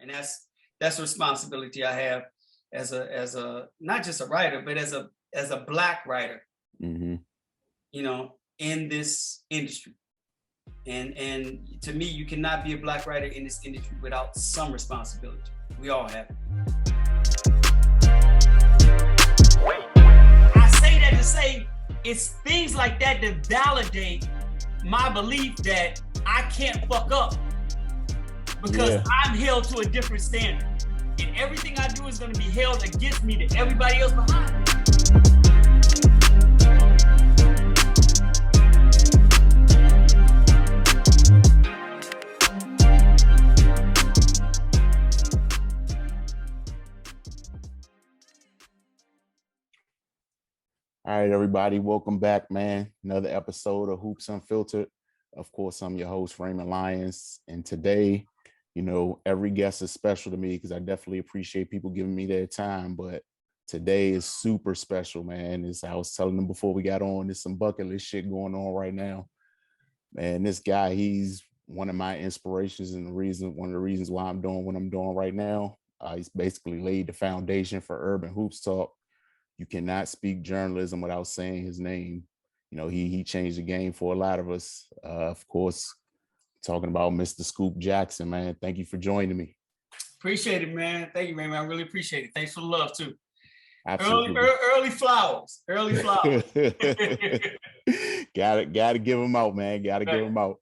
And that's a responsibility I have as a not just a writer, but as a Black writer, Mm-hmm. in this industry. And to me, you cannot be a Black writer in this industry without some responsibility. We all have it. I say that to say it's things like that that validate my belief that I can't fuck up because I'm held to a different standard. And everything I do is going to be held against me to everybody else behind me. All right, everybody, welcome back, man. Another episode of Hoops Unfiltered. Of course, I'm your host, Raymond Lyons. And today, every guest is special to me because I definitely appreciate people giving me their time. But today is super special, man. As I was telling them before we got on, there's some bucket list shit going on right now. Man, this guy, he's one of my inspirations and one of the reasons why I'm doing what I'm doing right now. He's basically laid the foundation for urban hoops talk. You cannot speak journalism without saying his name. He changed the game for a lot of us. Of course, talking about Mr. Scoop Jackson, man. Thank you for joining me. Appreciate it, man. Thank you, man. I really appreciate it. Thanks for the love, too. Absolutely. Early flowers. Early flowers. Gotta give them out, man. Gotta give them out.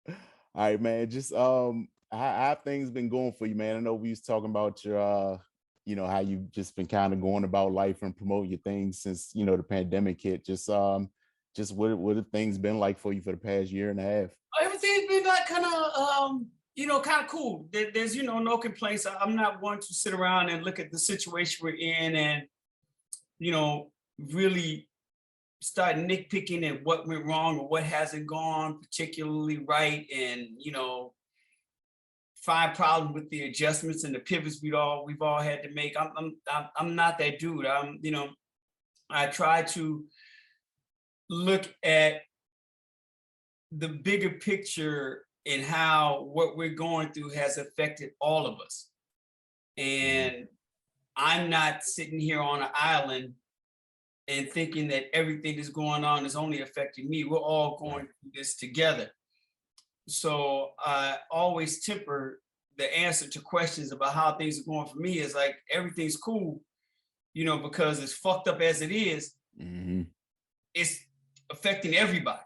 All right, man. Just how things been going for you, man? I know we was talking about your how you've just been kind of going about life and promoting your things since, the pandemic hit. Just what have things been like for you for the past year and a half? Everything's been like kind of cool. There's, no complaints. I'm not one to sit around and look at the situation we're in and, really start nitpicking at what went wrong or what hasn't gone particularly right and, find problems with the adjustments and the pivots we've all had to make. I'm not that dude. I try to look at the bigger picture and how what we're going through has affected all of us. And I'm not sitting here on an island and thinking that everything that's going on is only affecting me. We're all going through this together. So I always temper the answer to questions about how things are going for me is like, everything's cool, because as fucked up as it is, it's affecting everybody,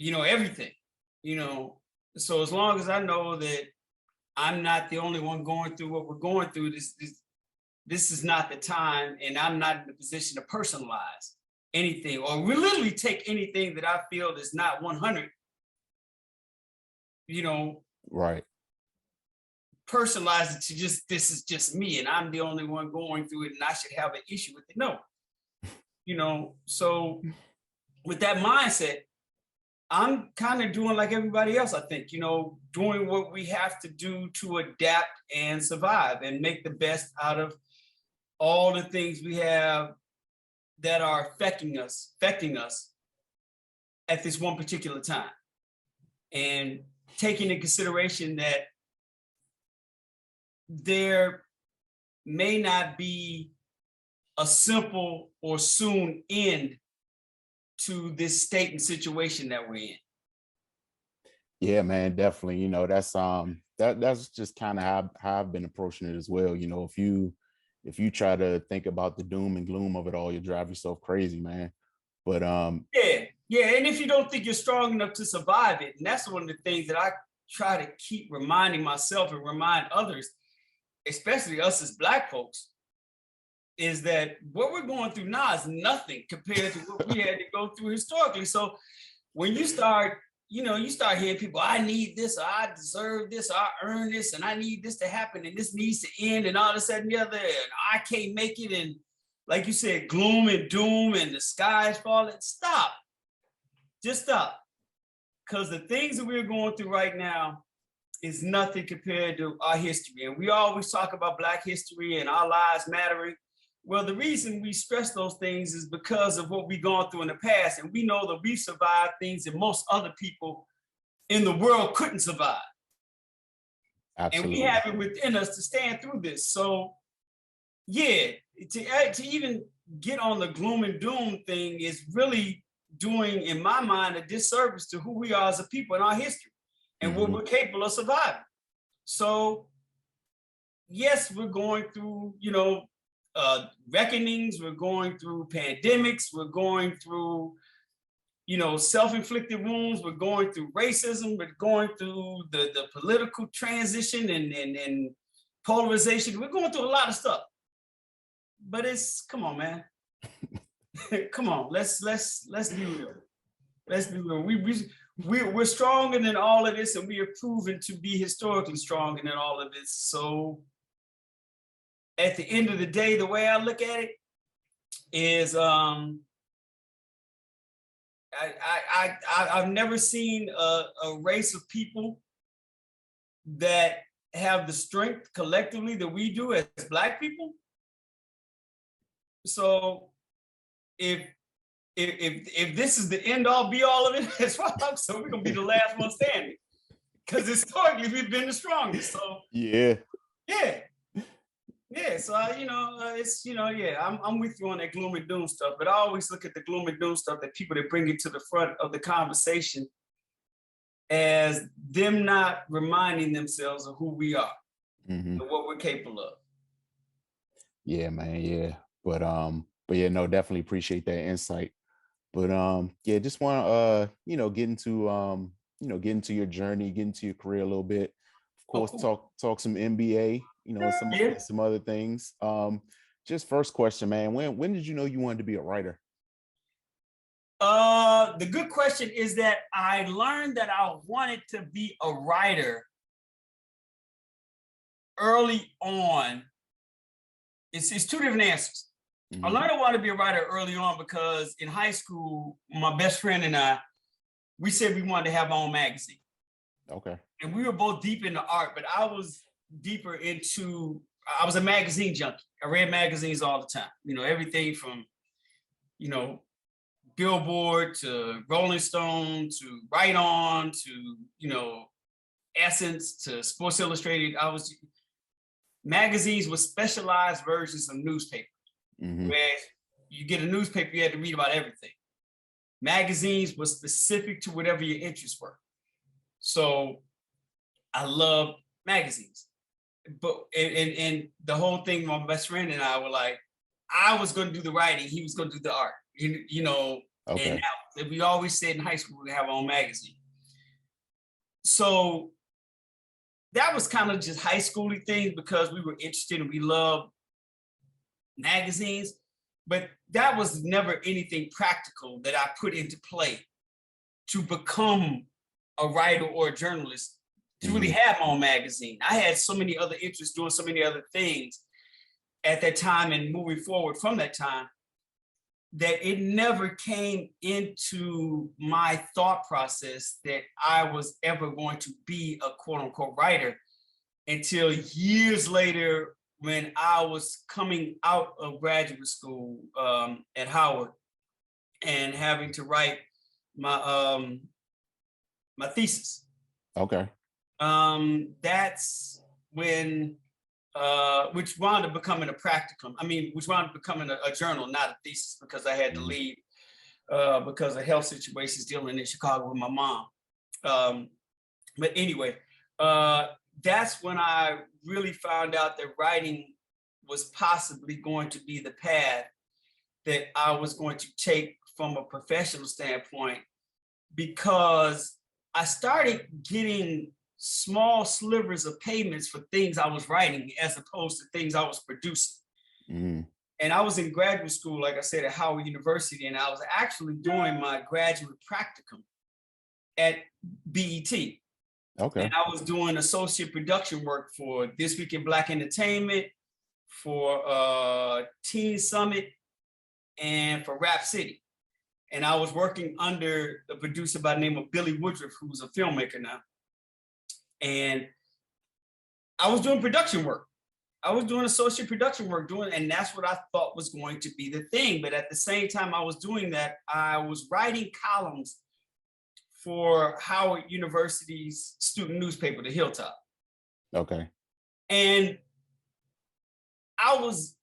everything, So as long as I know that I'm not the only one going through what we're going through, this is not the time, and I'm not in the position to personalize anything or literally take anything that I feel is not 100, right, personalize it to just, this is just me and I'm the only one going through it and I should have an issue with it. No, so with that mindset, I'm kind of doing like everybody else, I think, doing what we have to do to adapt and survive and make the best out of all the things we have that are affecting us at this one particular time. And taking into consideration that there may not be a simple or soon end to this state and situation that we're in. Yeah, man, definitely. That's just kind of how I've been approaching it as well. If you try to think about the doom and gloom of it all, you drive yourself crazy, man. But yeah, and if you don't think you're strong enough to survive it, and that's one of the things that I try to keep reminding myself and remind others, especially us as Black folks, is that what we're going through now is nothing compared to what we had to go through historically. So when you start hearing people, I need this, or I deserve this, or I earn this, and I need this to happen, and this needs to end, and all this, that, and the other, and I can't make it, and like you said, gloom and doom, and the sky's falling. Stop. Just stop. Because the things that we're going through right now is nothing compared to our history. And we always talk about Black history and our lives mattering. Well, the reason we stress those things is because of what we've gone through in the past. And we know that we've survived things that most other people in the world couldn't survive. And we Absolutely. have it within us to stand through this. So yeah, to even get on the gloom and doom thing is really doing, in my mind, a disservice to who we are as a people in our history and what Hmm. we're capable of surviving. So yes, we're going through, reckonings, we're going through pandemics, we're going through, self-inflicted wounds, we're going through racism, we're going through the political transition and polarization. We're going through a lot of stuff. But come on, man. Come on, let's be real. Let's be real. We're stronger than all of this, and we are proven to be historically stronger than all of this. So at the end of the day, the way I look at it is I've never seen a race of people that have the strength collectively that we do as Black people. So if this is the end all be all of it, that's why so we're gonna be the last one standing. Because historically we've been the strongest. So Yeah. yeah. Yeah, so it's yeah, I'm with you on that gloom and doom stuff, but I always look at the gloom and doom stuff that people that bring it to the front of the conversation as them not reminding themselves of who we are Hmm. and what we're capable of. Yeah, man. Yeah. But yeah, no, definitely appreciate that insight. But yeah, just want to get into your journey, get into your career a little bit. Of Oh, course, cool. talk some NBA, and Yeah. some other things. Just first question, man. When did you know you wanted to be a writer? The good question is that I learned that I wanted to be a writer early on. It's two different answers. I Hmm. learned I wanted to be a writer early on because in high school, my best friend and I, we said we wanted to have our own magazine. Okay. And we were both deep into art, but I was I was a magazine junkie. I read magazines all the time, everything from, you know, Billboard to Rolling Stone to Right On to, Essence to Sports Illustrated. Magazines were specialized versions of newspapers, Hmm. where you get a newspaper, you had to read about everything. Magazines were specific to whatever your interests were. So I love magazines. But and the whole thing, my best friend and I were like, I was going to do the writing, he was going to do the art, and Okay. we always said in high school we have our own magazine. So that was kind of just high schooly things because we were interested and we loved magazines, but that was never anything practical that I put into play to become a writer or a journalist, to really Hmm. have my own magazine. I had so many other interests doing so many other things at that time and moving forward from that time that it never came into my thought process that I was ever going to be a quote unquote writer until years later when I was coming out of graduate school at Howard and having to write my my thesis. Okay. That's when which wound up becoming a practicum. I mean, which wound up becoming a journal, not a thesis, because I had to Hmm. leave because of health situations dealing in Chicago with my mom. But anyway, that's when I really found out that writing was possibly going to be the path that I was going to take from a professional standpoint, because I started getting small slivers of payments for things I was writing as opposed to things I was producing. Hmm. And I was in graduate school, like I said, at Howard University, and I was actually doing my graduate practicum at BET. And Okay. I was doing associate production work for This Week in Black Entertainment, for Teen Summit, and for Rap City. And I was working under a producer by the name of Billy Woodruff, who's a filmmaker now. And I was doing production work. I was doing associate production work, and that's what I thought was going to be the thing. But at the same time I was doing that, I was writing columns for Howard University's student newspaper, The Hilltop. Okay. And I was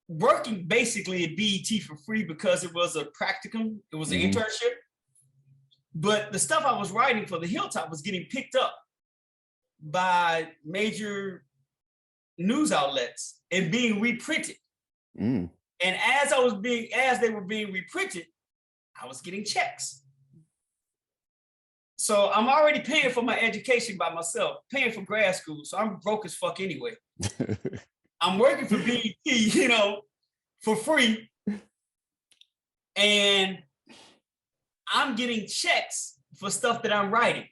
working basically at BET for free because it was a practicum, it was an internship. But the stuff I was writing for the Hilltop was getting picked up by major news outlets and being reprinted. And as they were being reprinted, I was getting checks. So I'm already paying for my education by myself, paying for grad school. So I'm broke as fuck anyway. I'm working for BET, you know, for free. And I'm getting checks for stuff that I'm writing.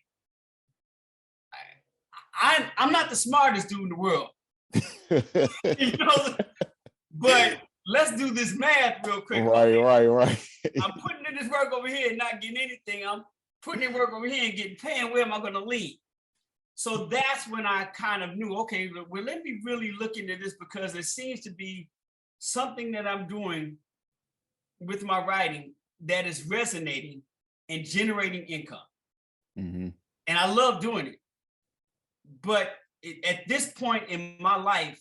I'm not the smartest dude in the world. You know, but let's do this math real quick. Right. I'm putting in this work over here and not getting anything. I'm putting in work over here and getting paid. Where am I going to lead? So that's when I kind of knew, okay, well, let me really look into this, because there seems to be something that I'm doing with my writing that is resonating and generating income. And I love doing it. But at this point in my life,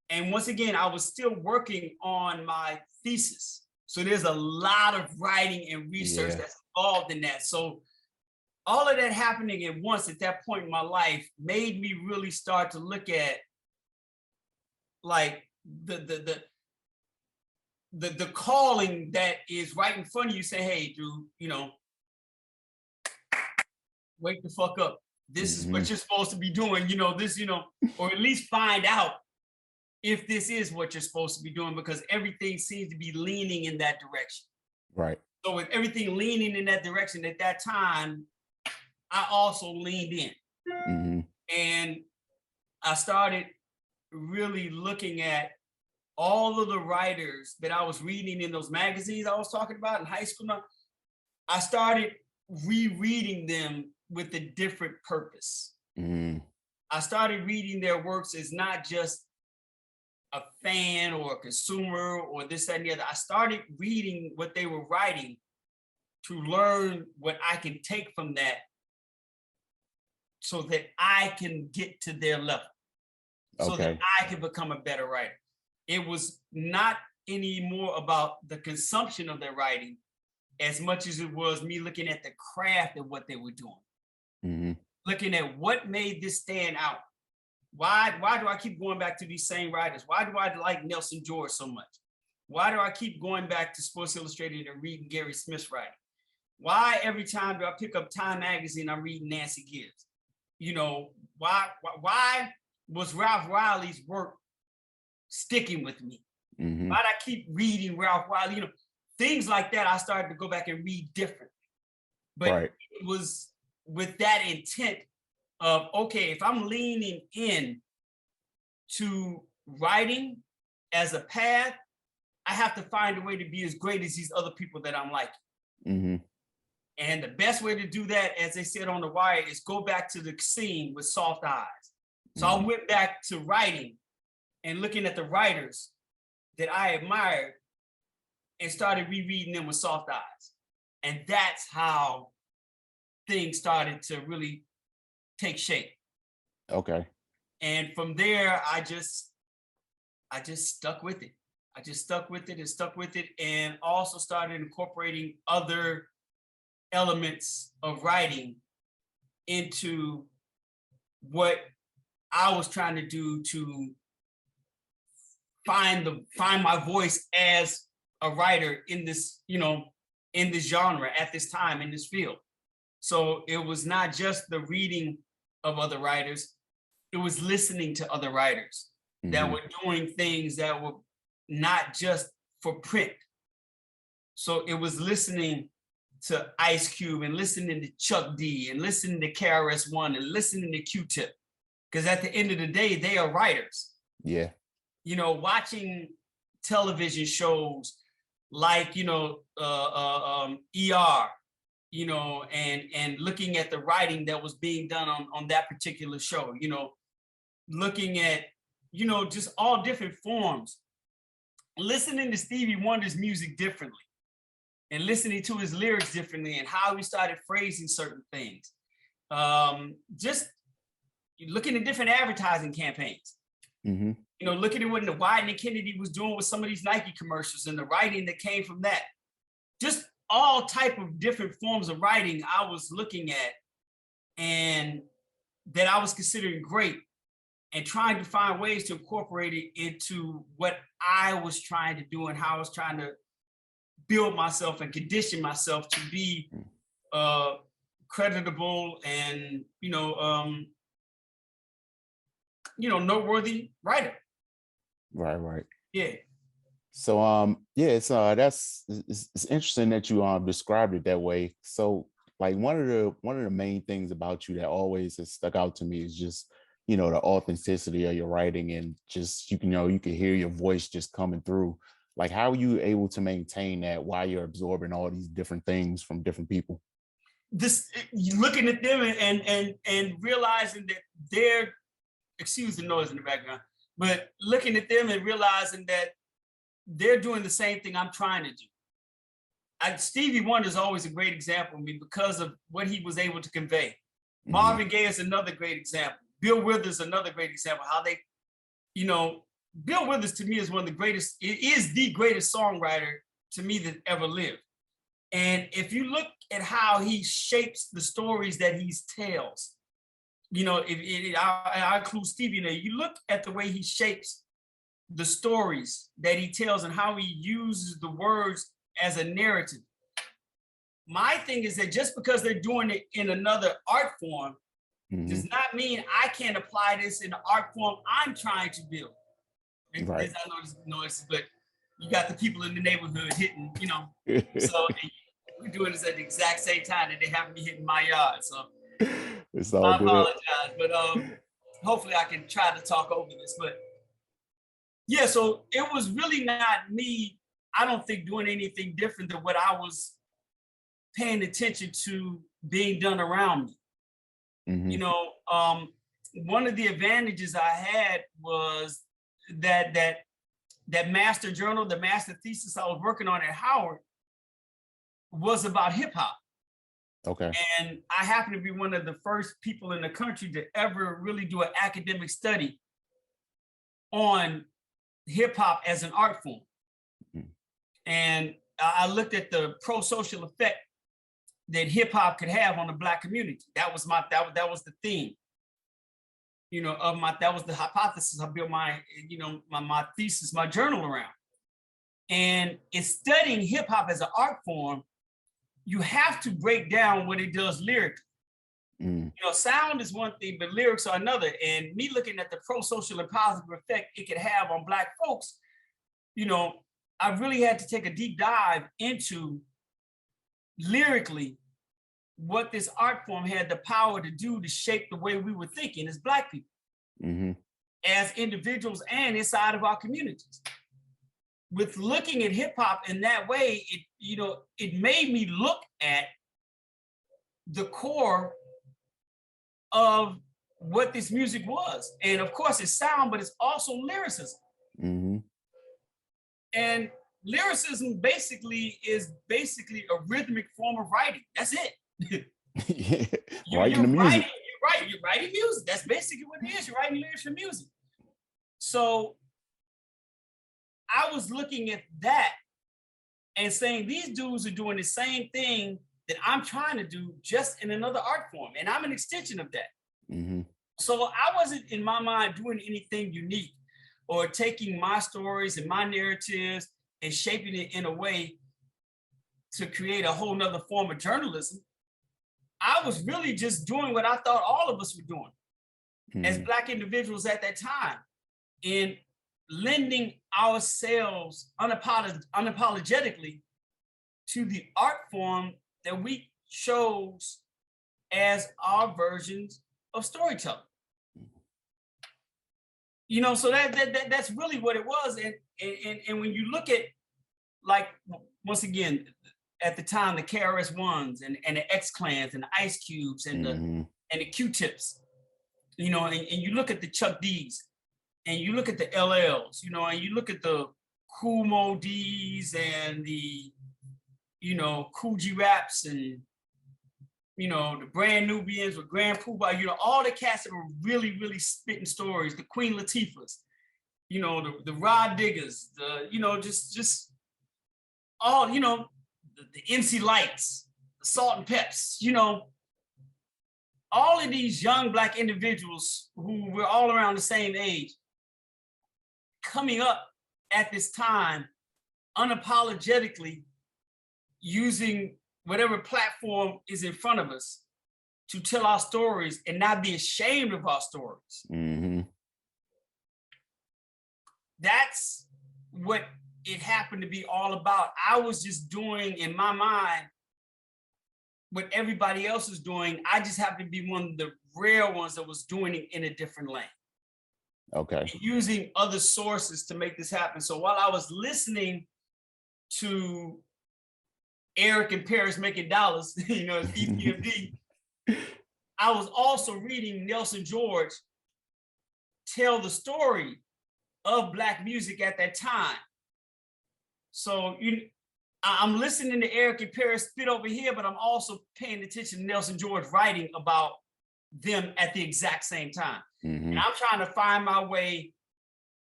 and once again, I was still working on my thesis. So there's a lot of writing and research that's involved in that. So all of that happening at once at that point in my life made me really start to look at like the calling that is right in front of you, say, hey, dude, you know, wake the fuck up. This is what you're supposed to be doing, you know, this, you know, or at least find out if this is what you're supposed to be doing, because everything seems to be leaning in that direction. Right. So with everything leaning in that direction at that time, I also leaned in. And I started really looking at all of the writers that I was reading in those magazines I was talking about in high school. I started rereading them with a different purpose. I started reading their works as not just a fan or a consumer or this, that, and the other. I started reading what they were writing to learn what I can take from that so that I can get to their level, so that I can become a better writer. It was not anymore about the consumption of their writing as much as it was me looking at the craft of what they were doing, looking at what made this stand out. Why do I keep going back to these same writers? Why do I like Nelson George so much? Why do I keep going back to Sports Illustrated and reading Gary Smith's writing? Why every time do I pick up Time Magazine, I'm reading Nancy Gibbs? You know, why was Ralph Wiley's work sticking with me? Why did I keep reading Ralph Wiley? You know, things like that, I started to go back and read differently. But it was with that intent of, okay, if I'm leaning in to writing as a path, I have to find a way to be as great as these other people that I'm like. And the best way to do that, as they said on The Wire, is go back to the scene with soft eyes. So I went back to writing and looking at the writers that I admired and started rereading them with soft eyes. And that's how things started to really take shape. Okay. And from there, I just stuck with it. I just stuck with it and also started incorporating other elements of writing into what I was trying to do to find my voice as a writer in this, you know, in this genre at this time in this field. So it was not just the reading of other writers, it was listening to other writers that were doing things that were not just for print. So it was listening to Ice Cube and listening to Chuck D and listening to KRS-One and listening to Q-Tip. Because at the end of the day, they are writers. Yeah. You know, watching television shows like, you know, ER, you know, and looking at the writing that was being done on that particular show, you know, looking at, you know, just all different forms, listening to Stevie Wonder's music differently and listening to his lyrics differently and how he started phrasing certain things. Just, looking at different advertising campaigns. Mm-hmm. You know, looking at what the Wyden and Kennedy was doing with some of these Nike commercials and the writing that came from that. Just all type of different forms of writing I was looking at and that I was considering great, and trying to find ways to incorporate it into what I was trying to do and how I was trying to build myself and condition myself to be creditable and noteworthy writer. Right. Yeah. So it's interesting that you described it that way. So like one of the main things about you that always has stuck out to me is just, the authenticity of your writing, and just you can hear your voice just coming through. Like, how are you able to maintain that while you're absorbing all these different things from different people? Looking at them and realizing that they're, excuse the noise in the background, but looking at them and realizing that they're doing the same thing I'm trying to do. Stevie Wonder is always a great example of me because of what he was able to convey. Mm-hmm. Marvin Gaye is another great example. Bill Withers, another great example. How they, Bill Withers to me is one of the greatest, it is the greatest songwriter to me that ever lived. And if you look at how he shapes the stories that he tells, I include Stevie in there. You look at the way he shapes the stories that he tells and how he uses the words as a narrative. My thing is that just because they're doing it in another art form, mm-hmm. does not mean I can't apply this in the art form I'm trying to build. Right. I know this noise, but you got the people in the neighborhood hitting, so we're doing this at the exact same time that they have me hitting my yard. So it's all I good. Apologize, but hopefully I can try to talk over this. But yeah, so it was really not me, I don't think, doing anything different than what I was paying attention to being done around me. Mm-hmm. One of the advantages I had was that master journal, the master thesis I was working on at Howard was about hip hop. Okay. And I happen to be one of the first people in the country to ever really do an academic study on hip hop as an art form. Mm-hmm. And I looked at the pro-social effect that hip hop could have on the Black community. That was the theme, that was the hypothesis I built my thesis, my journal around. And in studying hip hop as an art form, you have to break down what it does lyrically. Mm. Sound is one thing, but lyrics are another. And me looking at the pro-social and positive effect it could have on Black folks, I really had to take a deep dive into lyrically what this art form had the power to do to shape the way we were thinking as Black people, mm-hmm. as individuals and inside of our communities. With looking at hip hop in that way, it made me look at the core of what this music was. And of course it's sound, but it's also lyricism. Mm-hmm. And lyricism is basically a rhythmic form of writing. That's it. Yeah. Writing the music. You're writing music. That's basically what it is. You're writing lyrics for music. So I was looking at that and saying, these dudes are doing the same thing that I'm trying to do, just in another art form. And I'm an extension of that. Mm-hmm. So I wasn't, in my mind, doing anything unique or taking my stories and my narratives and shaping it in a way to create a whole nother form of journalism. I was really just doing what I thought all of us were doing, mm-hmm. as Black individuals at that time, in lending ourselves unapologetically to the art form that we chose as our versions of storytelling. So that's really what it was. And when you look at, like, once again, at the time, the KRS-Ones and the X-Clans and the Ice Cubes and mm-hmm. the Q-Tips, and you look at the Chuck D's and you look at the LLs, and you look at the Kool Moe D's and the, Cool G Raps and, you know, the Brand Nubians with Grand Poobah, you know, all the cats that were really, really spitting stories, the Queen Latifahs, you know, the Rod Diggers, the, you know, just all, you know, the MC Lights, the Salt and Peps, you know, all of these young Black individuals who were all around the same age coming up at this time unapologetically using whatever platform is in front of us to tell our stories and not be ashamed of our stories. Mm-hmm. That's what it happened to be all about. I was just doing in my mind what everybody else is doing. I just happened to be one of the rare ones that was doing it in a different lane. Okay. Using other sources to make this happen. So while I was listening to Eric and Paris making dollars, you know, as EPMD, I was also reading Nelson George tell the story of Black music at that time. So I'm listening to Eric and Paris spit over here, but I'm also paying attention to Nelson George writing about them at the exact same time. Mm-hmm. And I'm trying to find my way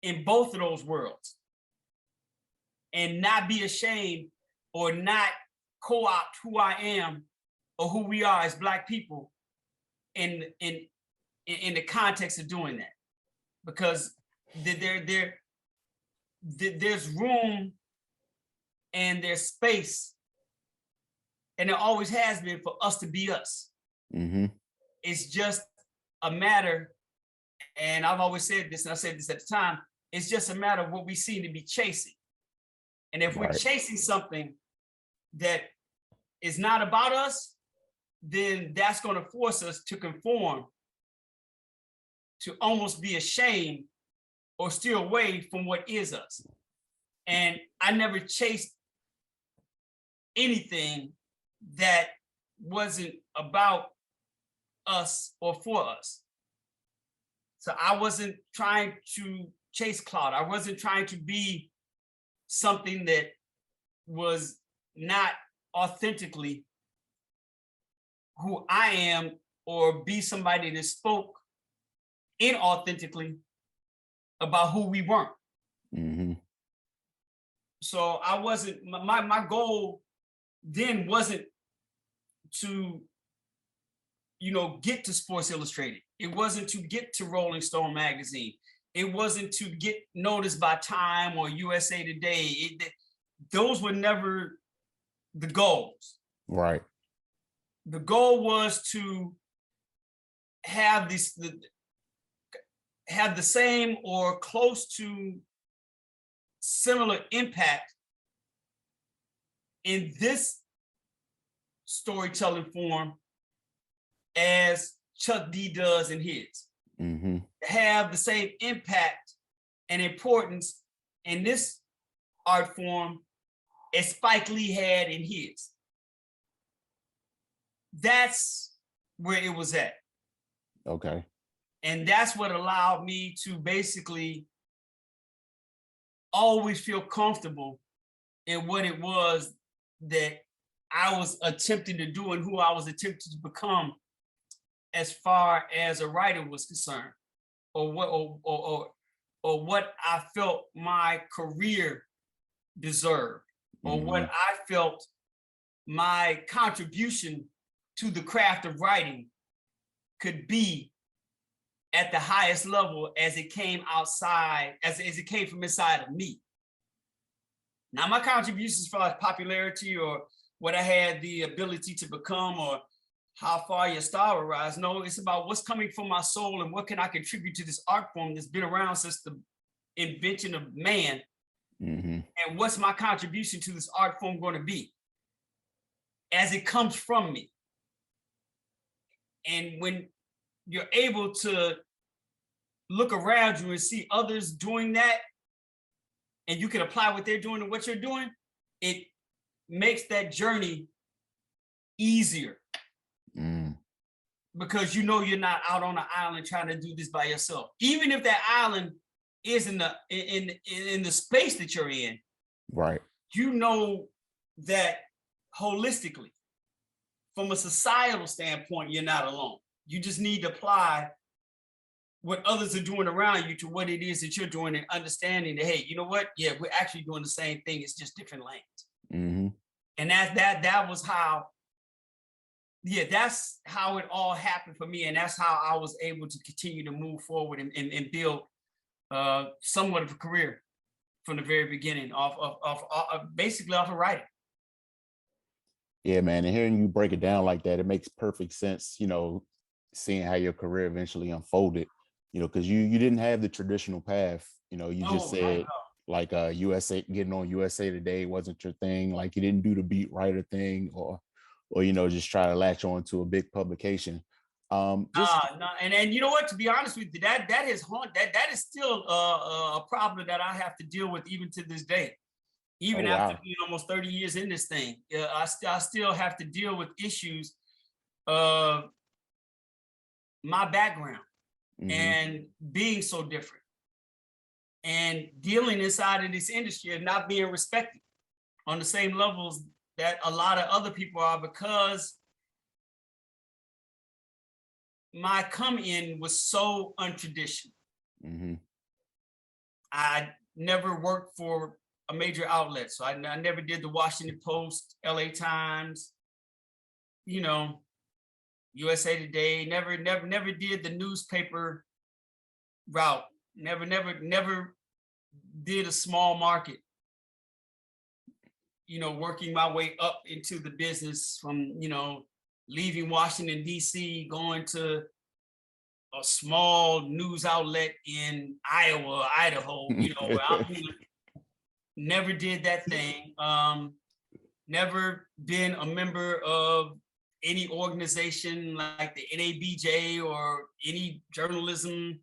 in both of those worlds and not be ashamed or not co-opt who I am or who we are as Black people in the context of doing that. Because there's room and there's space, and there always has been, for us to be us. Mm-hmm. It's just a matter, and I've always said this, and I said this at the time, it's just a matter of what we seem to be chasing. And if we're chasing something that is not about us, then that's going to force us to conform, to almost be ashamed or steer away from what is us. And I never chased anything that wasn't about us or for us. So I wasn't trying to chase clout. I wasn't trying to be something that was not authentically who I am, or be somebody that spoke inauthentically about who we weren't. Mm-hmm. So I wasn't, my goal then wasn't to, you know, get to Sports Illustrated. It wasn't to get to Rolling Stone magazine. It wasn't to get noticed by Time or USA Today. Those were never the goals. Right. The goal was to have have the same or close to similar impact in this storytelling form as Chuck D does in his. Mm-hmm. Have the same impact and importance in this art form as Spike Lee had in his. That's where it was at. Okay. And that's what allowed me to basically always feel comfortable in what it was that I was attempting to do and who I was attempting to become as far as a writer was concerned, or what I felt my career deserved, or Mm-hmm. what I felt my contribution to the craft of writing could be at the highest level as it came outside, as it came from inside of me. Now, my contributions as far as popularity or what I had the ability to become or how far your star will rise, no, it's about what's coming from my soul and what can I contribute to this art form that's been around since the invention of man. Mm-hmm. And what's my contribution to this art form going to be as it comes from me. And when you're able to look around you and see others doing that, and you can apply what they're doing to what you're doing, it makes that journey easier. Mm. Because you know you're not out on an island trying to do this by yourself. Even if that island is in the space that you're in, Right. you know that holistically, from a societal standpoint, you're not alone. You just need to apply what others are doing around you to what it is that you're doing, and understanding that, hey, you know what? Yeah, we're actually doing the same thing. It's just different lanes. Mm-hmm. And that was how, yeah, that's how it all happened for me. And that's how I was able to continue to move forward and build somewhat of a career from the very beginning, basically off of writing. Yeah, man. And hearing you break it down like that, it makes perfect sense, seeing how your career eventually unfolded, because you didn't have the traditional path. You just said like USA, getting on USA Today wasn't your thing. Like you didn't do the beat writer thing, or just try to latch on to a big publication. No, and you know what? To be honest with you, that is still a problem that I have to deal with even to this day. Even after being almost 30 years in this thing, I still have to deal with issues of my background and being so different, and dealing inside of this industry and not being respected on the same levels that a lot of other people are, because my come in was so untraditional. I never worked for a major outlet, so I never did the Washington Post, LA Times, USA Today. Never did the newspaper route. Never did a small market. Working my way up into the business from leaving Washington D.C., going to a small news outlet in Iowa, Idaho. Never did that thing. Never been a member of any organization like the NABJ or any journalism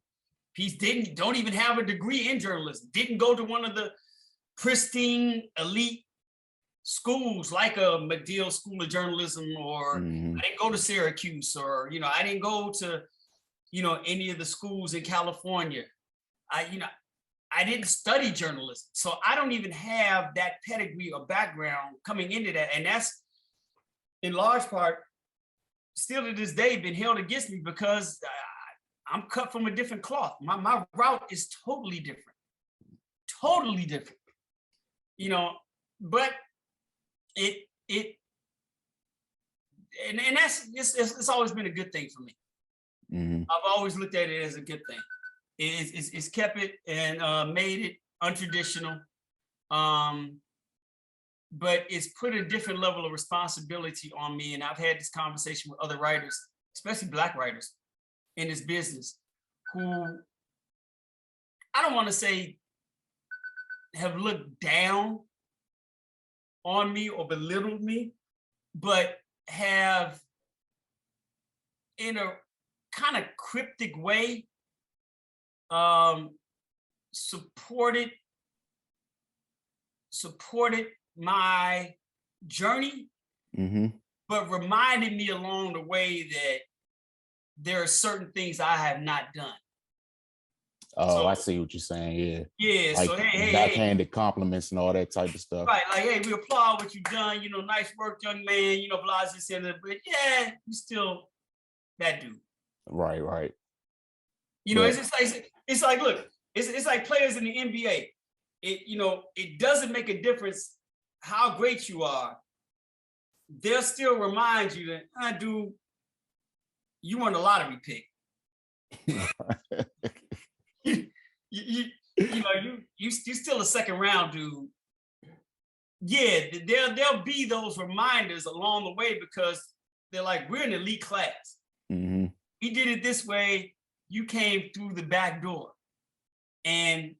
piece. Don't even have a degree in journalism. Didn't go to one of the pristine elite schools like a McGill School of Journalism, or I didn't go to Syracuse, or I didn't go to any of the schools in California. I didn't study journalism, so I don't even have that pedigree or background coming into that. And that's in large part still to this day been held against me, because I'm cut from a different cloth. My route is totally different, but and that's it's always been a good thing for me. I've always looked at it as a good thing. It's kept it and made it untraditional, but it's put a different level of responsibility on me. And I've had this conversation with other writers, especially Black writers in this business, who I don't want to say have looked down on me or belittled me, but have, in a kind of cryptic way, supported my journey, but reminded me along the way that there are certain things I have not done. Oh, so, I see what you're saying. Yeah. Yeah. Like so hey, backhanded compliments and all that type of stuff. Right. Like, hey, we applaud what you've done. Nice work, young man. Blah, this and that. But yeah, you still that dude. Right. It's like, look, it's like players in the NBA. It doesn't make a difference how great you are. They'll still remind you that, dude, you won a lottery pick. you still a second round dude. Yeah, there'll be those reminders along the way, because they're like, we're an elite class. We did it this way. You came through the back door, and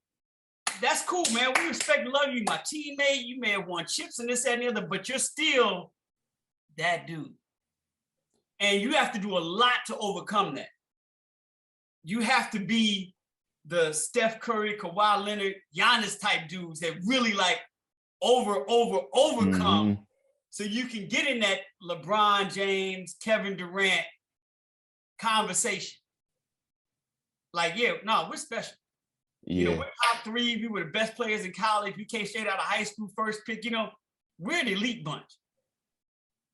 that's cool, man. We respect and love you, my teammate. You may have won chips and this, that, and the other, but you're still that dude. And you have to do a lot to overcome that. You have to be the Steph Curry, Kawhi Leonard, Giannis type dudes that really like overcome, so you can get in that LeBron James, Kevin Durant conversation. Like, yeah, no, we're special. Yeah. We're top 3. We were the best players in college. We came straight out of high school, first pick. We're an elite bunch.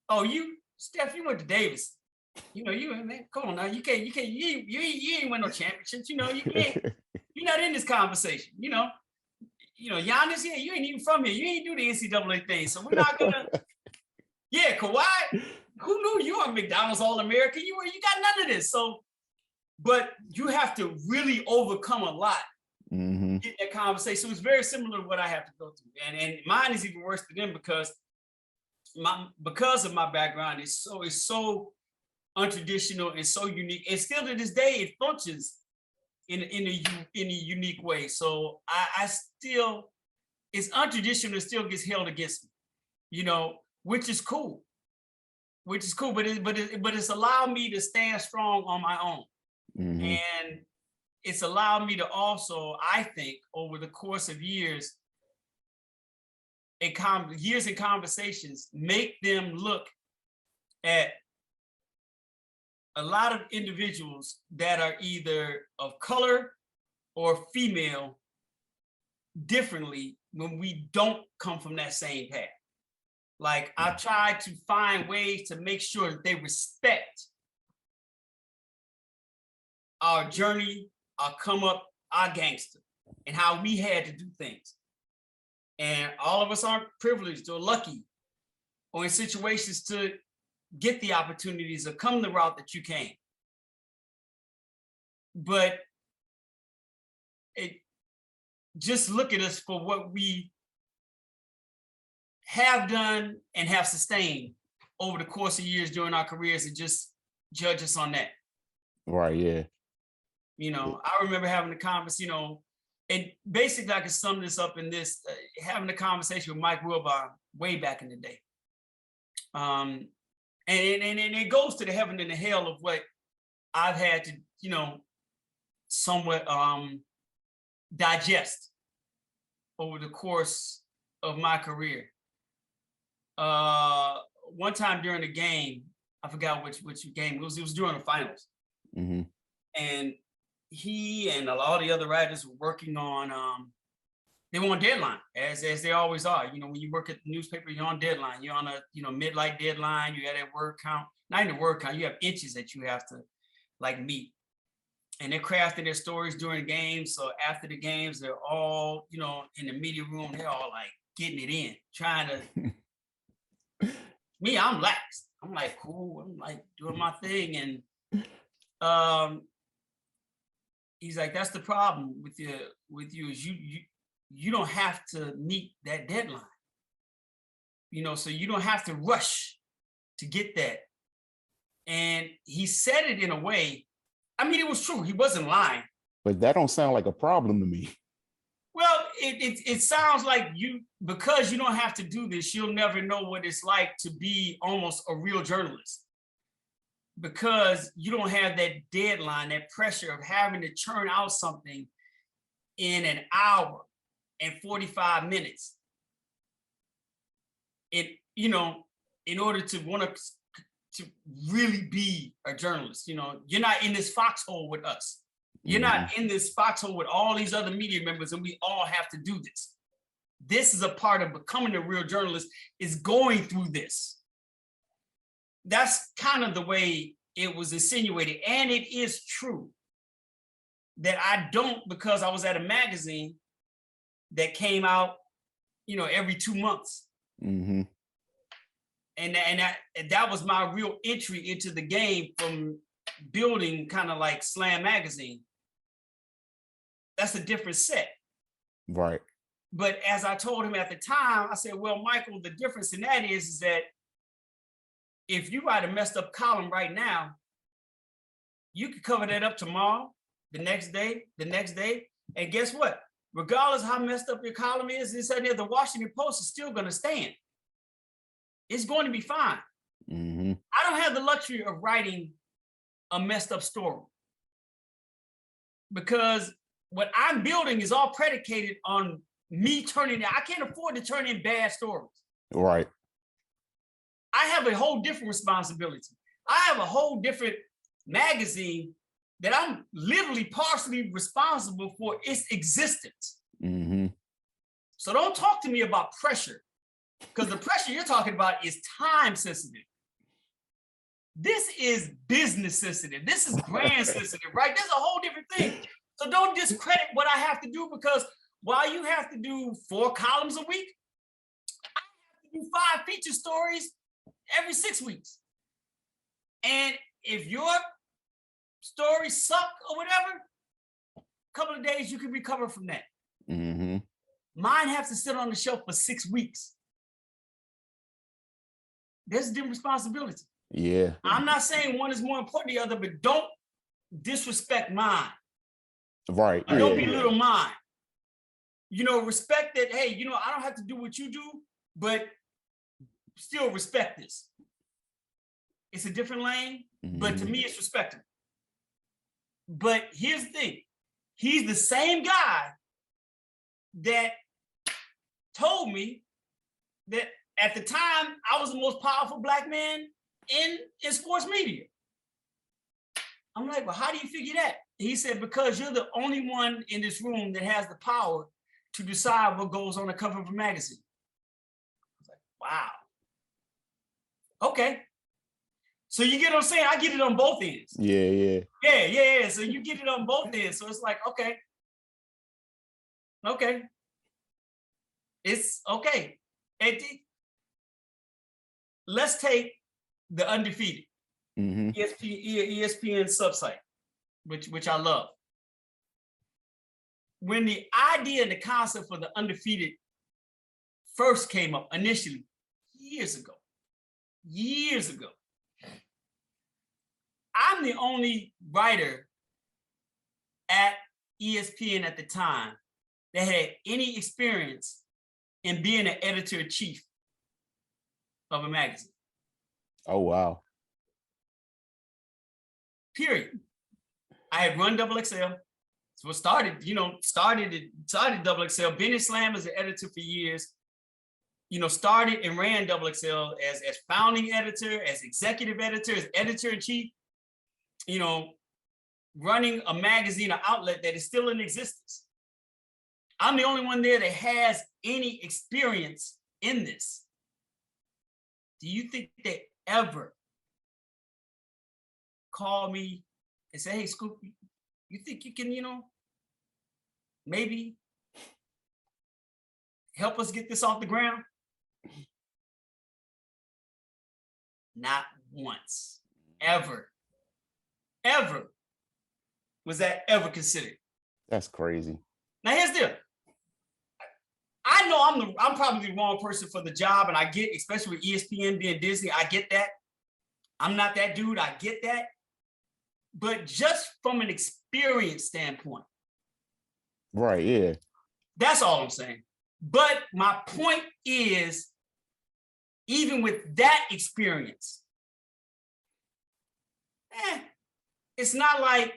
Oh, you Steph, you went to Davis. You know, man, come on now. You ain't win no championships. You know, you're not in this conversation. You know, Giannis, yeah, you ain't even from here. You ain't do the NCAA thing. So we're not gonna, yeah, Kawhi, who knew you were McDonald's All-American? You got none of this. So, but you have to really overcome a lot. Mm-hmm. Get that conversation. So it's very similar to what I have to go through. And mine is even worse than them because of my background, it's so untraditional and so unique, and still to this day it functions in a unique way. So I still, it's untraditional, it still gets held against me, you know, which is cool, but it's allowed me to stand strong on my own. Mm-hmm. And it's allowed me to also, I think, over the course of years in conversations, make them look at a lot of individuals that are either of color or female differently when we don't come from that same path. Like, I've tried to find ways to make sure that they respect our journey, our come up, our gangster, and how we had to do things. And all of us aren't privileged or lucky or in situations to get the opportunities or come the route that you came. But just look at us for what we have done and have sustained over the course of years during our careers, and just judge us on that. Right, yeah. You know, I remember having a conversation, you know, and basically I can sum this up in this, having a conversation with Mike Wilbon way back in the day. And it goes to the heaven and the hell of what I've had to, you know, somewhat digest over the course of my career. One time during the game, I forgot which game it was during the finals. Mm-hmm. And he and all the other writers were working on, they were on deadline, as they always are. You know, when you work at the newspaper, you're on deadline. You're on a, you know, midnight deadline. You got that word count, not even the word count. You have inches that you have to like meet. And they're crafting their stories during games. So after the games, they're all, you know, in the media room. They're all like getting it in, trying to. Me, I'm lax. I'm like, cool. I'm like doing my thing. And he's like, that's the problem with you is you don't have to meet that deadline. You know, so you don't have to rush to get that. And he said it in a way, I mean, it was true. He wasn't lying. But that don't sound like a problem to me. Well, it sounds like because you don't have to do this, you'll never know what it's like to be almost a real journalist. Because you don't have that deadline, that pressure of having to churn out something in an hour and 45 minutes. You know, in order to want to really be a journalist, you know, you're not in this foxhole with us. You're not in this foxhole with all these other media members, and we all have to do this. This is a part of becoming a real journalist, is going through this. That's kind of the way it was insinuated. And it is true that I don't, because I was at a magazine that came out, you know, every 2 months. Mm-hmm. And that was my real entry into the game, from building kind of like Slam Magazine. That's a different set. Right. But as I told him at the time, I said, well, Michael, the difference in that is that if you write a messed up column right now, you could cover that up tomorrow, the next day. And guess what? Regardless of how messed up your column is, the Washington Post is still going to stand. It's going to be fine. Mm-hmm. I don't have the luxury of writing a messed up story, because what I'm building is all predicated on me I can't afford to turn in bad stories. Right. I have a whole different responsibility. I have a whole different magazine that I'm literally partially responsible for its existence. Mm-hmm. So don't talk to me about pressure, because the pressure you're talking about is time sensitive. This is business sensitive. This is brand sensitive, right? There's a whole different thing. So don't discredit what I have to do, because while you have to do 4 columns a week, I have to do 5 feature stories every 6 weeks. And if your stories suck or whatever, a couple of days you can recover from that. Mm-hmm. Mine have to sit on the shelf for 6 weeks. There's a different responsibility. Yeah. I'm not saying one is more important than the other, but don't disrespect mine. Right. Or don't belittle mine. You know, respect that, hey, you know, I don't have to do what you do, but still respect this. It's a different lane, but to me, it's respectable. But here's the thing. He's the same guy that told me that at the time I was the most powerful Black man in sports media. I'm like, well, how do you figure that? He said, because you're the only one in this room that has the power to decide what goes on the cover of a magazine. I was like, wow. Okay. So you get what I'm saying? I get it on both ends. Yeah. So you get it on both ends. So it's like, okay. It's okay. Let's take the Undefeated, ESPN subsite, which I love. When the idea and the concept for the Undefeated first came up initially, years ago, I'm the only writer at ESPN at the time that had any experience in being an editor-in-chief of a magazine. Oh, wow. Period. I had run Double XL. So it started Double XL. Bennett Slam as an editor for years. You know, started and ran Double XL as founding editor, as executive editor, as editor-in-chief. You know, running a magazine or outlet that is still in existence. I'm the only one there that has any experience in this. Do you think they ever call me and say, hey, Scoop, you think you can, you know, maybe help us get this off the ground? Not once, ever was that ever considered. That's crazy. Now here's the deal. I know I'm probably the wrong person for the job, and I get, especially with ESPN being Disney, I get that. I'm not that dude, I get that. But just from an experience standpoint. Right, yeah. That's all I'm saying. But my point is, even with that experience, it's not like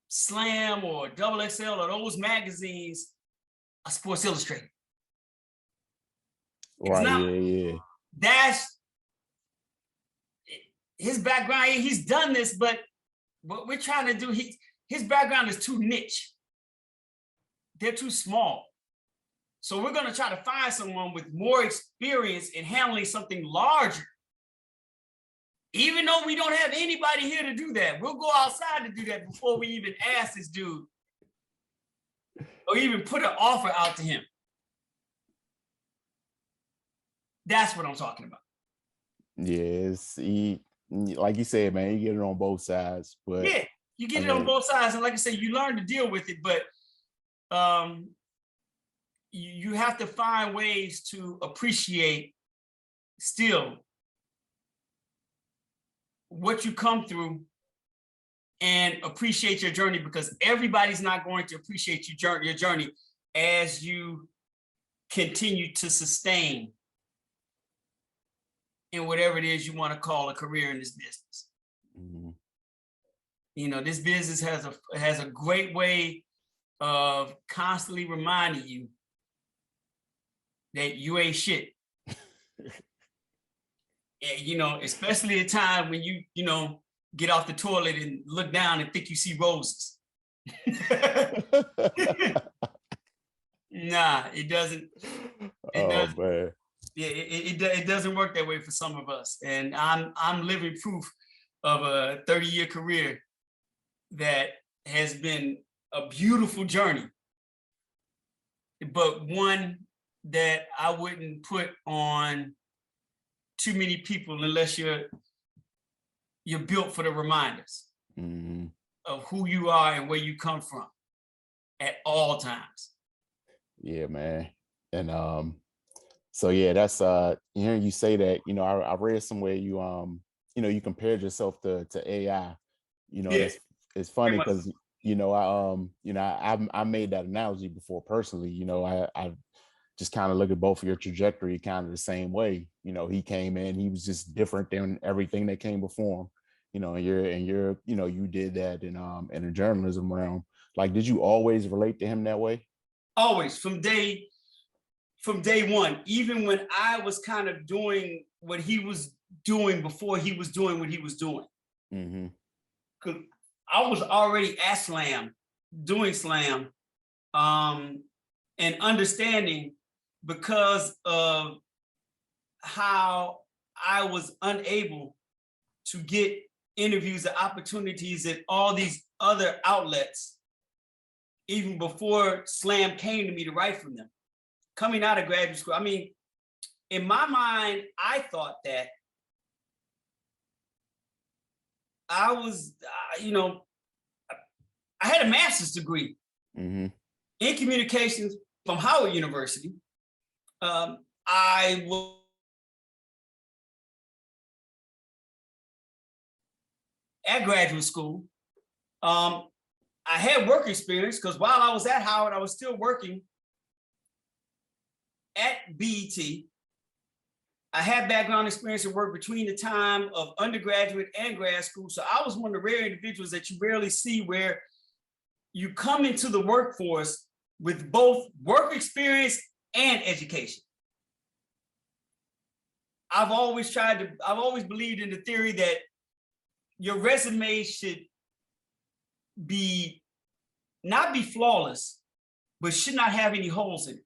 Slam or Double XL or those magazines are Sports Illustrated. Right, yeah. That's his background. He's done this, but what we're trying to do, his background is too niche. They're too small. So we're going to try to find someone with more experience in handling something larger. Even though we don't have anybody here to do that, we'll go outside to do that before we even ask this dude or even put an offer out to him. That's what I'm talking about. Yes, like you said, man, you get it on both sides. But yeah, you get it on both sides, and like I said, you learn to deal with it. But you have to find ways to appreciate still what you come through and appreciate your journey, because everybody's not going to appreciate your journey as you continue to sustain in whatever it is you want to call a career in this business. Mm-hmm. You know, this business has a great way of constantly reminding you that you ain't shit. And, you know, especially at a time when you get off the toilet and look down and think you see roses. Nah, it doesn't. Man. Yeah, it doesn't work that way for some of us. And I'm living proof of a 30-year career that has been a beautiful journey, but one that I wouldn't put on too many people unless you're built for the reminders of who you are and where you come from at all times. Yeah, man. And so yeah, that's hearing you say that, I read somewhere you compared yourself to AI. Yeah, That's it's very funny much. because I made that analogy before personally. I just kind of look at both of your trajectory kind of the same way. He came in, he was just different than everything that came before him. You did that in the journalism realm. Like, did you always relate to him that way? Always from day one, even when I was kind of doing what he was doing before he was doing what he was doing. Mm-hmm. Because I was already at Slam, doing Slam, and understanding, because of how I was unable to get interviews and opportunities at all these other outlets, even before Slam came to me to write from them. Coming out of graduate school, I mean, in my mind, I thought that I was, I had a master's degree in communications from Howard University. I was at graduate school. I had work experience because while I was at Howard, I was still working at BET. I had background experience and work between the time of undergraduate and grad school. So I was one of the rare individuals that you rarely see where you come into the workforce with both work experience and education. I've always believed in the theory that your resume should not be flawless, but should not have any holes in it.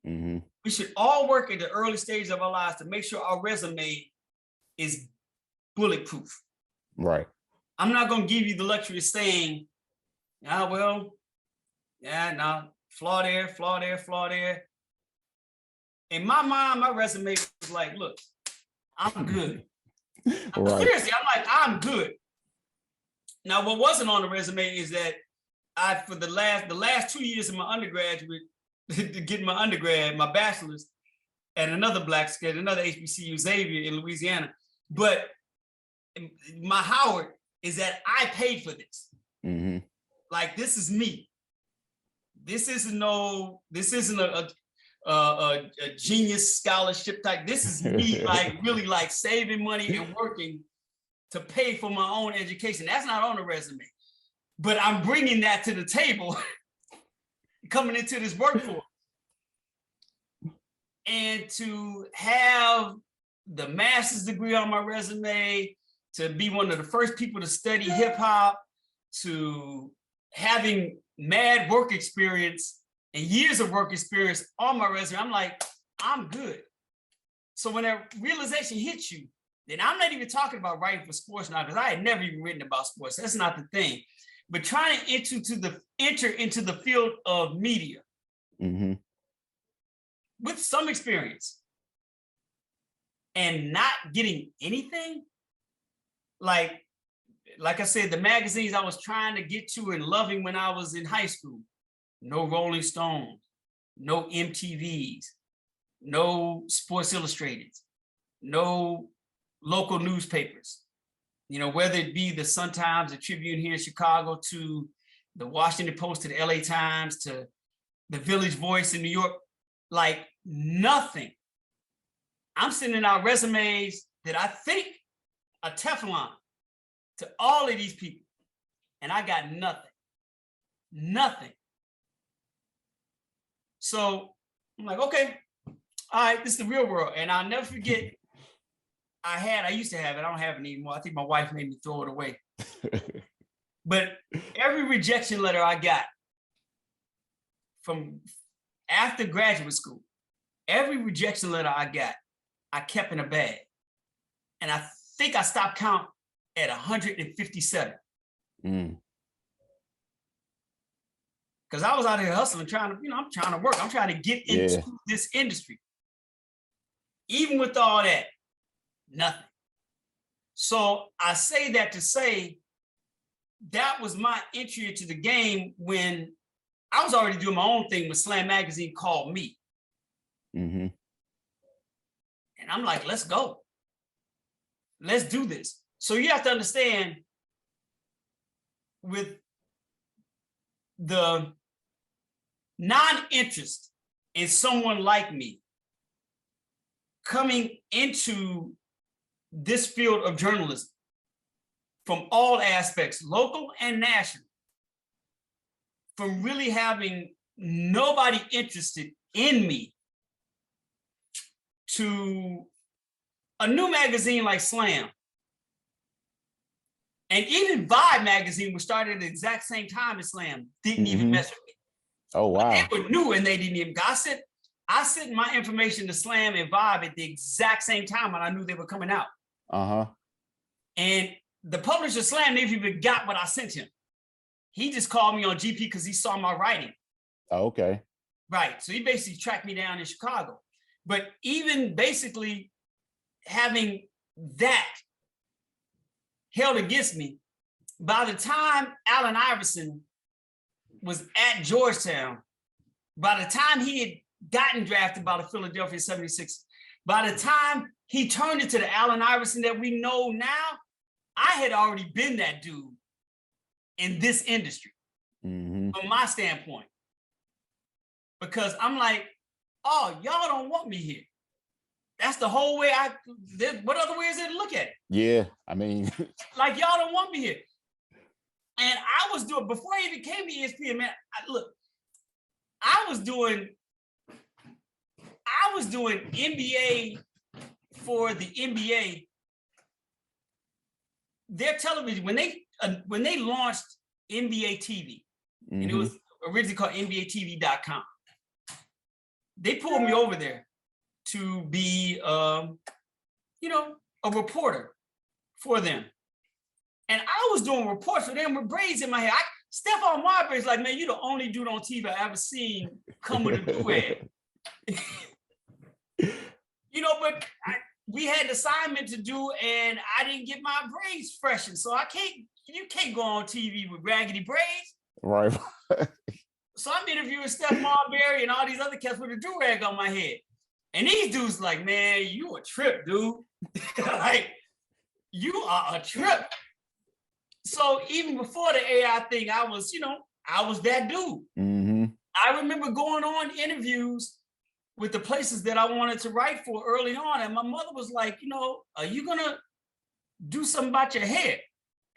Mm-hmm. We should all work at the early stages of our lives to make sure our resume is bulletproof. Right. I'm not going to give you the luxury of saying, flaw there, flaw there, flaw there. In my mind, my resume was like, look, I'm good. Right. Seriously, I'm like, I'm good. Now, what wasn't on the resume is that for the last 2 years of my undergraduate, to get my undergrad, my bachelor's at another another HBCU, Xavier in Louisiana. But my Howard is that I paid for this. Mm-hmm. Like, this is me. This isn't a genius scholarship type. This is me, like really like saving money and working to pay for my own education. That's not on the resume, but I'm bringing that to the table coming into this workforce. And to have the master's degree on my resume, to be one of the first people to study hip hop, to having mad work experience and years of work experience on my resume, I'm like, I'm good. So when that realization hits you, then I'm not even talking about writing for sports now, because I had never even written about sports. That's not the thing. But trying to enter into the field of media with some experience and not getting anything, like I said, the magazines I was trying to get to and loving when I was in high school, no Rolling Stones, no MTVs, no Sports Illustrated, no local newspapers, whether it be the Sun-Times, the Tribune here in Chicago, to the Washington Post, to the LA Times, to the Village Voice in New York, like nothing. I'm sending out resumes that I think are Teflon to all of these people, and I got nothing. So I'm like, okay, all right, this is the real world. And I'll never forget, I used to have it, I don't have it anymore. I think my wife made me throw it away. But every rejection letter I got from after graduate school, every rejection letter I got I kept in a bag. And I think I stopped count at 157. Mm. Because I was out here hustling, trying to, I'm trying to work. I'm trying to get into this industry. Even with all that, nothing. So I say that to say that was my entry into the game when I was already doing my own thing when Slam Magazine called me. Mm-hmm. And I'm like, let's go. Let's do this. So you have to understand with the non-interest in someone like me coming into this field of journalism from all aspects, local and national, from really having nobody interested in me to a new magazine like Slam. And even Vibe magazine was started at the exact same time as Slam, didn't even mess with me. Oh, wow. But they were new and they didn't even, I sent my information to Slam and Vibe at the exact same time when I knew they were coming out. Uh-huh. And the publisher Slam never even got what I sent him. He just called me on GP because he saw my writing. Oh, okay. Right. So he basically tracked me down in Chicago. But even basically having that held against me, by the time Allen Iverson was at Georgetown, by the time he had gotten drafted by the Philadelphia 76ers, by the time he turned into the Allen Iverson that we know now, I had already been that dude in this industry, from my standpoint. Because I'm like, oh, y'all don't want me here. That's the whole way what other way is there to look at it? Yeah, I mean. Like, y'all don't want me here. And I was doing, before I even came to ESPN, man, I was doing NBA for the NBA. Their television, when they launched NBA TV, and it was originally called NBATV.com, they pulled me over there to be, a reporter for them. And I was doing reports for them with braids in my hair. Stephon Marbury's like, man, you're the only dude on TV I ever seen come with a do-rag. But we had an assignment to do, and I didn't get my braids freshened. So you can't go on TV with raggedy braids. Right. So I'm interviewing Steph Marbury and all these other cats with a do-rag on my head. And these dudes like, man, you a trip, dude. Like, you are a trip. So even before the AI thing, I was that dude. I remember going on interviews with the places that I wanted to write for early on. And my mother was like, are you gonna do something about your hair?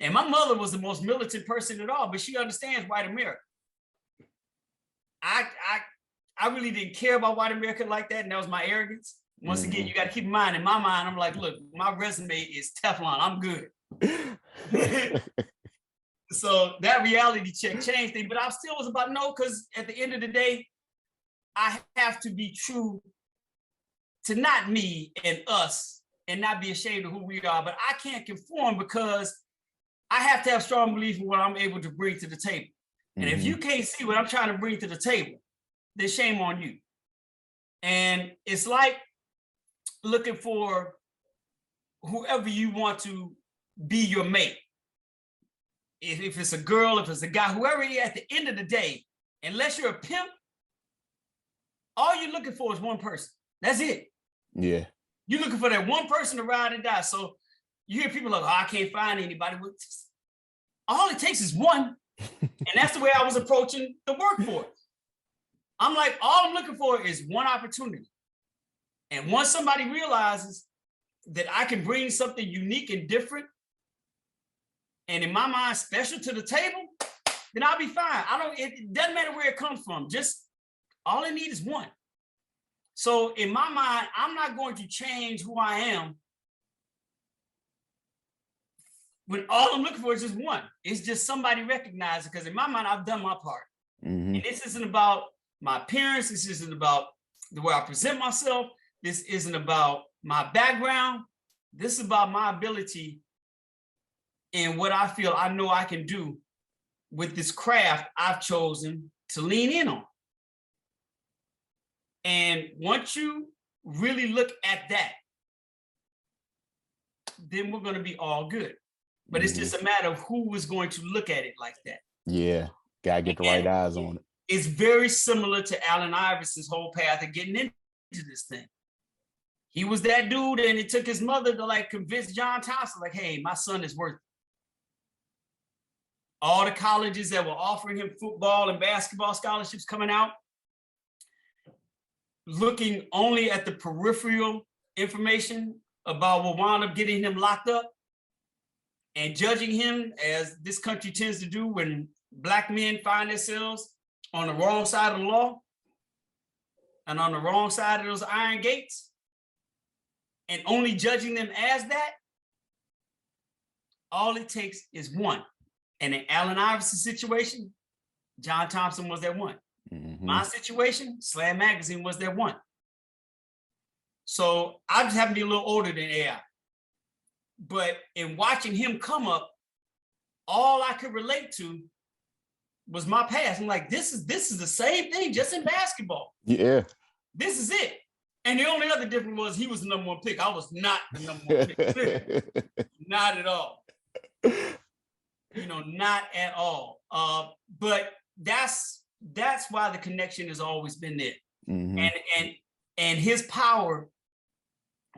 And my mother was the most militant person at all, but she understands white America. I really didn't care about white America like that, and that was my arrogance. Once again, you got to keep in mind, in my mind, I'm like, look, my resume is Teflon, I'm good. So that reality check changed things, but I still was about no, because at the end of the day, I have to be true to not me and us and not be ashamed of who we are, but I can't conform because I have to have strong belief in what I'm able to bring to the table. And if you can't see what I'm trying to bring to the table, then shame on you. And it's like looking for whoever you want to be your mate. If it's a girl, if it's a guy, whoever it is, at the end of the day, unless you're a pimp, all you're looking for is one person. That's it. Yeah. You're looking for that one person to ride and die. So you hear people like, oh, I can't find anybody. All it takes is one. And that's the way I was approaching the workforce. I'm like, all I'm looking for is one opportunity. And once somebody realizes that I can bring something unique and different, and in my mind, special to the table, then I'll be fine. It doesn't matter where it comes from. Just all I need is one. So in my mind, I'm not going to change who I am when all I'm looking for is just one. It's just somebody recognizes, because in my mind, I've done my part. And this isn't about my appearance. This isn't about the way I present myself. This isn't about my background. This is about my ability and what I feel I know I can do with this craft I've chosen to lean in on. And once you really look at that, then we're going to be all good. But it's just a matter of who is going to look at it like that. Yeah, gotta get the right eyes on it. It's very similar to Allen Iverson's whole path of getting into this thing. He was that dude, and it took his mother to like convince John Thompson, like, hey, my son is worth it. All the colleges that were offering him football and basketball scholarships coming out, looking only at the peripheral information about what wound up getting him locked up and judging him, as this country tends to do when Black men find themselves on the wrong side of the law and on the wrong side of those iron gates, and only judging them as that. All it takes is one. And in Allen Iverson's situation, John Thompson was that one. My situation, Slam Magazine was that one. So I just happen to be a little older than AI. But in watching him come up, all I could relate to was my past. I'm like, this is the same thing, just in basketball. Yeah. This is it. And the only other difference was he was the number one pick. I was not the number one pick. Not at all. Not at all. But that's why the connection has always been there. And his power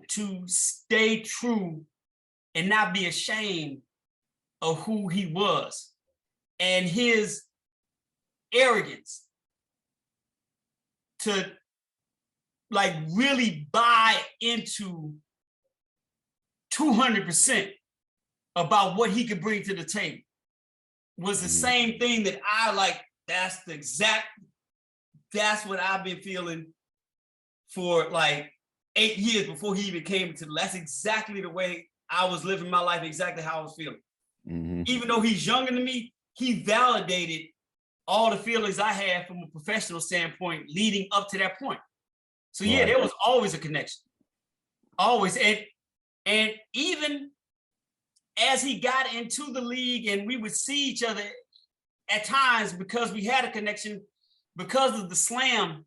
to stay true and not be ashamed of who he was, and his arrogance to like really buy into 200% about what he could bring to the table was the same thing that I like. That's what I've been feeling for like 8 years before he even came to. That's exactly the way I was living my life, exactly how I was feeling. Even though he's younger than me, he validated all the feelings I had from a professional standpoint leading up to that point. So yeah, there was always a connection, always. And even as he got into the league and we would see each other at times, because we had a connection, because of the Slam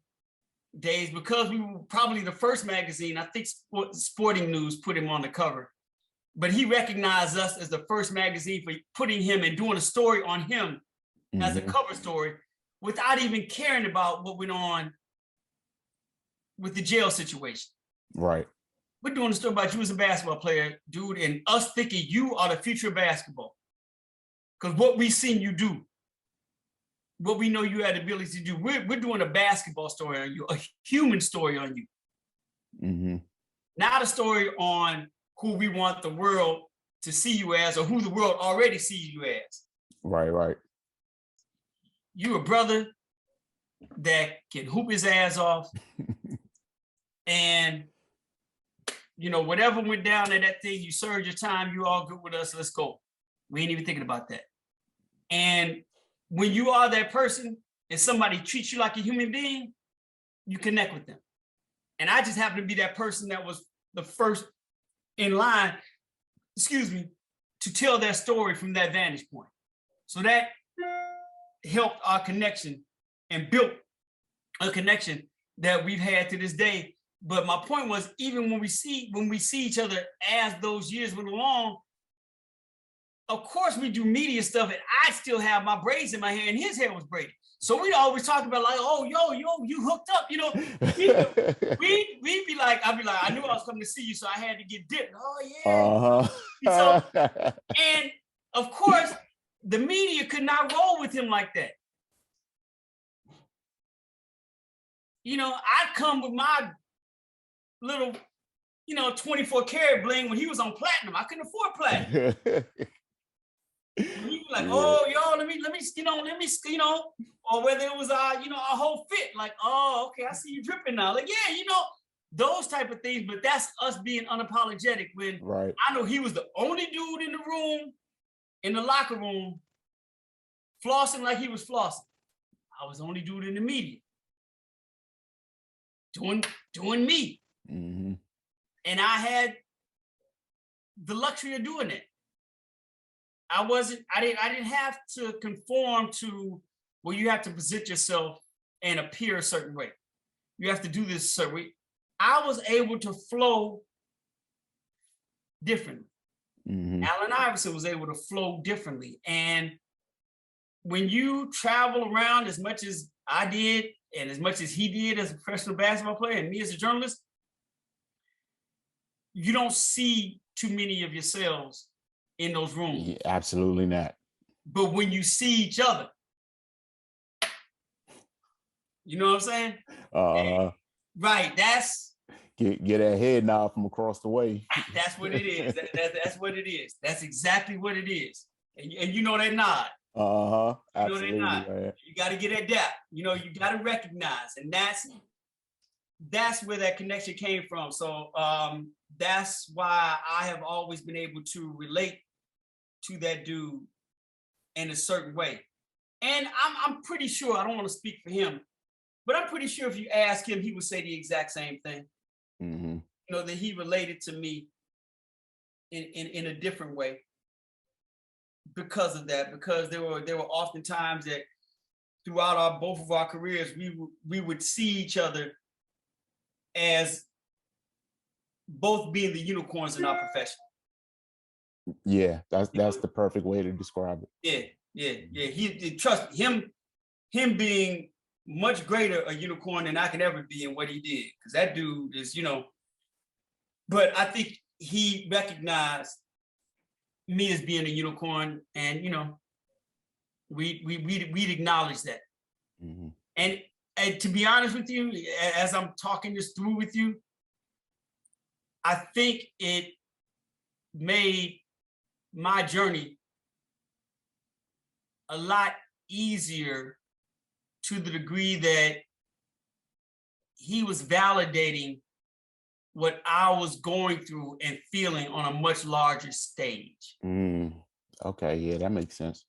days, because we were probably the first magazine, I think Sporting News put him on the cover, but he recognized us as the first magazine for putting him and doing a story on him as a cover story without even caring about what went on with the jail situation. Right. We're doing a story about you as a basketball player, dude, and us thinking you are the future of basketball. Because what we've seen you do, what we know you had the ability to do, we're doing a basketball story on you, a human story on you. Not a story on who we want the world to see you as, or who the world already sees you as. Right. You're a brother that can hoop his ass off. And whatever went down at that thing, you served your time, you all good with us, let's go. We ain't even thinking about that. And when you are that person and somebody treats you like a human being, you connect with them. And I just happen to be that person that was the first in line, to tell that story from that vantage point. So that helped our connection and built a connection that we've had to this day. But my point was, even when we see each other as those years went along, of course we do media stuff, and I still have my braids in my hair, and his hair was braided. So we always talk about like, oh, yo, you hooked up, we'd be like, I'd be like, I knew I was coming to see you, so I had to get dipped. Oh yeah. And of course, the media could not roll with him like that. I'd come with my little, 24 karat bling when he was on platinum. I couldn't afford platinum. He'd be like, oh, yo, let me, or whether it was our whole fit, like, oh, okay, I see you dripping now. Like, yeah, those type of things, but that's us being unapologetic when I know he was the only dude in the room, in the locker room, flossing like he was flossing. I was the only dude in the media doing me. And I had the luxury of doing it. I didn't have to conform to, well, you have to present yourself and appear a certain way. You have to do this certain way. I was able to flow differently. Allen Iverson was able to flow differently. And when you travel around as much as I did, and as much as he did as a professional basketball player, and me as a journalist, you don't see too many of yourselves in those rooms. Yeah, absolutely not. But when you see each other, you know what I'm saying? Right. That's get that head nod from across the way. That's what it is. That's what it is. That's exactly what it is. And you know that nod. Absolutely. You know that nod. Man. You got to get that depth. You know, you got to recognize, and that's where that connection came from. So that's why I have always been able to relate to that dude in a certain way. And I'm pretty sure, I don't want to speak for him, but I'm pretty sure if you ask him, he would say the exact same thing. You know, that he related to me in a different way because of that, because there were often times that throughout both of our careers, we would see each other as both being the unicorns in our profession. Yeah, that's the perfect way to describe it. Yeah. He trust him being much greater a unicorn than I can ever be in what he did, because that dude is, you know. But I think he recognized me as being a unicorn, and you know, we'd acknowledge that. And to be honest with you, as I'm talking this through with you, I think it made my journey a lot easier, to the degree that he was validating what I was going through and feeling on a much larger stage. Okay, yeah, that makes sense.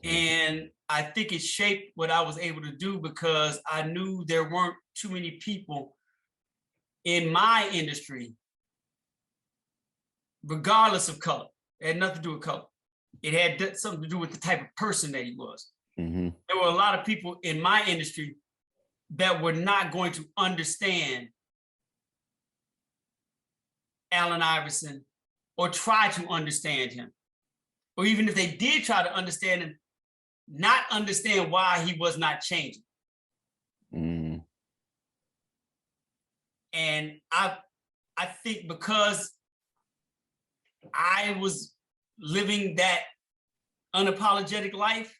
And I think it shaped what I was able to do, because I knew there weren't too many people in my industry, regardless of color. It had nothing to do with color. It had something to do with the type of person that he was. There were a lot of people in my industry that were not going to understand Allen Iverson or try to understand him. Or even if they did try to understand him, not understand why he was not changing. And I think because I was living that unapologetic life,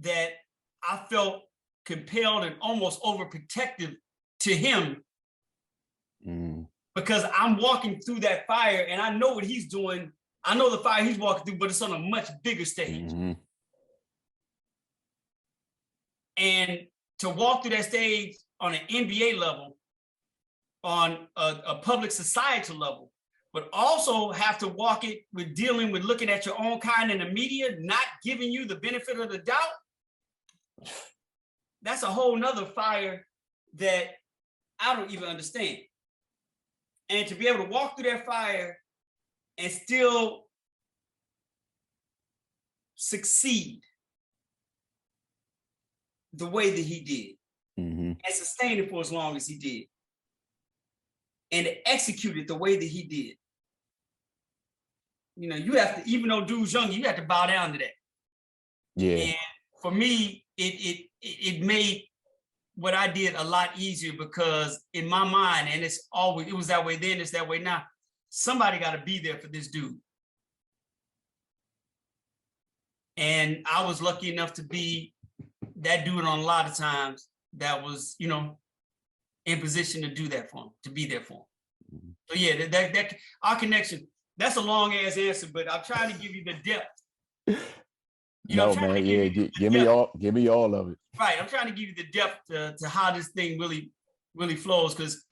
that I felt compelled and almost overprotective to him, because I'm walking through that fire and I know what he's doing. I know the fire he's walking through, but it's on a much bigger stage. And to walk through that stage on an NBA level, on a public societal level, but also have to walk it with dealing with looking at your own kind in the media, not giving you the benefit of the doubt. That's a whole nother fire that I don't even understand. And to be able to walk through that fire and still succeed the way that he did, and sustain it for as long as he did, and to execute it the way that he did. You know, you have to, even though dude's young, you have to bow down to that. Yeah. And for me, it made what I did a lot easier, because in my mind, and it was that way then, it's that way now, somebody got to be there for this dude. And I was lucky enough to be that dude on a lot of times that was, you know, in position to do that for him, to be there for him. So yeah, that our connection, that's a long ass answer, but I'm trying to give you the depth. You know, no, man, yeah, give me all of it. Right, I'm trying to give you the depth to how this thing really flows, because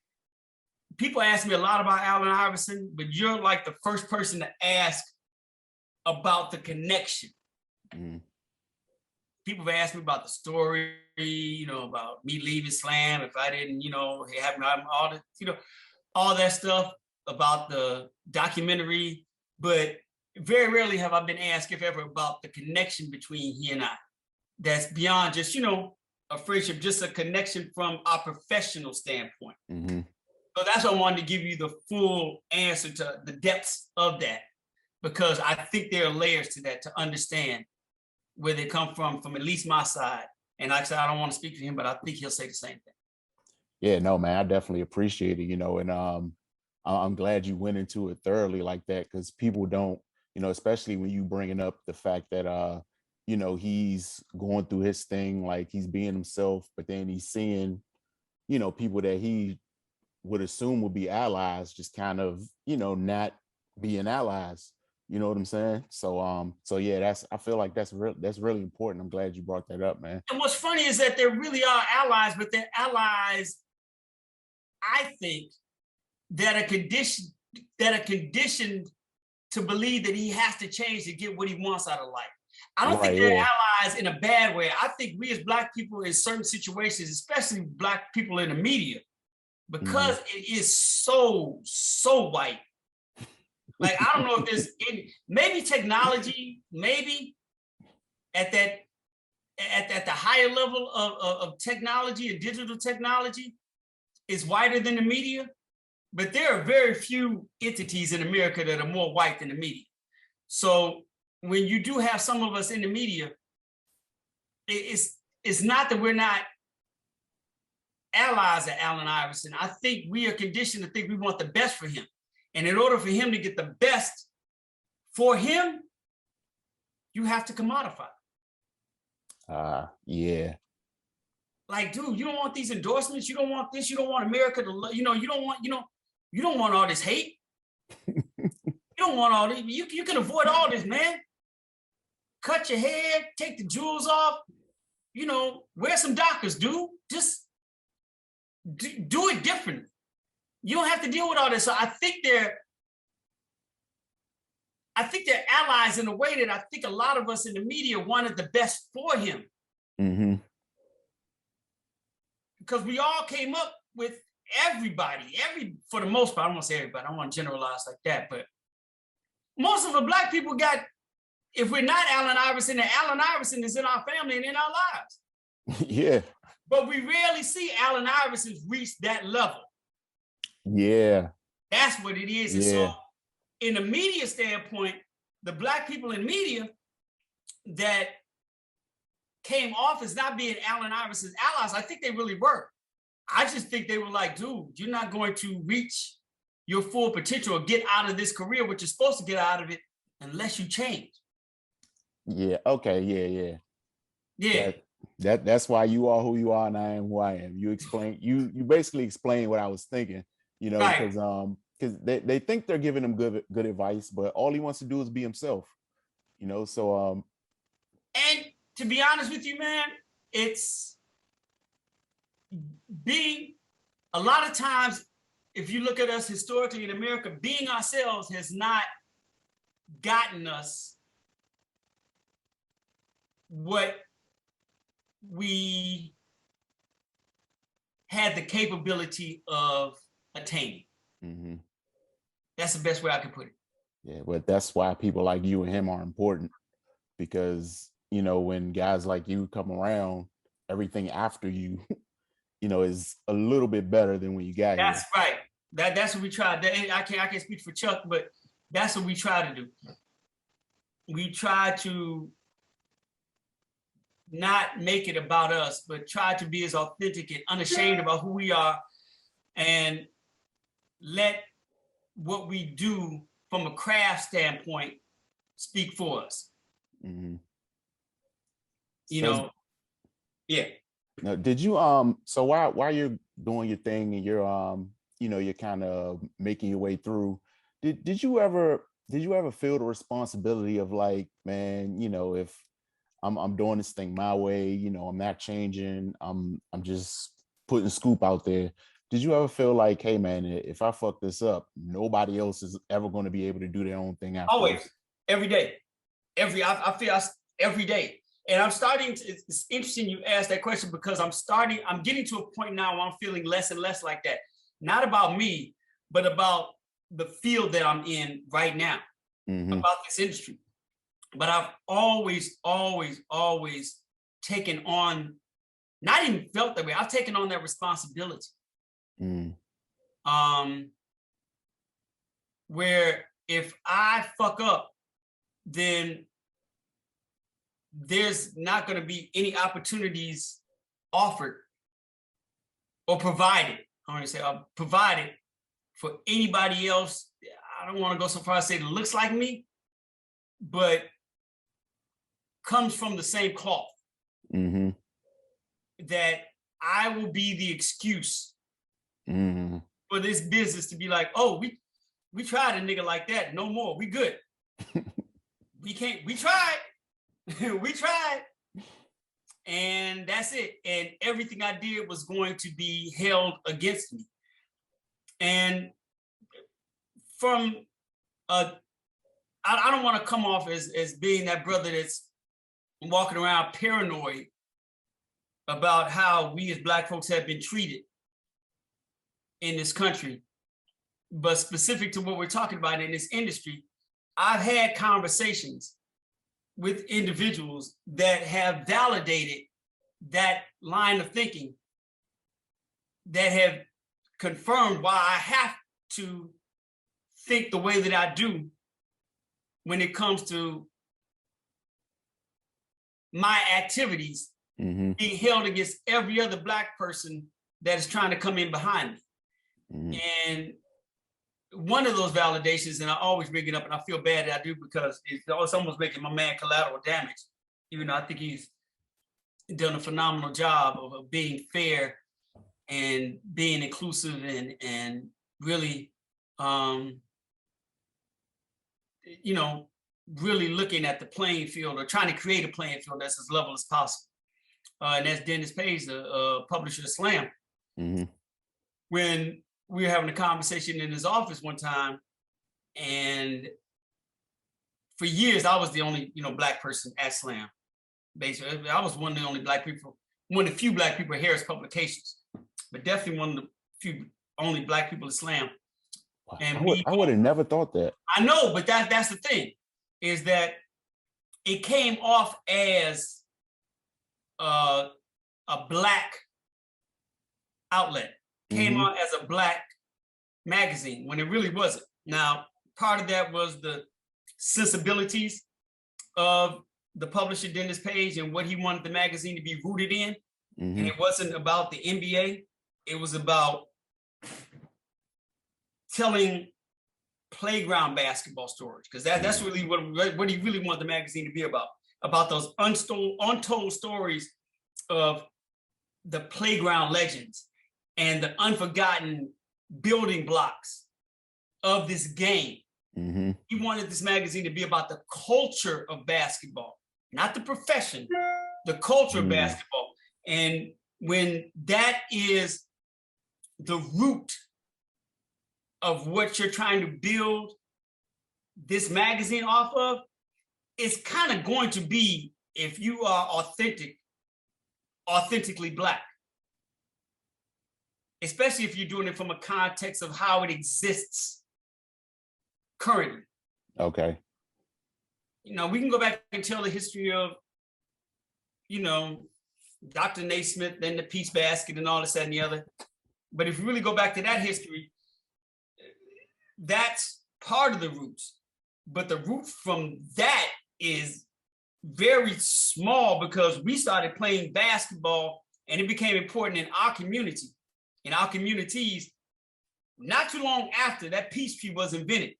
people ask me a lot about Allen Iverson, but you're like the first person to ask about the connection. people have asked me about the story, about me leaving Slam, if I didn't, have all the, all that stuff about the documentary, but very rarely have I been asked, if ever, about the connection between he and I. That's beyond just, a friendship, just a connection from our professional standpoint. Mm-hmm. So that's why I wanted to give you the full answer to the depths of that, because I think there are layers to that to understand where they come from at least my side. And like I said, I don't want to speak for him, but I think he'll say the same thing. Yeah, no, man, I definitely appreciate it, and I'm glad you went into it thoroughly like that, because people don't, especially when you bringing up the fact that he's going through his thing, like he's being himself, but then he's seeing, people that he would assume would be allies just kind of, not being allies. You know what I'm saying? So yeah, I feel like that's really important. I'm glad you brought that up, man. And what's funny is that there really are allies, but they're allies, I think, that are conditioned to believe that he has to change to get what he wants out of life. I don't think they're allies in a bad way. I think we as Black people in certain situations, especially Black people in the media, because it is so white. Like, I don't know if there's maybe technology, maybe at the higher level of technology and digital technology is whiter than the media, but there are very few entities in America that are more white than the media. So when you do have some of us in the media, it's not that we're not allies of Allen Iverson. I think we are conditioned to think we want the best for him. And in order for him to get the best for him, you have to commodify. Yeah. Like, dude, you don't want these endorsements. You don't want this. You don't want America to, you don't want all this hate. You don't want all this. You can avoid all this, man. Cut your hair, take the jewels off, wear some Dockers, dude. Just do it differently. You don't have to deal with all this. So I think they're allies in a way that I think a lot of us in the media wanted the best for him. Mm-hmm. Because we all came up with everybody, for the most part, I don't want to say everybody, I don't want to generalize like that, but most of the Black people got, if we're not Allen Iverson, then Allen Iverson is in our family and in our lives. Yeah. But we rarely see Allen Iverson's reach that level. Yeah. That's what it is. Yeah. And so in the media standpoint, the Black people in media that came off as not being Allen Iverson's allies, I think they really were. I just think they were like, dude, you're not going to reach your full potential or get out of this career, what you're supposed to get out of it, unless you change. Yeah. Okay. Yeah. Yeah. That's why you are who you are and I am who I am. You basically explain what I was thinking, because they think they're giving him good advice, but all he wants to do is be himself, so and to be honest with you, man, it's being, a lot of times, if you look at us historically in America, being ourselves has not gotten us what we had the capability of attaining. Mm-hmm. That's the best way I can put it. Yeah, but that's why people like you and him are important, because when guys like you come around, everything after you is a little bit better than when you got here. That's right. That's what we tried. I can't speak for Chuck, but that's what we try to do. We try to not make it about us, but try to be as authentic and unashamed about who we are, and let what we do from a craft standpoint speak for us. Mm-hmm. Yeah. Now, did you so while you're doing your thing and you're you're kind of making your way through, did you ever feel the responsibility of like, man, if I'm doing this thing my way, I'm not changing, I'm just putting scoop out there, did you ever feel like, hey man, if I fuck this up, nobody else is ever going to be able to do their own thing after? Always. Every day. I feel every day. And it's interesting you asked that question because I'm getting to a point now where I'm feeling less and less like that. Not about me, but about the field that I'm in right now, about this industry. But I've always taken on, not even felt that way, I've taken on that responsibility. Where if I fuck up, then there's not going to be any opportunities offered or provided. I want to say provided for anybody else. I don't want to go so far as to say it looks like me, but comes from the same cloth. That I will be the excuse for this business to be like, oh, we tried a nigga like that. No more. We good. We tried. We tried. And that's it. And everything I did was going to be held against me. And from I don't want to come off as being that brother that's walking around paranoid about how we as Black folks have been treated in this country. But specific to what we're talking about in this industry, I've had conversations with individuals that have validated that line of thinking, that have confirmed why I have to think the way that I do when it comes to my activities being held against every other Black person that is trying to come in behind me. And one of those validations, and I always bring it up, and I feel bad that I do because it's almost making my man collateral damage, even though I think he's done a phenomenal job of being fair and being inclusive and really, really looking at the playing field or trying to create a playing field that's as level as possible. And that's Dennis Page, the publisher of Slam. When we were having a conversation in his office one time, and for years I was the only, Black person at Slam. Basically, I was one of the only Black people, one of the few Black people at Harris Publications, but definitely one of the few only Black people at Slam. Wow. And I would have never thought that. I know, but that's the thing, is that it came off as a Black outlet. Came out as a Black magazine when it really wasn't. Now, part of that was the sensibilities of the publisher Dennis Page and what he wanted the magazine to be rooted in. And it wasn't about the NBA. It was about telling playground basketball stories, because that's really what he really wanted the magazine to be about those untold stories of the playground legends and the unforgotten building blocks of this game. He wanted this magazine to be about the culture of basketball, not the profession, the culture of basketball. And when that is the root of what you're trying to build this magazine off of, it's kind of going to be, if you are authentically Black. Especially if you're doing it from a context of how it exists currently. Okay. We can go back and tell the history of, Dr. Naismith and the Peace Basket and all this, that, and the other. But if you really go back to that history, that's part of the roots. But the root from that is very small, because we started playing basketball and it became important in our community. In our communities, not too long after that peace tree was invented.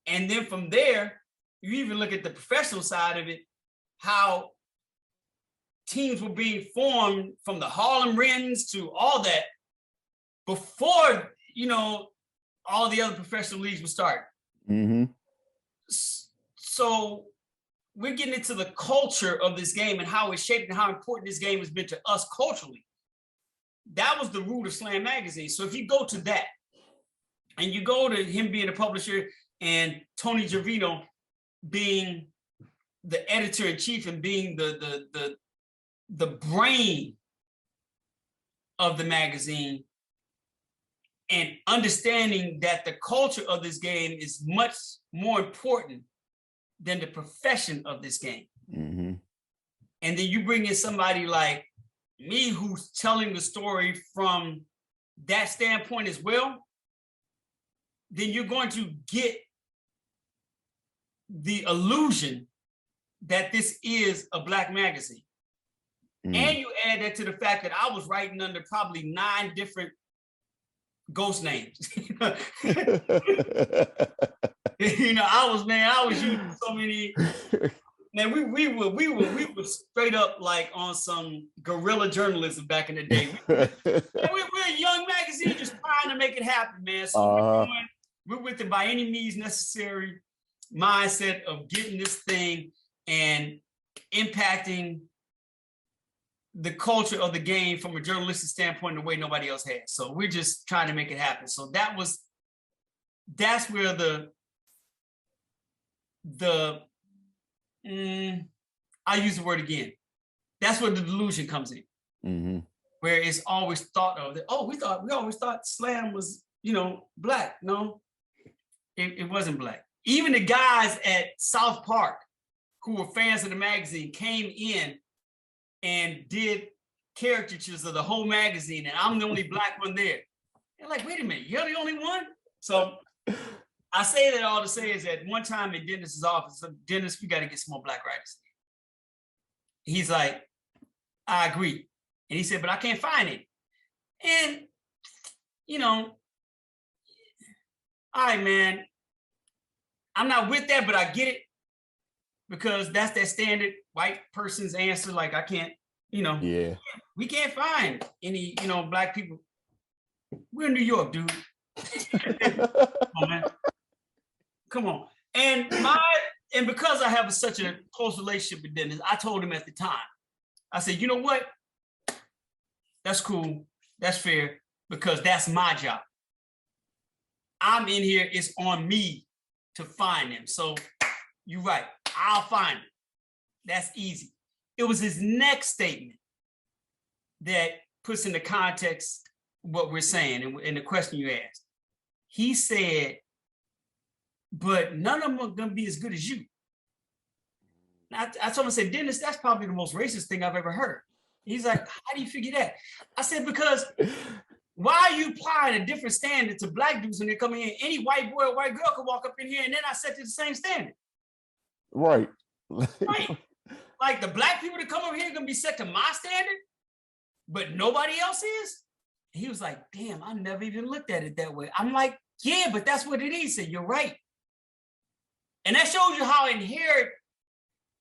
And then from there, you even look at the professional side of it, how teams were being formed from the Harlem Wrens to all that before, all the other professional leagues were started. So we're getting into the culture of this game and how it's shaped and how important this game has been to us culturally. That was the root of Slam Magazine. So if you go to that and you go to him being a publisher and Tony Gervino being the editor-in-chief and being the brain of the magazine, and understanding that the culture of this game is much more important than the profession of this game. Mm-hmm. And then you bring in somebody like me who's telling the story from that standpoint as well, then you're going to get the illusion that this is a Black magazine. And you add that to the fact that I was writing under probably 9 different ghost names. I was using so many. Man, we were straight up like on some guerrilla journalism back in the day. We're a young magazine just trying to make it happen, man. So we're with the by any means necessary mindset of getting this thing and impacting the culture of the game from a journalistic standpoint in a way nobody else has. So we're just trying to make it happen. So that's where I use the word again. That's where the delusion comes in. Mm-hmm. Where it's always thought of that, we always thought slam was, Black. No, it wasn't Black. Even the guys at South Park who were fans of the magazine came in and did caricatures of the whole magazine, and I'm the only Black one there. They're like, wait a minute, you're the only one? So I say that all to say is that one time in Dennis's office, Dennis, we got to get some more Black writers. He's like, I agree. And he said, but I can't find it. And, all right, man, I'm not with that, but I get it, because that's that standard white person's answer. Like, I can't, we can't find any, Black people. We're in New York, dude. Come on, man. Come on. And because I have such a close relationship with Dennis, I told him at the time, I said, you know what? That's cool. That's fair, because that's my job. I'm in here. It's on me to find them. So you're right. I'll find it. That's easy. It was his next statement that puts into context what we're saying and the question you asked. He said, but none of them are going to be as good as you. I told him, I said, Dennis, that's probably the most racist thing I've ever heard. He's like, how do you figure that? I said, because why are you applying a different standard to Black dudes when they come in? Any white boy or white girl could walk up in here and then I set to the same standard. Right. Right. Like the Black people that come over here are going to be set to my standard, but nobody else is? He was like, damn, I never even looked at it that way. I'm like, yeah, but that's what it is. He said, you're right. And that shows you how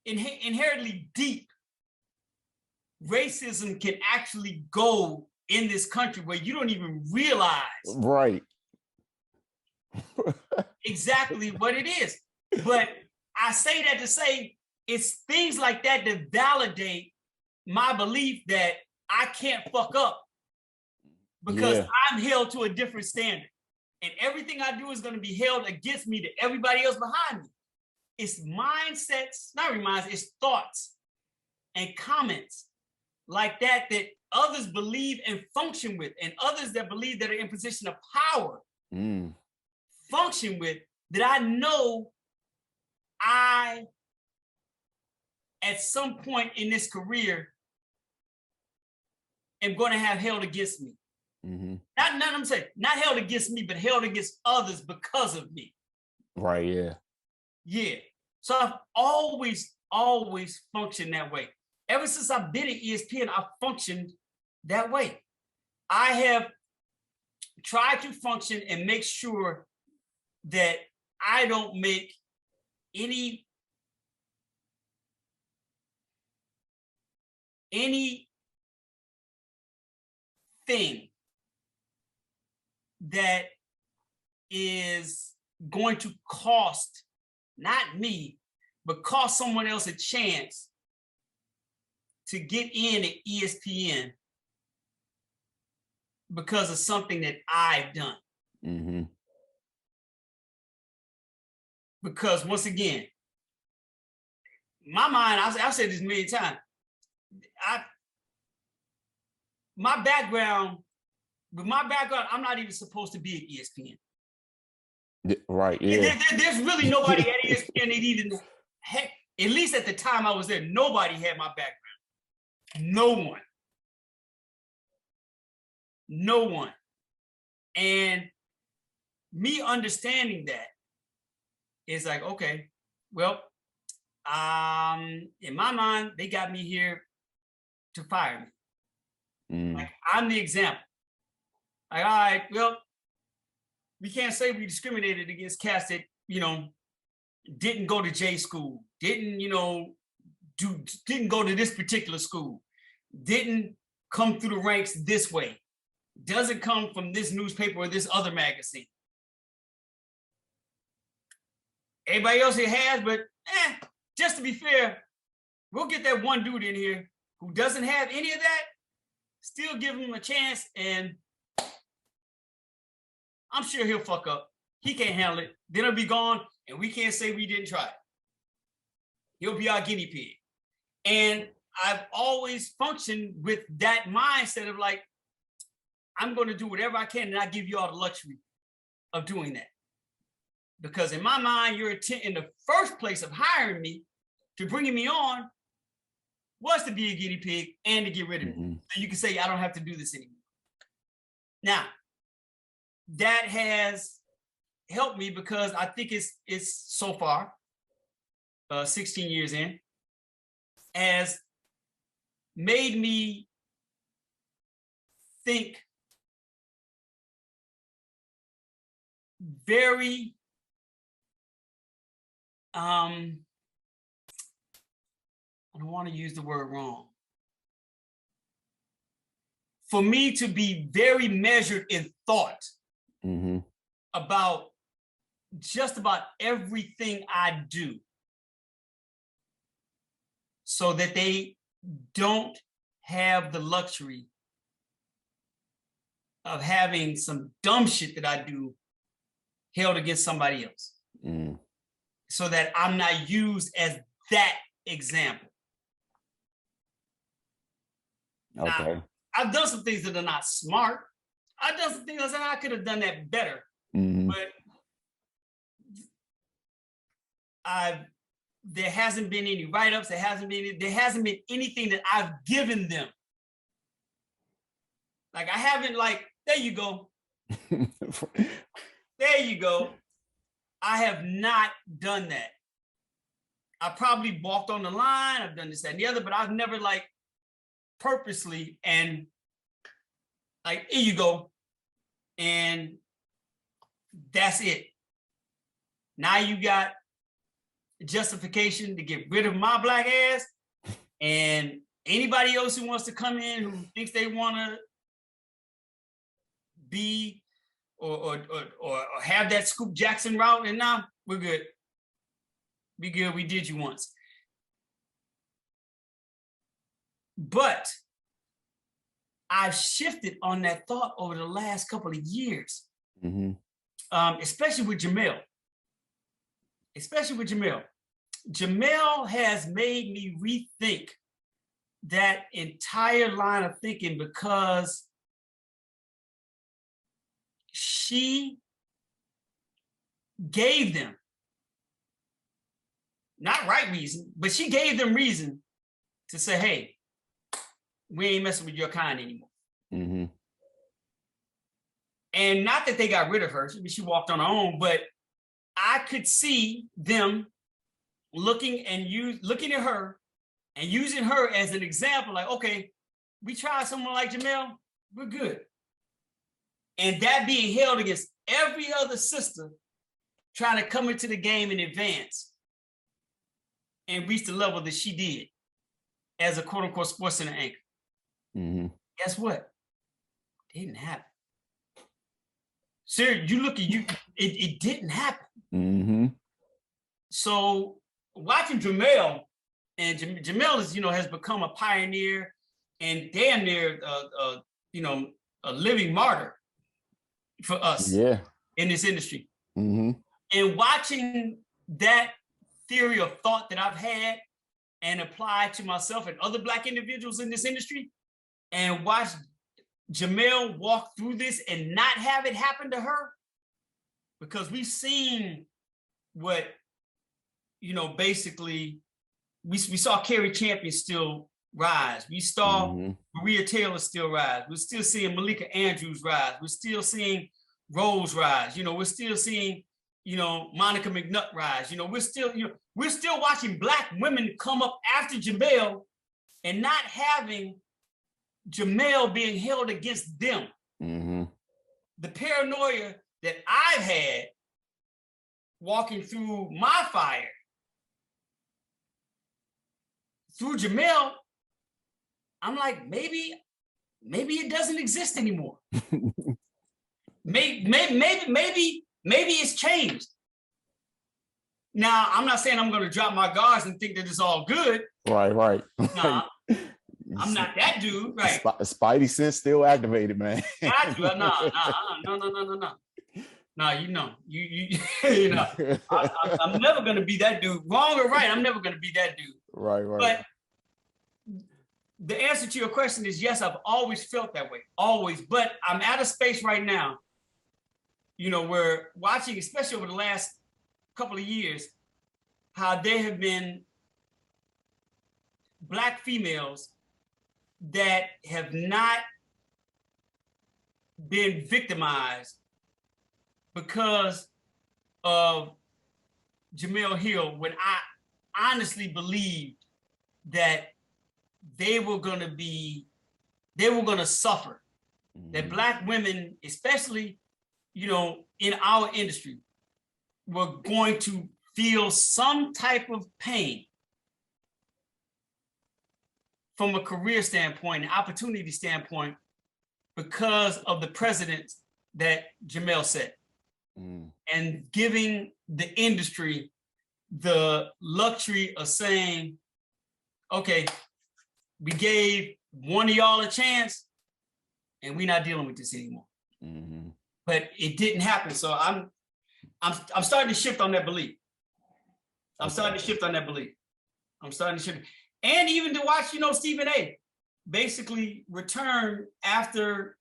inherently deep racism can actually go in this country, where you don't even realize right exactly what it is. But I say that to say it's things like that that validate my belief that I can't fuck up, because I'm held to a different standard. And everything I do is going to be held against me to everybody else behind me. It's mindsets, not mindsets, it's thoughts and comments like that others believe and function with, and others that believe that are in position of power function with, that I know I, at some point in this career, am going to have held against me. Mm-hmm. I'm saying, not held against me, but held against others because of me. Right, yeah. Yeah. So I've always functioned that way. Ever since I've been at ESPN, I've functioned that way. I have tried to function and make sure that I don't make anything that is going to cost, not me, but cost someone else a chance to get in at ESPN because of something that I've done. Mm-hmm. Because once again, my mind, I've said this many times. With my background, I'm not even supposed to be at ESPN. Right. Yeah. There's really nobody at ESPN that even had, at least at the time I was there, nobody had my background. No one. And me understanding that is like, okay, well, in my mind, they got me here to fire me. Like, I'm the example. Like, all right, well, we can't say we discriminated against cats that, didn't go to J school, didn't go to this particular school, didn't come through the ranks this way, doesn't come from this newspaper or this other magazine. Everybody else here has, but just to be fair, we'll get that one dude in here who doesn't have any of that, still give him a chance, and I'm sure he'll fuck up. He can't handle it. Then he'll be gone, and we can't say we didn't try it. He'll be our guinea pig. And I've always functioned with that mindset of like, I'm going to do whatever I can, and I give you all the luxury of doing that. Because in my mind, your intent in the first place of hiring me to bringing me on was to be a guinea pig and to get rid of me. So you can say, I don't have to do this anymore. Now, that has helped me because I think it's so far, 16 years in, has made me think very I don't want to use the word wrong. For me to be very measured in thought about just about everything I do, so that they don't have the luxury of having some dumb shit that I do held against somebody else. So that I'm not used as that example. Okay. Now, I've done some things that are not smart. I've done some things that I could have done that better. But there hasn't been any write-ups. There hasn't been anything that I've given them. Like, I haven't, like, there you go. There you go. I have not done that. I probably walked on the line. I've done this, that, and the other, but I've never, like, purposely and like, here you go. And that's it. Now you got justification to get rid of my black ass, and anybody else who wants to come in who thinks they want to be or have that Scoop Jackson route, and now we're good. Be good. We did you once. But I've shifted on that thought over the last couple of years, especially with Jamel. Jamel has made me rethink that entire line of thinking, because she gave them, not right reason, but she gave them reason to say, hey, we ain't messing with your kind anymore. And not that they got rid of her, she walked on her own, but I could see them looking at her and using her as an example, like, okay, we tried someone like Jamel, we're good. And that being held against every other sister trying to come into the game in advance and reach the level that she did as a quote unquote sports center anchor. Guess what? It didn't happen. Sir, you look at you, it didn't happen. So watching Jamel, and Jamel is, has become a pioneer and damn near, a living martyr for us in this industry. And watching that theory of thought that I've had and apply to myself and other Black individuals in this industry and watch Jamel walk through this and not have it happen to her, because we've seen what, basically we saw Carrie Champion still rise. We saw Maria Taylor still rise. We're still seeing Malika Andrews rise. We're still seeing Rose rise. We're still seeing, Monica McNutt rise. We're still watching Black women come up after Jamel and not having Jamel being held against them. The paranoia that I've had walking through my fire through Jamel, I'm like, maybe it doesn't exist anymore. maybe it's changed. Now, I'm not saying I'm going to drop my guards and think that it's all good. Right. Nah, I'm not that dude. Right. Spidey sense still activated, man. No. No, I'm never going to be that dude. Wrong or right, I'm never going to be that dude. Right. But the answer to your question is yes, I've always felt that way, always. But I'm at a space right now, where watching, especially over the last couple of years, how there have been Black females that have not been victimized because of Jamel Hill, when I honestly believed that they were going to suffer, that Black women, especially, in our industry, were going to feel some type of pain from a career standpoint, an opportunity standpoint, because of the precedents that Jamel set. And giving the industry the luxury of saying, okay, we gave one of y'all a chance and we're not dealing with this anymore. But it didn't happen. So I'm starting to shift on that belief. I'm starting to shift. And even to watch, Stephen A. basically return after,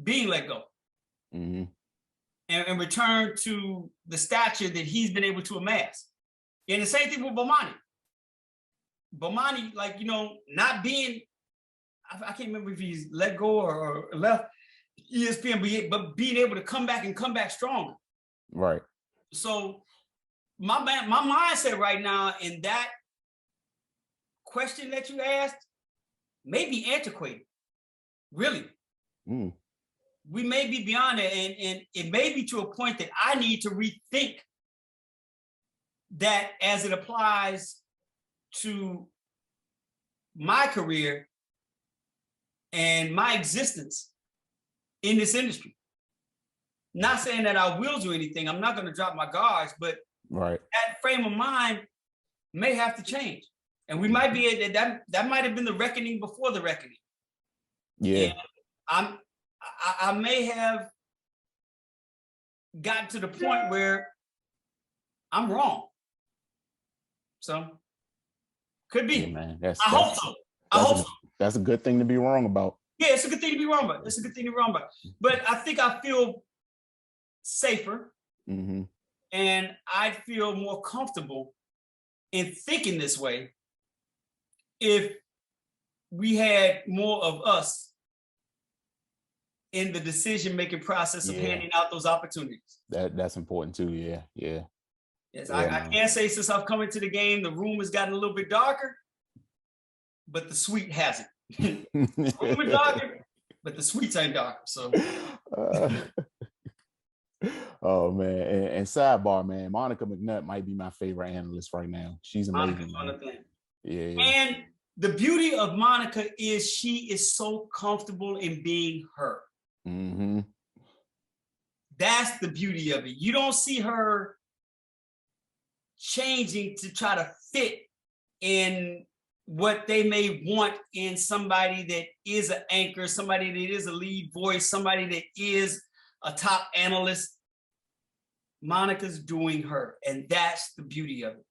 being let go. And return to the stature that he's been able to amass. And the same thing with Bomani. Bomani, not being, I can't remember if he's let go or left ESPN, but being able to come back stronger. Right. So my mindset right now in that question that you asked may be antiquated. Really. We may be beyond it, and it may be to a point that I need to rethink that as it applies to my career and my existence in this industry. Not saying that I will do anything. I'm not going to drop my guards, but that frame of mind may have to change. And we might be that might have been the reckoning before the reckoning. Yeah. And I may have gotten to the point where I'm wrong. So could be. Yeah, man. I hope so. I hope so. That's a good thing to be wrong about. Yeah, it's a good thing to be wrong about. But I think I feel safer, and I'd feel more comfortable in thinking this way if we had more of us in the decision-making process of handing out those opportunities. That's important too. Yeah. Yes, yeah, I can't say since I've come into the game, the room has gotten a little bit darker, but the suite hasn't. The room is darker, but the suites ain't darker. So. Oh man, and sidebar, man, Monica McNutt might be my favorite analyst right now. She's amazing. Yeah. And the beauty of Monica is she is so comfortable in being her. That's the beauty of it. You don't see her changing to try to fit in what they may want in somebody that is an anchor, somebody that is a lead voice, somebody that is a top analyst. Monica's doing her, and that's the beauty of it.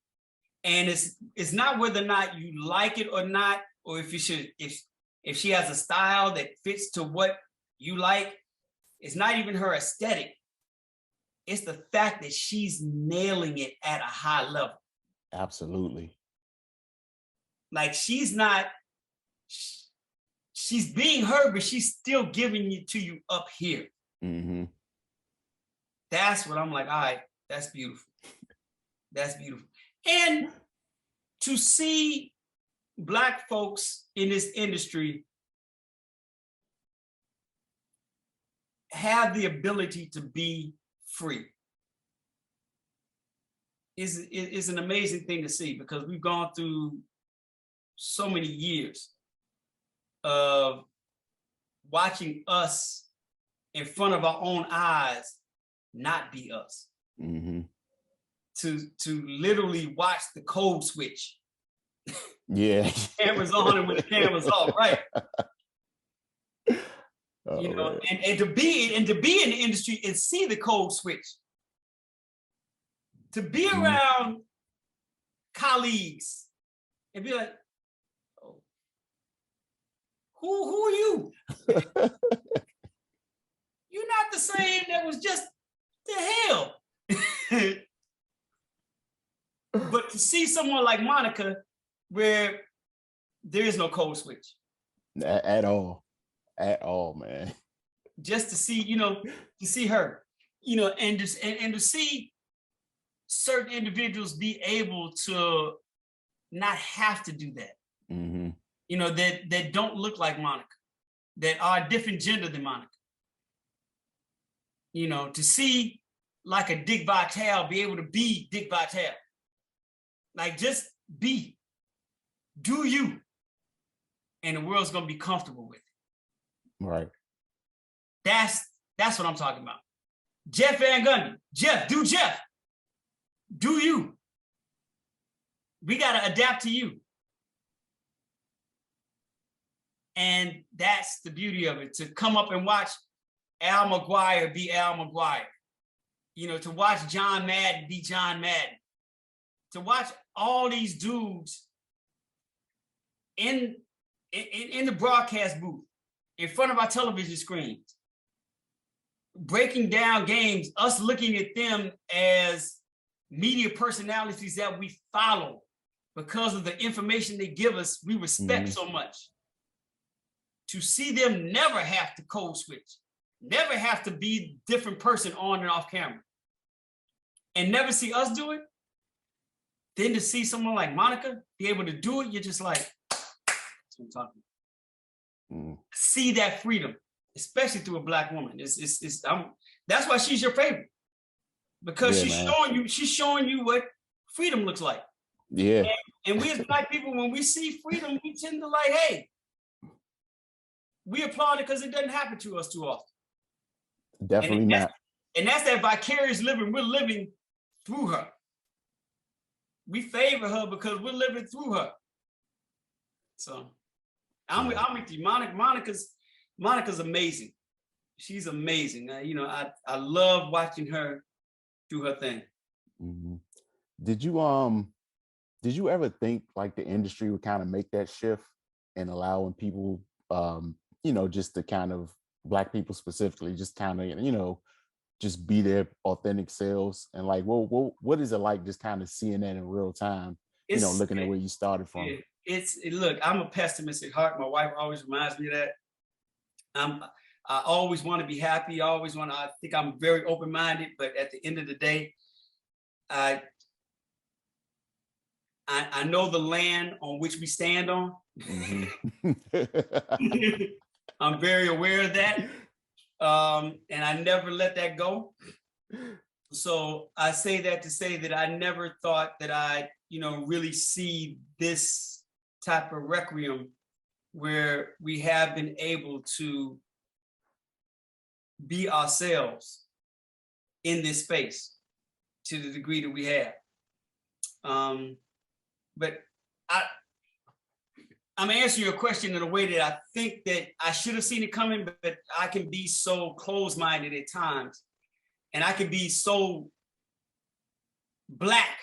And it's not whether or not you like it or not, or if you should, if she has a style that fits to what you like. It's not even her aesthetic. It's the fact that she's nailing it at a high level. Absolutely. Like she's being her, but she's still giving it to you up here. Mm-hmm. That's what I'm like, all right, that's beautiful. That's beautiful. And to see Black folks in this industry have the ability to be free is an amazing thing to see, because we've gone through so many years of watching us in front of our own eyes not be us. Mm-hmm. To literally watch the code switch. Yeah. Cameras on and when the cameras off, right? Oh, you know, man. and to be in the industry and see the code switch. To be around colleagues and be like, oh, who are you? You're not the same that was just the hell. But to see someone like Monica, where there is no code switch. At all, man. Just to see, to see her, and to see certain individuals be able to not have to do that. Mm-hmm. That don't look like Monica, that are a different gender than Monica. To see like a Dick Vitale be able to be Dick Vitale. Like, just be, do you, and the world's gonna be comfortable with it. Right. That's what I'm talking about. Jeff Van Gundy, Jeff, do Jeff, do you. We gotta adapt to you. And that's the beauty of it, to come up and watch Al McGuire be Al McGuire. To watch John Madden be John Madden. To watch all these dudes in the broadcast booth, in front of our television screens, breaking down games, us looking at them as media personalities that we follow because of the information they give us, we respect so much. To see them never have to code switch, never have to be a different person on and off camera, and never see us do it, then to see someone like Monica be able to do it, you're just like, that's what I'm talking about. See that freedom, especially through a Black woman. That's why she's your favorite, because she's showing you what freedom looks like. Yeah. And we as Black people, when we see freedom, we tend to like, hey, we applaud it because it doesn't happen to us too often. Definitely not. And that's that vicarious living. We're living through her. We favor her because we're living through her. So I'm with you. Monica's amazing. She's amazing. I love watching her do her thing. Mm-hmm. Did you ever think like the industry would kind of make that shift and allowing people, just to kind of Black people specifically, just kind of, just be their authentic selves? And like, what is it like just kind of seeing that in real time, looking at where you started from? Look, I'm a pessimist at heart. My wife always reminds me of that. I always want to be happy. I think I'm very open-minded, but at the end of the day, I know the land on which we stand on. Mm-hmm. I'm very aware of that. And I never let that go. So I say that to say that I never thought that I'd, really see this type of requiem where we have been able to be ourselves in this space to the degree that we have. But I'm answering your question in a way that I think that I should have seen it coming, but I can be so closed-minded at times, and I can be so Black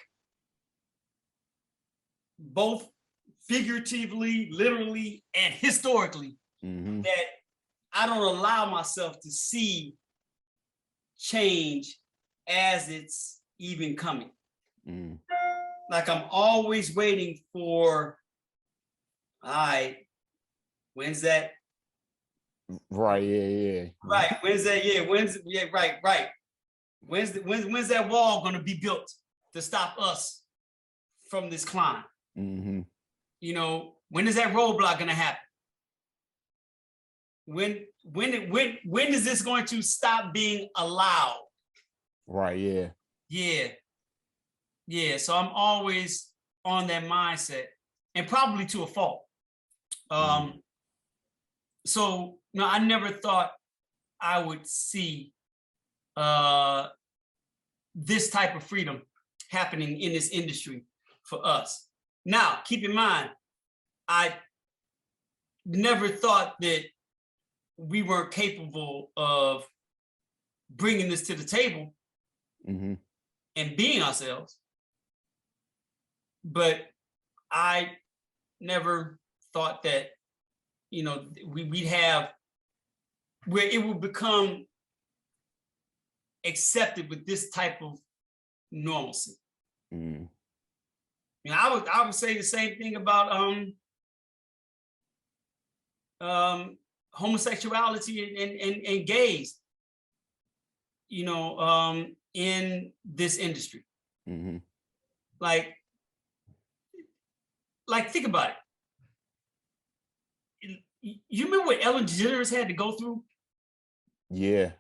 both figuratively, literally, and historically, that I don't allow myself to see change as it's even coming. Like I'm always waiting for, all right, when's that? Right, yeah. Right, when's that? Yeah, right. When's that wall gonna be built to stop us from this climb? You know, when is that roadblock gonna happen? When is this going to stop being allowed? Right, Yeah. So I'm always on that mindset, and probably to a fault. So no, I never thought I would see this type of freedom happening in this industry for us. Now, keep in mind, I never thought that we weren't capable of bringing this to the table and being ourselves. But I never thought that, you know, we'd have where it would become accepted with this type of normalcy. You know, I would say the same thing about homosexuality and gays, you know, in this industry. Like think about it. You remember what Ellen DeGeneres had to go through? Yeah.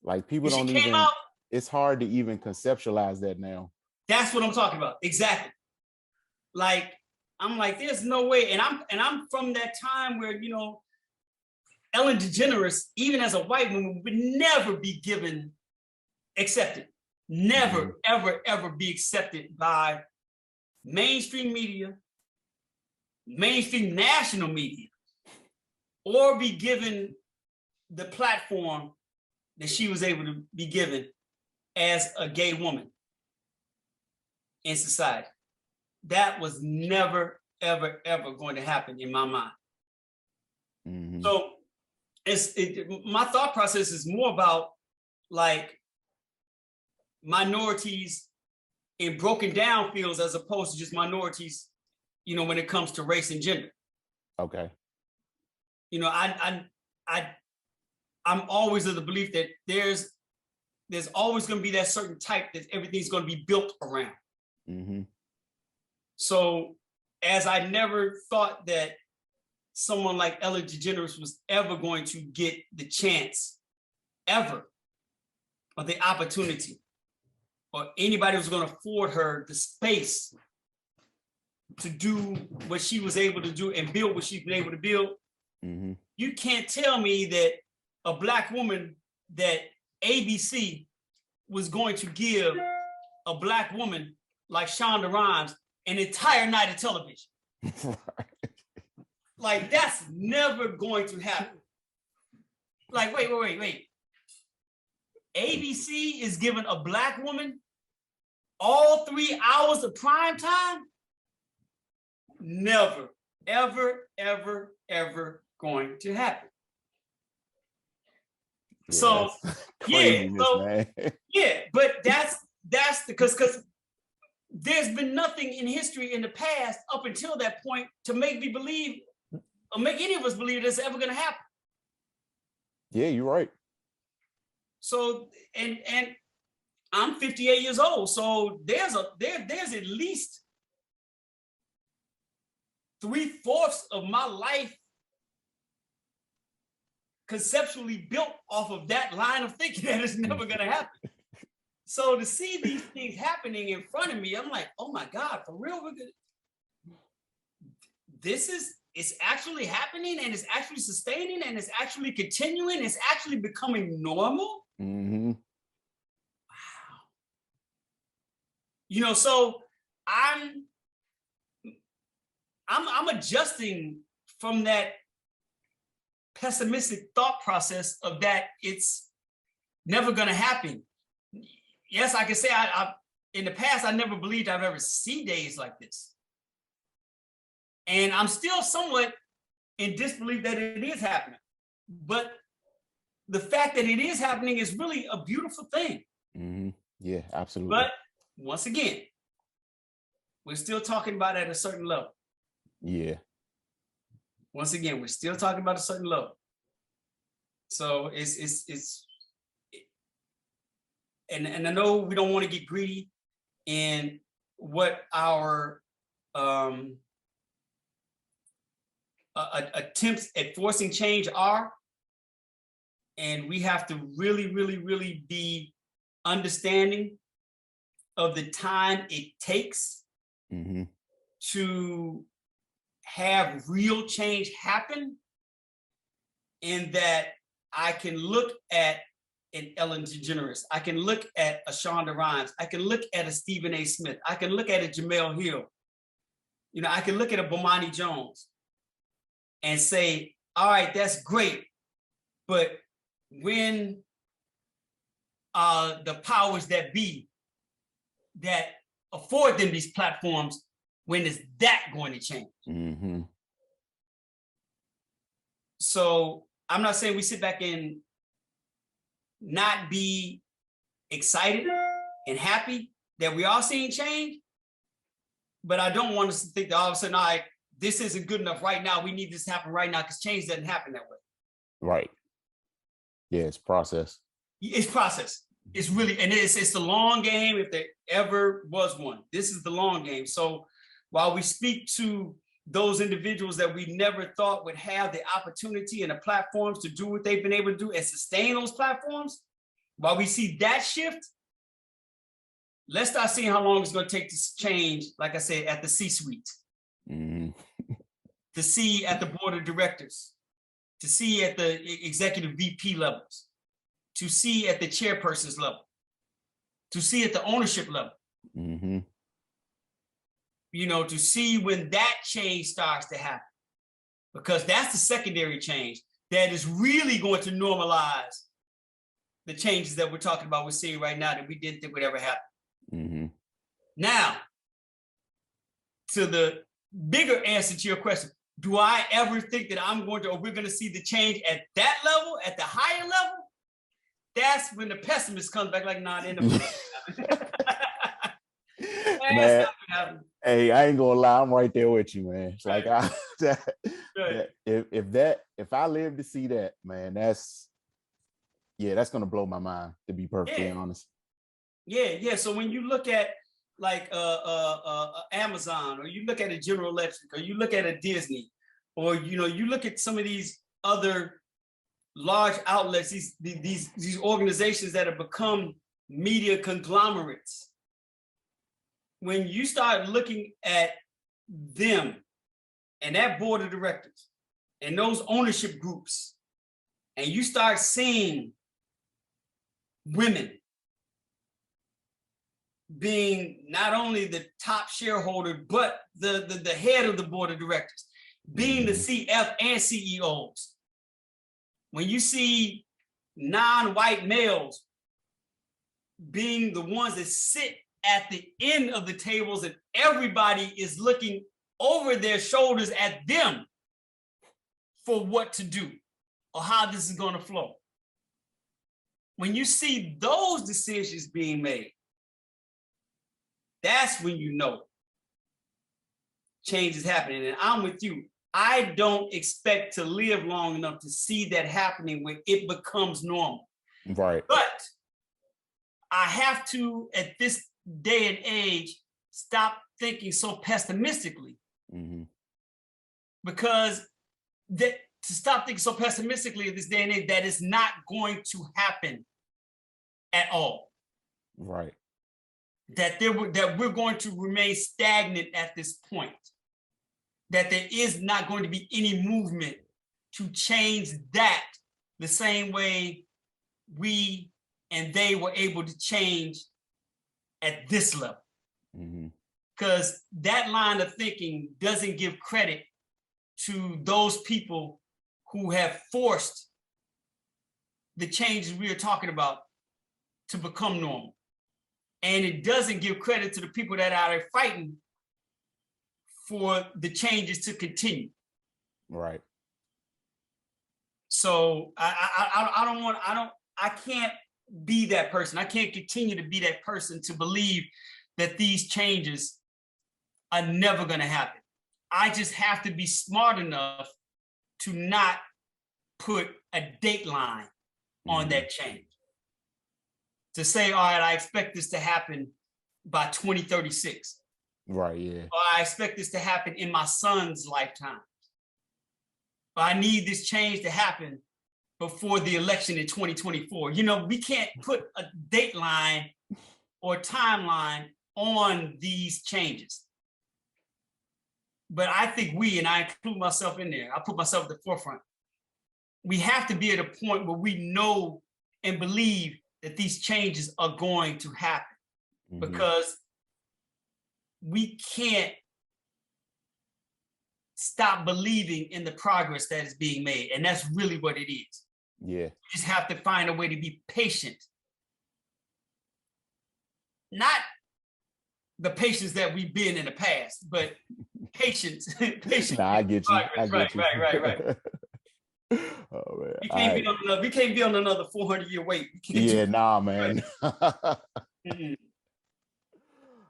Like people don't even, it's hard to even conceptualize that now. That's what I'm talking about. Exactly. Like, I'm like, there's no way. And I'm from that time where, you know, Ellen DeGeneres, even as a white woman, would never be accepted. Never, ever be accepted by mainstream media, mainstream national media, or be given the platform that she was able to be given as a gay woman in society. That was never, ever going to happen in my mind. So my thought process is more about like minorities in broken down fields as opposed to just minorities, you know, when it comes to race and gender. Okay. You know, I'm always of the belief that there's always going to be that certain type that everything's going to be built around. So as I never thought that someone like Ellen DeGeneres was ever going to get the chance ever, or the opportunity, or anybody was going to afford her the space to do what she was able to do and build what she's been able to build. You can't tell me that a Black woman, that ABC was going to give a Black woman like Shonda Rhimes an entire night of television. Like, that's never going to happen. Like, wait. ABC is giving a Black woman all 3 hours of prime time? Never, ever going to happen. Yeah, So man. Yeah, but that's because there's been nothing in history in the past up until that point to make me believe, or make any of us believe it's ever going to happen. Yeah, you're right. So and I'm 58 years old, so there's at least 3/4 of my life conceptually built off of that line of thinking that it's never going to happen. So to see these things happening in front of me, I'm like, oh my God, for real? It's actually happening, and it's actually sustaining, and it's actually continuing. It's actually becoming normal. Wow. You know, so I'm adjusting from that pessimistic thought process of that it's never going to happen. Yes, I can say I in the past, I never believed I'd ever see days like this. And I'm still somewhat in disbelief that it is happening. But the fact that it is happening is really a beautiful thing. Yeah, absolutely. But once again, we're still talking about at a certain level. Yeah. Once again, we're still talking about a certain level. So and I know we don't want to get greedy in what our attempts at forcing change are. And we have to really, really, really be understanding of the time it takes to have real change happen. In that I can look at an Ellen DeGeneres, I can look at a Shonda Rhimes, I can look at a Stephen A. Smith, I can look at a Jamel Hill, you know, I can look at a Bomani Jones and say, all right, that's great. But when the powers that be that afford them these platforms, when is that going to change? So I'm not saying we sit back and not be excited and happy that we are seeing change, but I don't want us to think that all of a sudden, all right, this isn't good enough right now. We need this to happen right now, because change doesn't happen that way. Right. Yeah, it's process. It's process. It's really, and it's the long game if there ever was one. This is the long game. So while we speak to those individuals that we never thought would have the opportunity and the platforms to do what they've been able to do and sustain those platforms, while we see that shift, let's start seeing how long it's going to take to change, like I said, at the C-suite, to see at the board of directors, to see at the executive VP levels, to see at the chairperson's level, to see at the ownership level. You know, to see when that change starts to happen, because that's the secondary change that is really going to normalize the changes that we're talking about, we're seeing right now that we didn't think would ever happen. Now, to the bigger answer to your question, do I ever think that I'm going to, or we're going to see the change at that level, at the higher level? That's when the pessimist comes back like, nah, it ain't Man, hey, I ain't gonna lie, I'm right there with you, man. It's like if I live to see that, man, that's gonna blow my mind, to be perfectly honest. Yeah. So when you look at like Amazon, or you look at a General Electric, or you look at a Disney, or you look at some of these other large outlets, these organizations that have become media conglomerates. When you start looking at them and that board of directors and those ownership groups, and you start seeing women being not only the top shareholder, but the head of the board of directors, being the CF and CEOs. When you see non-white males being the ones that sit at the end of the tables and everybody is looking over their shoulders at them for what to do or how this is going to flow. When you see those decisions being made, that's when you know change is happening. And I'm with you. I don't expect to live long enough to see that happening when it becomes normal. Right. But I have to, at this day and age, stop thinking so pessimistically. Because to stop thinking so pessimistically at this day and age, that is not going to happen at all. Right. That we're going to remain stagnant at this point. That there is not going to be any movement to change that the same way we and they were able to change at this level. Because that line of thinking doesn't give credit to those people who have forced the changes we are talking about to become normal. And it doesn't give credit to the people that are fighting for the changes to continue. Right. So I can't be that person. I can't continue to be that person to believe that these changes are never going to happen. I just have to be smart enough to not put a dateline on that change. To say, all right, I expect this to happen by 2036. Right, yeah. Or I expect this to happen in my son's lifetime. Or I need this change to happen before the election in 2024. You know, we can't put a dateline or timeline on these changes. But I think and I include myself in there, I put myself at the forefront. We have to be at a point where we know and believe that these changes are going to happen, because we can't stop believing in the progress that is being made. And that's really what it is. Yeah. You just have to find a way to be patient. Not the patience that we've been in the past, but patience. Patience. Nah, I get you. I get you. Right. Oh man. We can't be on another 400-year wait. Yeah, nah, man. Mm-mm.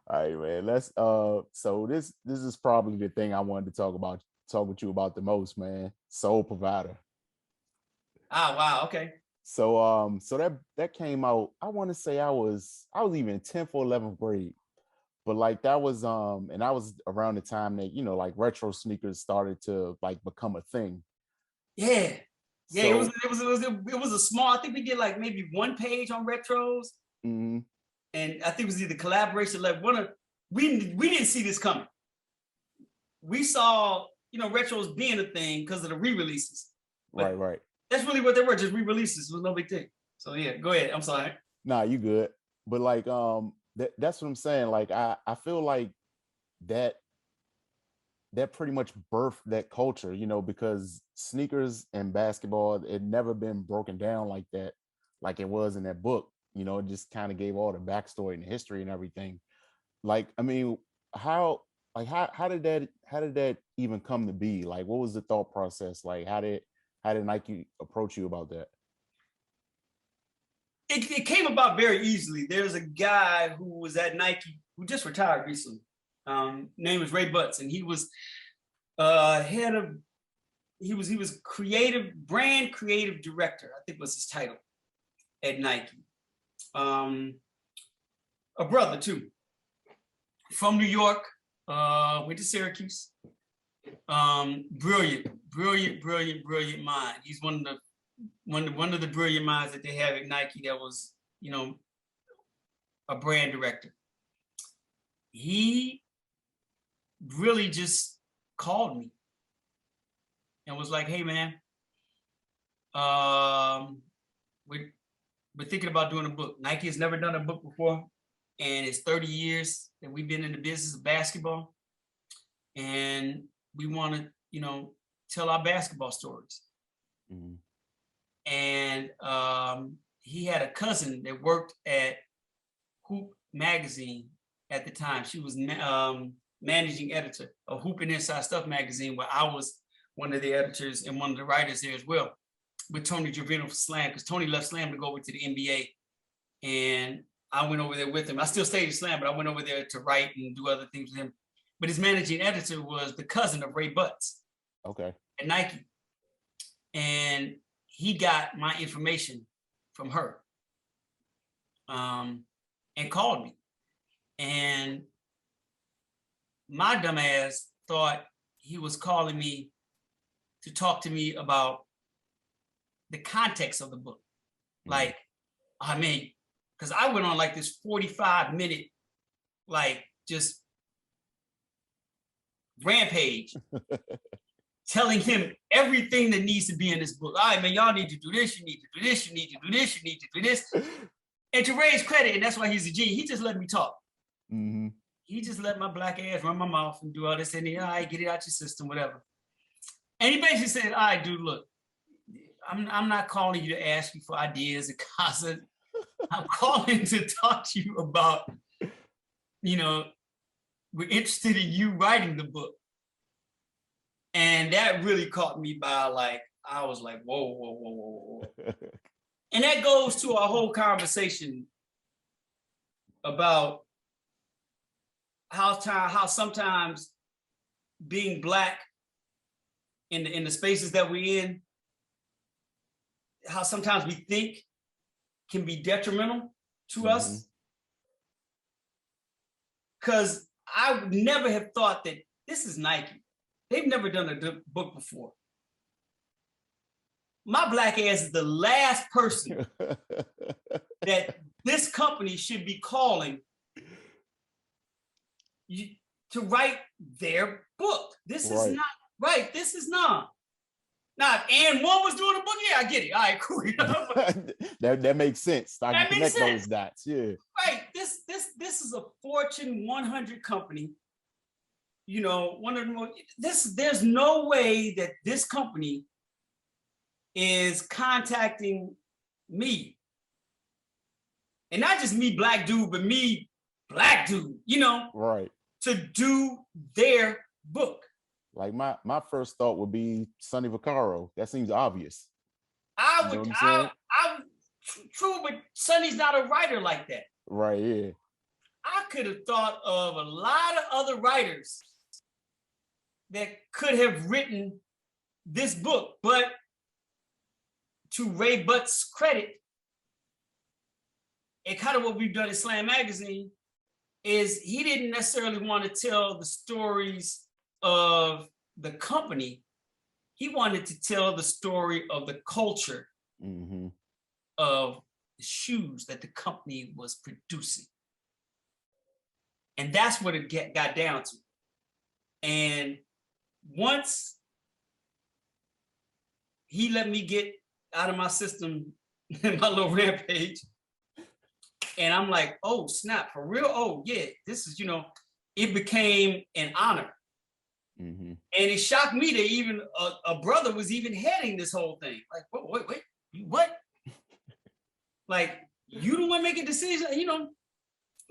All right, man. Let's so this is probably the thing I wanted to talk with you about the most, man. Soul Provider. Ah, wow, okay. So so that came out, I want to say I was even 10th or 11th grade. But like that was and that was around the time that, you know, like retro sneakers started to like become a thing. Yeah. Yeah, So, it was a small, I think we did like maybe one page on retros. mhm. And I think it was either collaboration, like we didn't see this coming. We saw, you know, retros being a thing because of the re-releases. Right. That's really what they were, just re-releases. It was no big thing. So yeah, go ahead. I'm sorry. Nah, you good. But like that's what I'm saying. Like I feel like that pretty much birthed that culture, you know, because sneakers and basketball had never been broken down like that, like it was in that book. You know, it just kind of gave all the backstory and the history and everything. Like, I mean, how did that even come to be? Like, what was the thought process? Like, how did Nike approach you about that? It came about very easily. There's a guy who was at Nike who just retired recently. Name was Ray Butts, and he was head of, he was brand creative director, I think was his title at Nike. A brother too, from New York, went to Syracuse. Brilliant mind. He's one of the brilliant minds that they have at Nike that was, you know, a brand director. He really just called me and was like, hey man, we're thinking about doing a book. Nike has never done a book before, and it's 30 years that we've been in the business of basketball, and we want to, you know, tell our basketball stories. Mhm. And he had a cousin that worked at Hoop magazine at the time. She was managing editor of Hoop and Inside Stuff magazine, where I was one of the editors and one of the writers there as well, with Tony Gravino for Slam, because Tony left Slam to go over to the NBA, and I went over there with him. I still stayed at Slam, but I went over there to write and do other things with him. But his managing editor was the cousin of Ray Butts. Okay. At Nike. And he got my information from her, and called me. And my dumb ass thought he was calling me to talk to me about the context of the book. Like, I mean, because I went on like this 45-minute, like just rampage, telling him everything that needs to be in this book. All right, man, y'all need to do this, you need to do this, you need to do this, you need to do this. And to Ray's credit, and that's why he's a G, he just let me talk. Mm-hmm. He just let my black ass run my mouth and do all this, and all right, get it out your system, whatever. And he basically said, all right, dude, look, I'm not calling you to ask you for ideas and concepts. I'm calling to talk to you about, you know, we're interested in you writing the book. And that really caught me by like, I was like, whoa, whoa, whoa, whoa, whoa. And that goes to our whole conversation about how sometimes being Black in the spaces that we're in, how sometimes we think can be detrimental to us. Because I would never have thought that this is Nike. They've never done a book before. My Black ass is the last person that this company should be calling to write their book. This is not right. This is not. Now, and one was doing a book. Yeah, I get it. All right, cool. that makes sense. I can connect those dots. Yeah. Right. This is a Fortune 100 company. You know, one of the most. There's no way that this company is contacting me, and not just me, Black dude, but me, Black dude. You know, right, to do their book. Like my first thought would be Sonny Vaccaro. That seems obvious. True, but Sonny's not a writer like that. Right, yeah. I could have thought of a lot of other writers that could have written this book, but to Ray Butt's credit, and kind of what we've done at Slam Magazine, is he didn't necessarily want to tell the stories of the company. He wanted to tell the story of the culture of the shoes that the company was producing. And that's what it got down to. And once he let me get out of my system in my little rampage, and I'm like, oh, snap, for real? Oh, yeah, this is, it became an honor. And it shocked me that even a brother was even heading this whole thing. Like, wait, what? Like, you the one making decisions?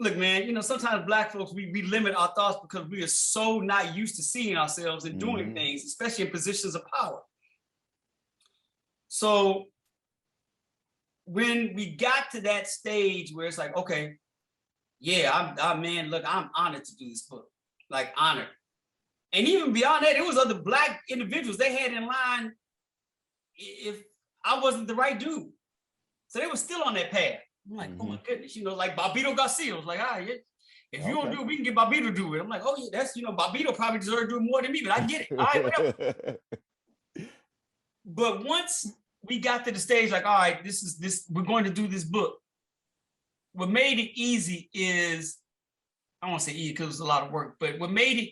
Look, man, sometimes Black folks, we limit our thoughts because we are so not used to seeing ourselves and doing things, especially in positions of power. So when we got to that stage where it's like, okay, yeah, I'm honored to do this book, like honored. And even beyond that, it was other Black individuals they had in line if I wasn't the right dude. So they were still on that path. I'm like, oh my goodness, like Bobbito Garcia was like, yeah, if you don't do it, we can get Bobbito to do it. I'm like, oh yeah, that's, Bobbito probably deserves to do more than me, but I get it. All right, whatever. But once we got to the stage, like, all right, we're going to do this book. What made it easy is, I don't want to say easy because it was a lot of work, but what made it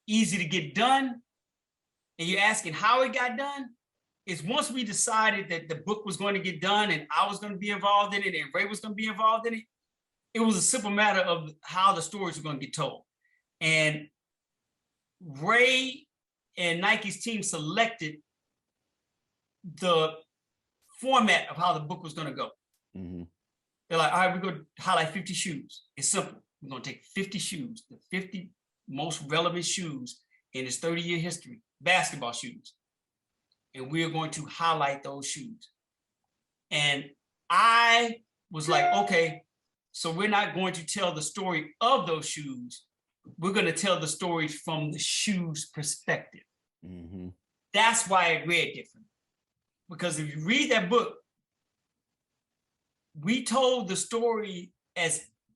easy to get done, and you're asking how it got done, is once we decided that the book was going to get done and I was going to be involved in it and Ray was going to be involved in it, it was a simple matter of how the stories were going to get told. And Ray and Nike's team selected the format of how the book was going to go. They're like, all right, we're going to highlight 50 shoes. It's simple. We're going to take 50 shoes, the 50 most relevant shoes in its 30-year history, basketball shoes. And we're going to highlight those shoes. And I was like, okay, so we're not going to tell the story of those shoes. We're going to tell the stories from the shoes perspective. That's why it read different. Because if you read that book, we told the story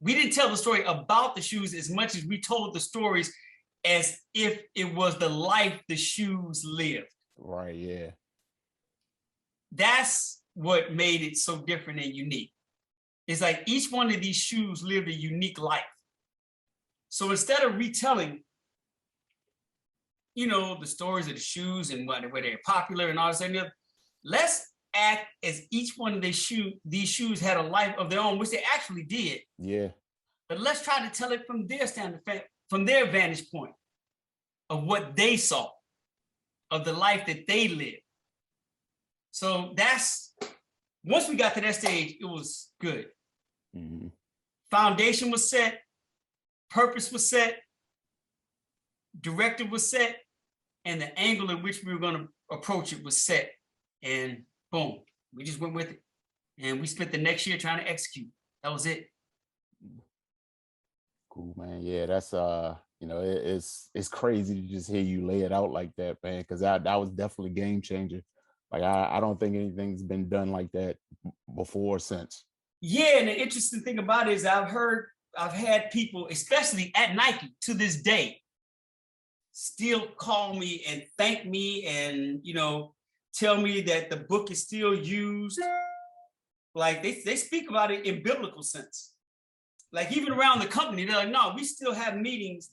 we didn't tell the story about the shoes as much as we told the stories as if it was the life the shoes lived. Right, yeah. That's what made it so different and unique. It's like each one of these shoes lived a unique life. So instead of retelling, the stories of the shoes and where they're popular and all this and that, let's act as each one of these shoes had a life of their own, which they actually did. Yeah. But let's try to tell it from their standpoint, from their vantage point of what they saw, of the life that they lived. So once we got to that stage, it was good. Foundation was set, purpose was set, directive was set, and the angle in which we were going to approach it was set. And boom, we just went with it. And we spent the next year trying to execute. That was it. Cool, man. Yeah, that's it's crazy to just hear you lay it out like that, man, because that was definitely a game changer. Like I don't think anything's been done like that before or since. Yeah, and the interesting thing about it is I've had people, especially at Nike to this day, still call me and thank me and, tell me that the book is still used. Like they speak about it in biblical sense. Like even around the company, they're like, no, we still have meetings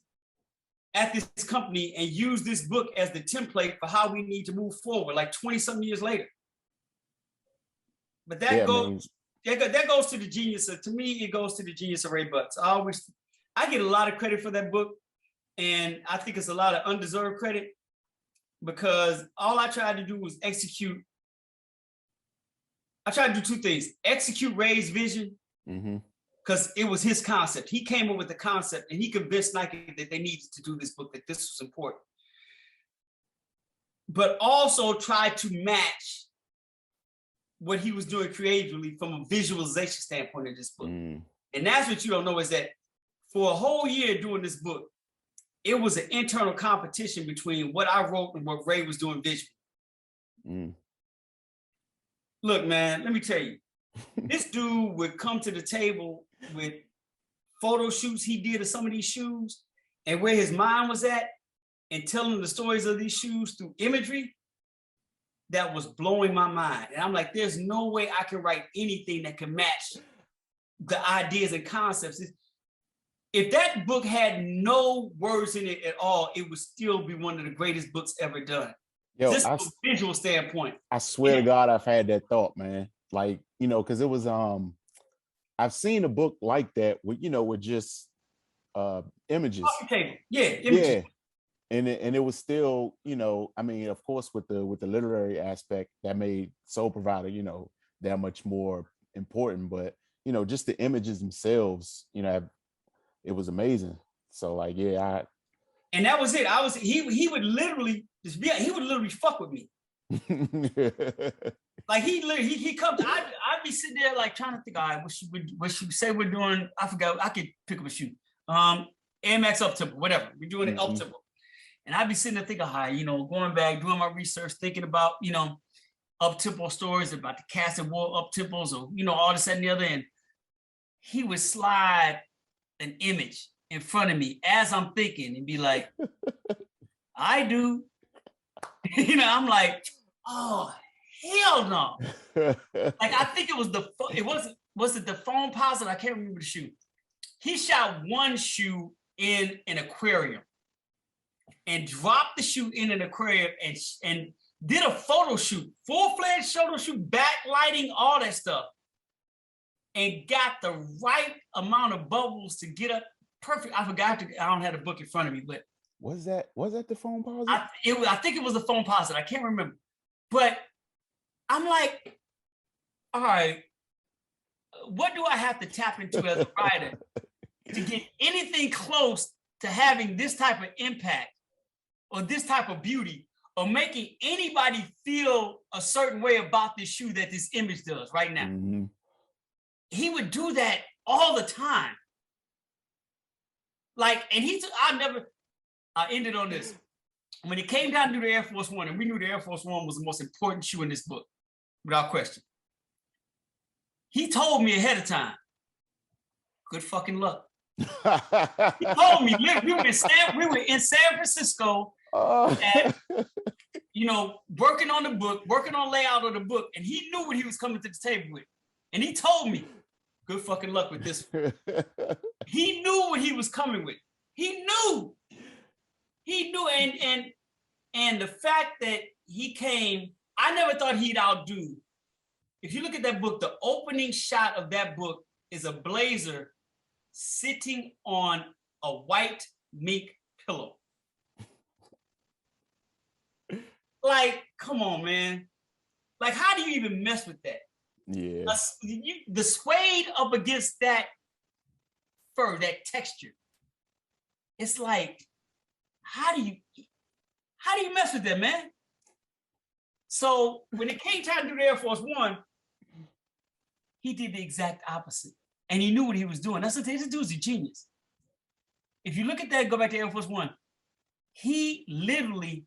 at this company and use this book as the template for how we need to move forward, like 20-something years later. But that goes to the genius of, to me, it goes to the genius of Ray Butts. I get a lot of credit for that book, and I think it's a lot of undeserved credit because all I tried to do was execute. I tried to do two things: execute Ray's vision, because it was his concept. He came up with the concept, and he convinced Nike that they needed to do this book, that this was important. But also try to match what he was doing creatively from a visualization standpoint in this book. And that's what you don't know, is that for a whole year doing this book, it was an internal competition between what I wrote and what Ray was doing visually. Look, man, let me tell you, this dude would come to the table with photo shoots he did of some of these shoes and where his mind was at and telling the stories of these shoes through imagery that was blowing my mind. And I'm like, there's no way I can write anything that can match the ideas and concepts. If that book had no words in it at all, it would still be one of the greatest books ever done. Yo, just from a visual standpoint. I swear to God, I've had that thought, man. Like, because it was I've seen a book like that with, with just images. Yeah, images. Yeah. And it was still, of course, with the literary aspect that made Soul Provider, that much more important. But, just the images themselves, it was amazing. So like, yeah, and that was it. He would literally fuck with me. Like he comes, I'd be sitting there like trying to think, all right, what should we say we're doing? I forgot, I could pick up a shoe. Air Max up tempo, whatever. We're doing it up tempo. And I'd be sitting there thinking, hi, going back, doing my research, thinking about, up tempo stories about the Castle War up tempos, or, all this and the other. And he would slide an image in front of me as I'm thinking and be like, I do. I'm like, oh, hell no. Like, I think it was was it the Foam Posit? I can't remember the shoe. He shot one shoe in an aquarium and dropped the shoe in an aquarium and did a photo shoot, full-fledged photo shoot, backlighting, all that stuff, and got the right amount of bubbles to get up perfect. I don't have the book in front of me, but was that the Foam Posit? I think it was the Foam Posit. I can't remember, but I'm like, all right, what do I have to tap into as a writer to get anything close to having this type of impact or this type of beauty or making anybody feel a certain way about this shoe that this image does right now? He would do that all the time. Like, and I ended on this. When it came down to the Air Force One, and we knew the Air Force One was the most important shoe in this book, without question. He told me ahead of time, good fucking luck. He told me, we were in San Francisco, working on the book, working on layout of the book, and he knew what he was coming to the table with. And he told me, good fucking luck with this one. He knew what he was coming with. He knew, and the fact that he came, I never thought he'd outdo. If you look at that book, the opening shot of that book is a blazer sitting on a white mink pillow. Like, come on, man. Like, how do you even mess with that? Yeah. The suede up against that fur, that texture. It's like, how do How do you mess with that, man? So when it came time to do the Air Force One, he did the exact opposite. And he knew what he was doing. That's the thing. This dude's a genius. If you look at that, go back to Air Force One, he literally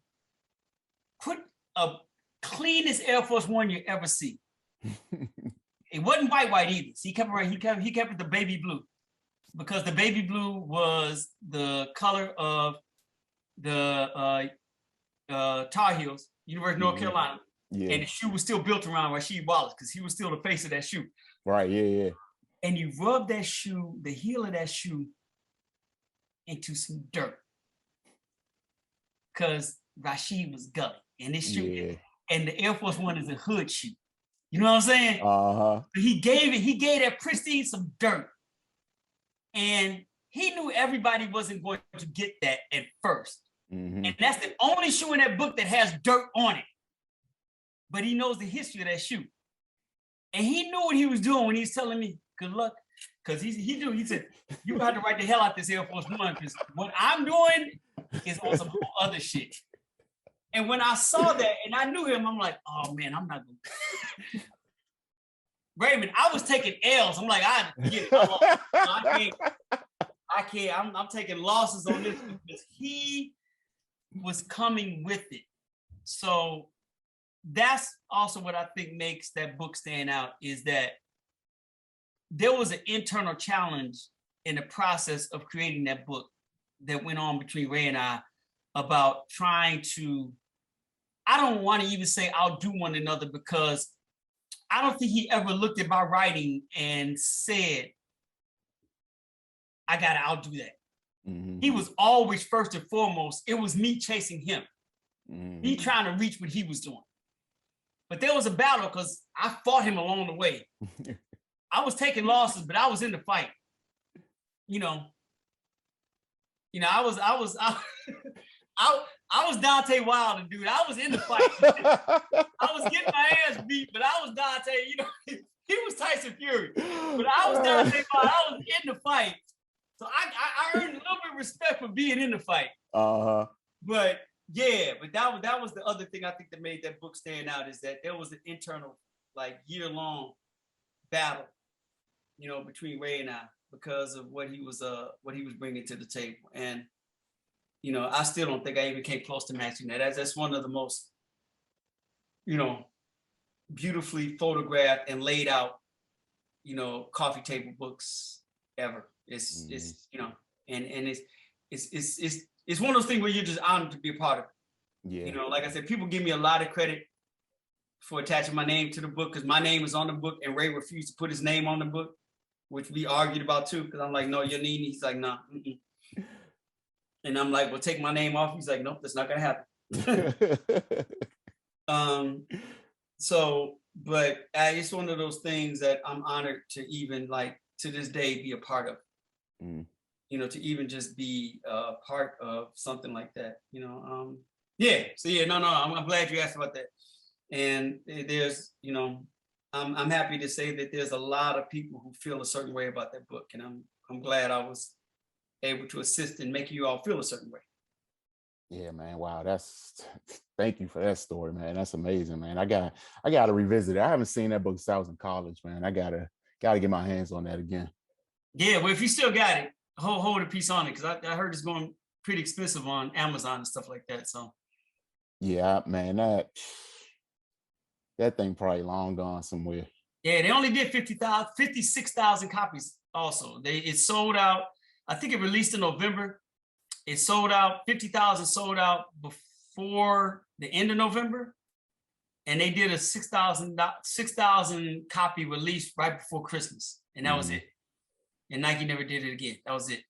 put a cleanest Air Force One you ever see. It wasn't white either. So he kept it the baby blue, because the baby blue was the color of the Tar Heels, University of North Carolina. Yeah. And the shoe was still built around Rasheed Wallace, because he was still the face of that shoe. Right, yeah. And you rub that shoe, the heel of that shoe, into some dirt, because Rasheed was gully. And this shoe, and the Air Force One is a hood shoe. You know what I'm saying? He gave that pristine some dirt. And he knew everybody wasn't going to get that at first. And that's the only shoe in that book that has dirt on it. But he knows the history of that shoe. And he knew what he was doing when he was telling me, good luck. Because he knew, he said, you got to write the hell out this Air Force One, because what I'm doing is on some whole other shit. And when I saw that and I knew him, I'm like, oh man, I'm not going to. Raymond, I was taking L's. I'm like, I can't. I'm taking losses on this, because he was coming with it. So that's also what I think makes that book stand out, is that there was an internal challenge in the process of creating that book that went on between Ray and I about trying to, I don't want to even say outdo one another, because I don't think he ever looked at my writing and said, I got to outdo that. He was always first and foremost, it was me chasing him. Me trying to reach what he was doing. But there was a battle, because I fought him along the way. I was taking losses, but I was in the fight. I was Dante Wilder, dude. I was in the fight. I was getting my ass beat, but I was Dante. He was Tyson Fury, but I was Dante Wilder. I was in the fight, so I earned a little bit of respect for being in the fight. But yeah, but that was the other thing I think that made that book stand out, is that there was an internal, like, year-long battle, between Ray and I, because of what he was bringing to the table. And I still don't think I even came close to matching that. That's one of the most, beautifully photographed and laid out, coffee table books ever. It's and it's one of those things where you're just honored to be a part of it. Yeah. Like I said, people give me a lot of credit for attaching my name to the book, because my name is on the book, and Ray refused to put his name on the book, which we argued about too, because I'm like, no, you're Nene. He's like, nah. And I'm like, well, take my name off. He's like, nope, that's not gonna happen. But it's one of those things that I'm honored to even, like, to this day, be a part of. To even just be a part of something like that. So yeah, no, I'm glad you asked about that. And there's, I'm happy to say that there's a lot of people who feel a certain way about that book, and I'm glad I was able to assist in making you all feel a certain way. Yeah, man. Wow. Thank you for that story, man. That's amazing, man. I gotta revisit it. I haven't seen that book since I was in college, man. I gotta get my hands on that again. Yeah, well, if you still got it, hold a piece on it, because I heard it's going pretty expensive on Amazon and stuff like that. So yeah, man, that thing probably long gone somewhere. Yeah, they only did 56,000 copies also. It sold out. I think it released in November. It sold out, 50,000 sold out before the end of November. And they did a 6,000 copy release right before Christmas. And that was it. And Nike never did it again. That was it.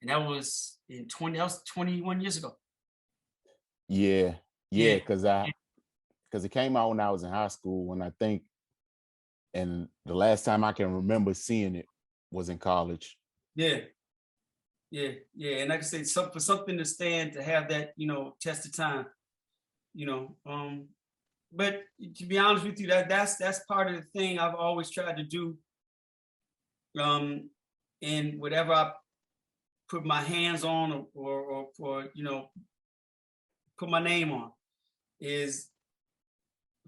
And that was 21 years ago. Yeah, because it came out when I was in high school, and the last time I can remember seeing it was in college. Yeah. And like I said, for something to stand, to have that, test of time, but to be honest with you, that's part of the thing I've always tried to do. And whatever I put my hands on, or put my name on, is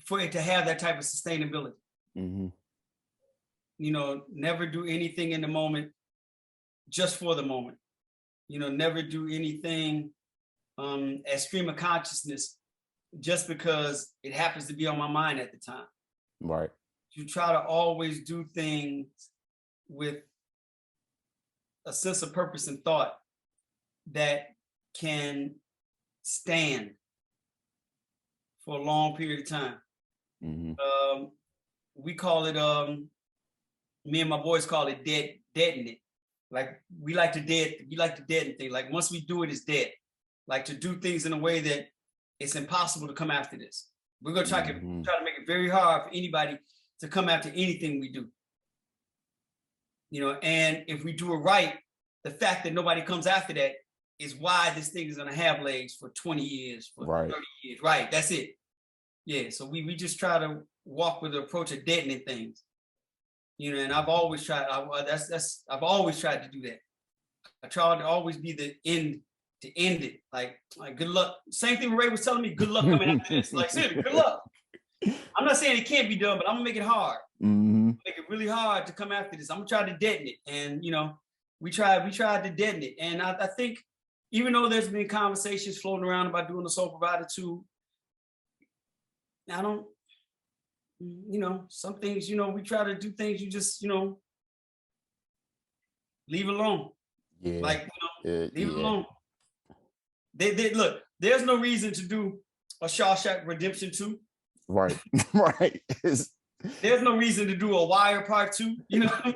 for it to have that type of sustainability. Mm-hmm. You know, never do anything in the moment just for the moment. You know, never do anything as stream of consciousness just because it happens to be on my mind at the time. Right. You try to always do things with a sense of purpose and thought that can stand for a long period of time. Mm-hmm. We call it, me and my boys call it deaden it. Like we like to deaden things. Like once we do it, it's dead. Like to do things in a way that it's impossible to come after this. We're gonna try to make it very hard for anybody to come after anything we do. You know, and if we do it right, the fact that nobody comes after that is why this thing is gonna have legs for 20 years, for 30 years. Right, that's it. Yeah, so we just try to walk with the approach of deadening things. You know, and I've always tried, I've always tried to do that. I tried to always be the end to end it. Like good luck. Same thing Ray was telling me, good luck coming after this. Like seriously, good luck. I'm not saying it can't be done, but I'm gonna make it hard. Mm-hmm. Make it really hard to come after this. I'm gonna try to deaden it. And you know, we tried to deaden it. And I think even though there's been conversations floating around about doing the Soul Provider 2, I don't, you know, some things, you know, we try to do things you just, you know, leave alone. Yeah. Like, you know, leave it alone. They look, there's no reason to do a Shawshank Redemption 2. Right. Right. There's no reason to do a Wire Part 2, you know.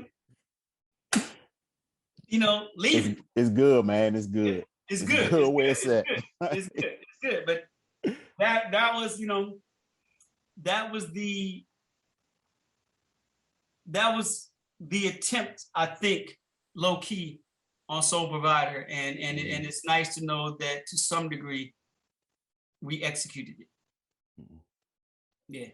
You know, leave it. It's good, man. It's good. It's good. It's good where it's at. It's good. It's good. But that was, you know, that was the attempt, I think, low key on Soul Provider, and it's nice to know that to some degree we executed it. Yeah.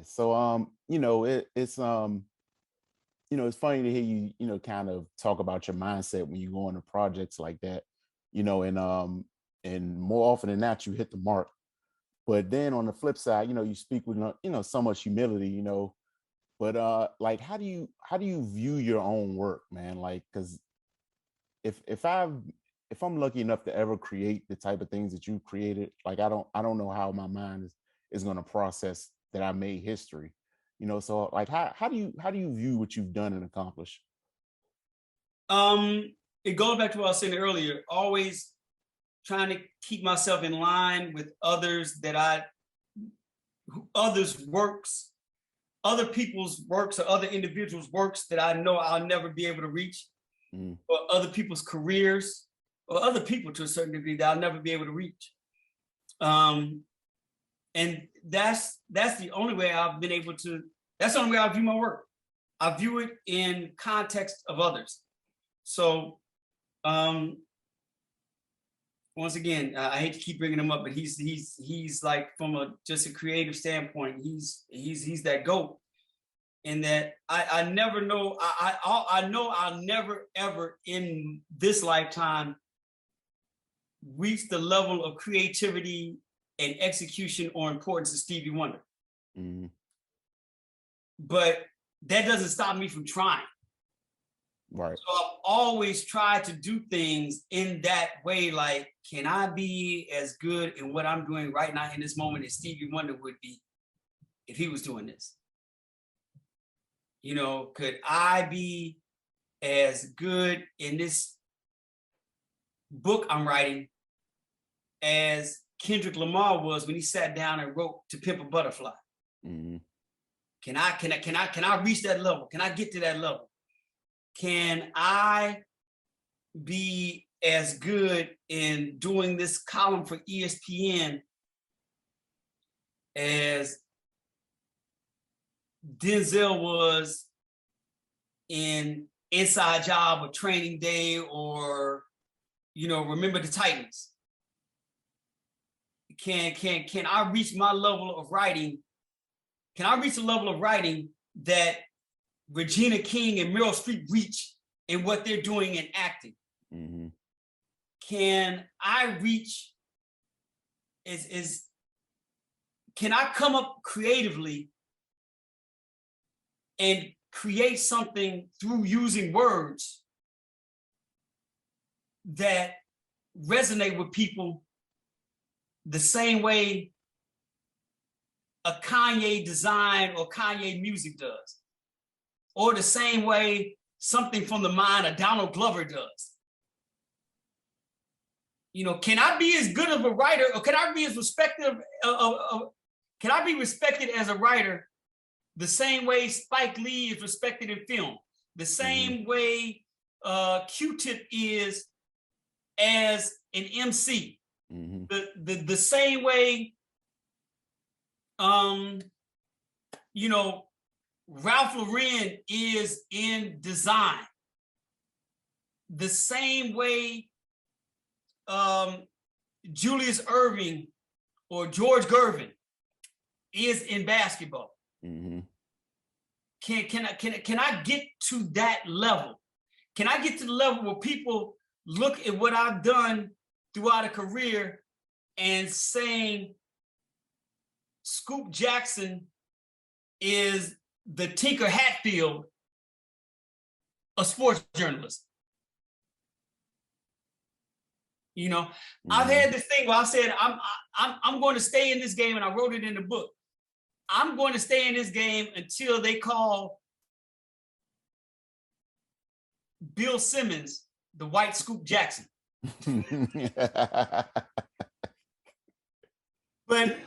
So you know, it's you know, it's funny to hear you, you know, kind of talk about your mindset when you go into projects like that, you know, and more often than not, you hit the mark. But then on the flip side, you know, you speak with, you know, so much humility, you know, but like, how do you view your own work, man? Like, because if I'm lucky enough to ever create the type of things that you created, like, I don't know how my mind is going to process that I made history, you know. So like, how do you view what you've done and accomplished? It goes back to what I was saying earlier, always trying to keep myself in line with others works, other people's works, or other individuals' works that I know I'll never be able to reach, or other people's careers, or other people to a certain degree that I'll never be able to reach. And that's the only way I've been able to, that's the only way I view my work. I view it in context of others. So, once again, I hate to keep bringing him up, but he's like, from just a creative standpoint, he's that GOAT. And that I never know, I know I'll never ever in this lifetime reach the level of creativity and execution or importance of Stevie Wonder. But that doesn't stop me from trying. Right. So I've always tried to do things in that way. Like, can I be as good in what I'm doing right now in this moment as Stevie Wonder would be if he was doing this? You know, could I be as good in this book I'm writing as Kendrick Lamar was when he sat down and wrote To Pimp a Butterfly? Can I reach that level? Can I get to that level? Can I be as good in doing this column for ESPN as Denzel was in Inside Job or Training Day, or, you know, Remember the Titans? Can I reach my level of writing? Can I reach a level of writing that Regina King and Meryl Streep reach in what they're doing in acting? Can I reach is can I come up creatively and create something through using words that resonate with people the same way a Kanye design or Kanye music does, or the same way something from the mind of Donald Glover does. You know, can I be as good of a writer, or can I be as respected can I be respected as a writer the same way Spike Lee is respected in film, the same way Q-Tip is as an MC, the same way, you know, Ralph Lauren is in design, the same way Julius Erving or George Gervin is in basketball. Can I get to that level? Can I get to the level where people look at what I've done throughout a career and saying Scoop Jackson is the Tinker Hatfield of sports journalists? You know, I've had this thing where I said, I'm going to stay in this game, and I wrote it in the book. I'm going to stay in this game until they call Bill Simmons the white Scoop Jackson. But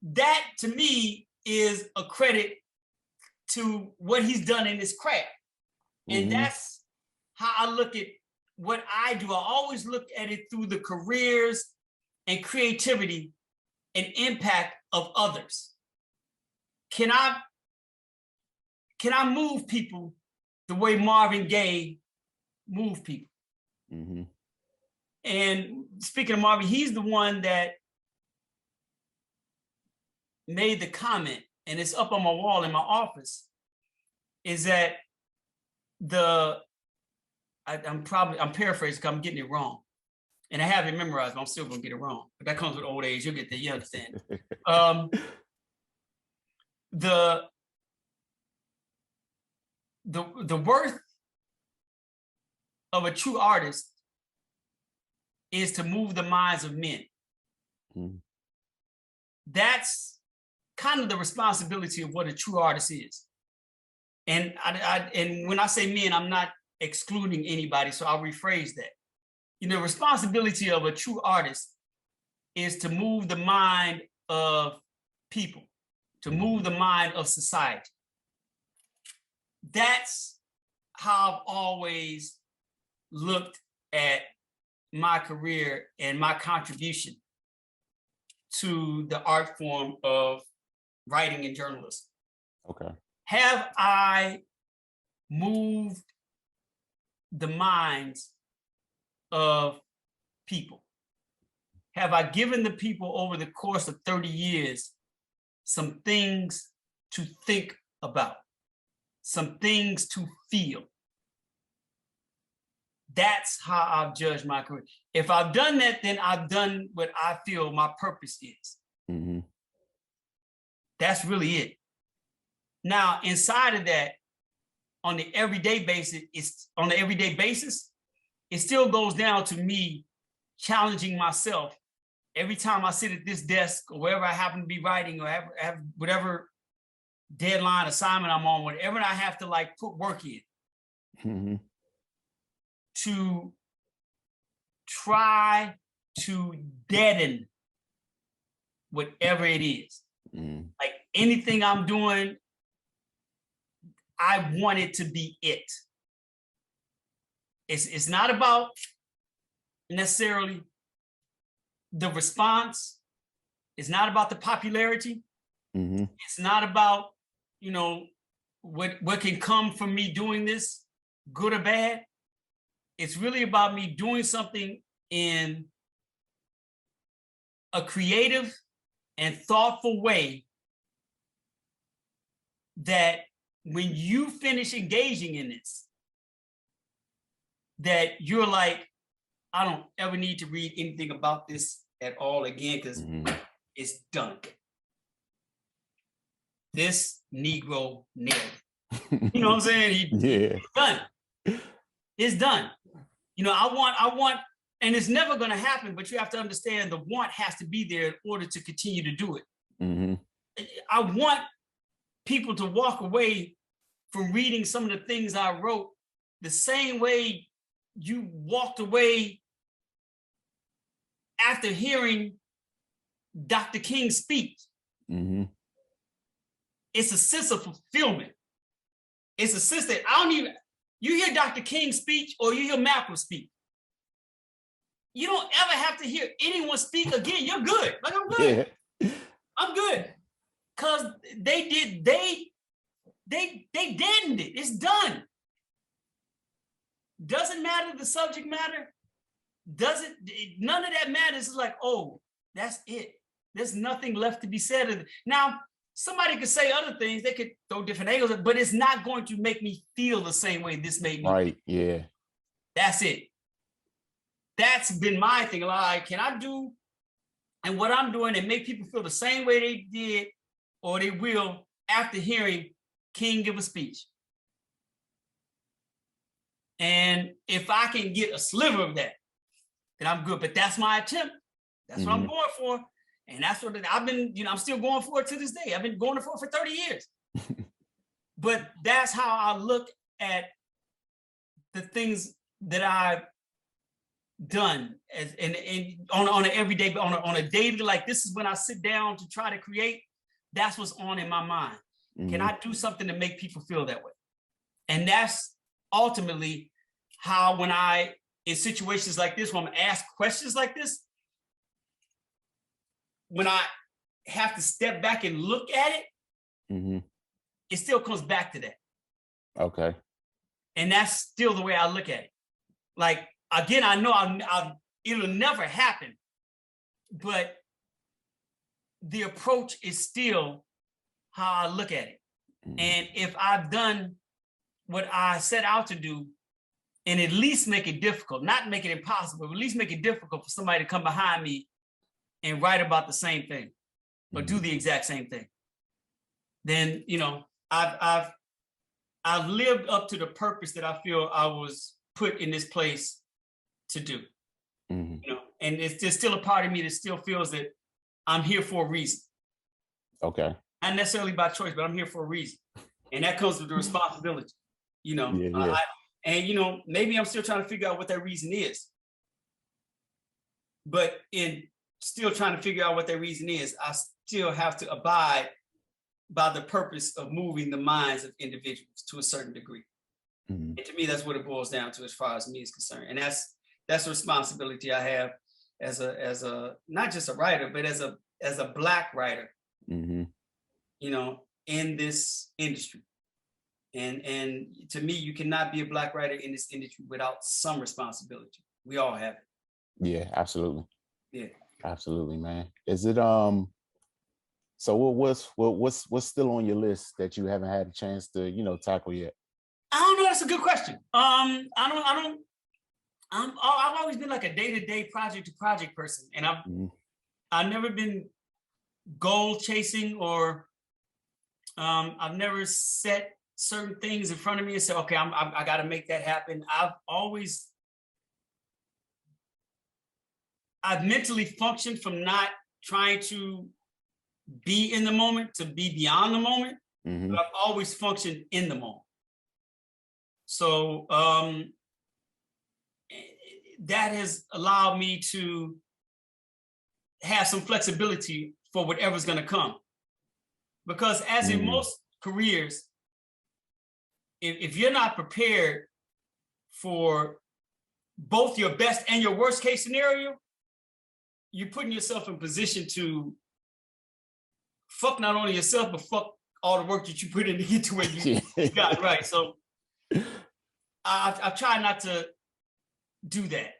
that, to me, is a credit to what he's done in his craft. And that's how I look at what I do. I always look at it through the careers and creativity and impact of others. Can I move people the way Marvin Gaye moved people? And speaking of Marvin, he's the one that made the comment, and it's up on my wall in my office, is that I'm paraphrasing because I'm getting it wrong. And I have it memorized, but I'm still gonna get it wrong. But that comes with old age, you'll get that, you understand. The worth of a true artist is to move the minds of men. That's kind of the responsibility of what a true artist is. And and when I say men, I'm not excluding anybody, so I'll rephrase that. You know, the responsibility of a true artist is to move the mind of people, to move the mind of society. That's how I've always looked at my career and my contribution to the art form of writing and journalism. Okay. Have I moved the minds of people? Have I given the people over the course of 30 years some things to think about, some things to feel? That's how I've judged my career. If I've done that, then I've done what I feel my purpose is. That's really it. Now, inside of that, on the everyday basis, it still goes down to me challenging myself every time I sit at this desk or wherever I happen to be writing, or have whatever deadline assignment I'm on, whatever I have to like put work in, to try to deaden whatever it is. Like anything I'm doing, I want it to be it. It's not about necessarily the response. It's not about the popularity. It's not about, you know, what can come from me doing this, good or bad. It's really about me doing something in a creative and thoughtful way that when you finish engaging in this, that you're like, I don't ever need to read anything about this at all again because it's done. This Negro nailed it. You know what I'm saying? It's done. It's done. You know, I want, and it's never going to happen, but you have to understand the want has to be there in order to continue to do it. I want people to walk away from reading some of the things I wrote the same way you walked away after hearing Dr. King's speech. It's a sense of fulfillment. It's a sense that you hear Dr. King's speech or you hear Malcolm speak. You don't ever have to hear anyone speak again. You're good. Like, I'm good. Yeah. I'm good. Because they deadened it. It's done. Doesn't matter the subject matter. None of that matters. It's like, oh, that's it. There's nothing left to be said. Now, somebody could say other things. They could throw different angles, but it's not going to make me feel the same way this made me. Right, yeah. That's it. That's been my thing. Like, can I do and what I'm doing and make people feel the same way they did or they will after hearing King give a speech? And if I can get a sliver of that, then I'm good. But that's my attempt. That's what I'm going for. And that's what I've been, you know, I'm still going for it to this day. I've been going for it for 30 years. But that's how I look at the things that I've done and on an everyday, on a daily, like this is when I sit down to try to create, that's what's on in my mind. Can I do something to make people feel that way? And that's ultimately how when in situations like this, when I'm asked questions like this, when I have to step back and look at it, it still comes back to that. Okay. And that's still the way I look at it. Like, again, I know it'll never happen, but the approach is still how I look at it. And if I've done what I set out to do and at least make it difficult, not make it impossible, but at least make it difficult for somebody to come behind me and write about the same thing or do the exact same thing, then, you know, I've lived up to the purpose that I feel I was put in this place to do, you know, and there's still a part of me that still feels that I'm here for a reason. Okay. Not necessarily by choice, but I'm here for a reason. And that comes with the responsibility, you know. And, you know, maybe I'm still trying to figure out what that reason is. But in still trying to figure out what that reason is, I still have to abide by the purpose of moving the minds of individuals to a certain degree. And to me, that's what it boils down to as far as me is concerned. And that's a responsibility I have as a not just a writer, but as a Black writer, you know, in this industry. And to me, you cannot be a Black writer in this industry without some responsibility. We all have it. Yeah, absolutely. Yeah. Absolutely, man. Is it so what's still on your list that you haven't had a chance to, you know, tackle yet? I don't know. That's a good question. I've always been like a day-to-day, project-to-project person, and I've never been goal chasing or I've never set certain things in front of me and said, okay, I got to make that happen. I've mentally functioned from not trying to be in the moment to be beyond the moment, but I've always functioned in the moment. So that has allowed me to have some flexibility for whatever's going to come. Because as in most careers, if you're not prepared for both your best and your worst case scenario, you're putting yourself in position to fuck not only yourself, but fuck all the work that you put in to get to where you got, right? So I've tried not to do that.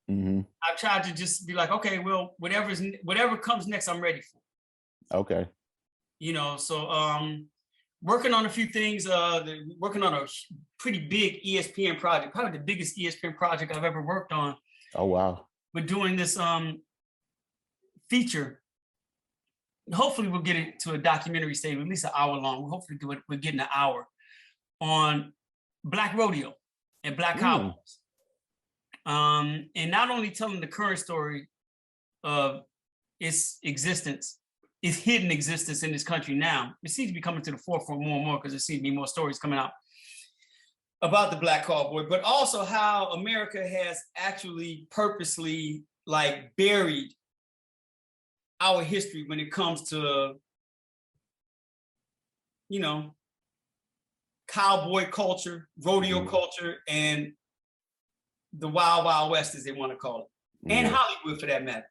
I've tried to just be like, okay, well, whatever comes next, I'm ready for. Okay. You know, so working on a few things, working on a pretty big ESPN project, probably the biggest ESPN project I've ever worked on. Oh, wow. We're doing this feature. Hopefully we'll get it to a documentary stage, at least an hour long. Hopefully we're getting an hour on Black rodeo and Black cowboys. And not only telling the current story of its existence, its hidden existence in this country now. It seems to be coming to the forefront more and more because there seems to be more stories coming out about the Black cowboy, but also how America has actually purposely like buried our history when it comes to, you know, cowboy culture, rodeo culture, and the Wild Wild West, as they want to call it, and Hollywood for that matter.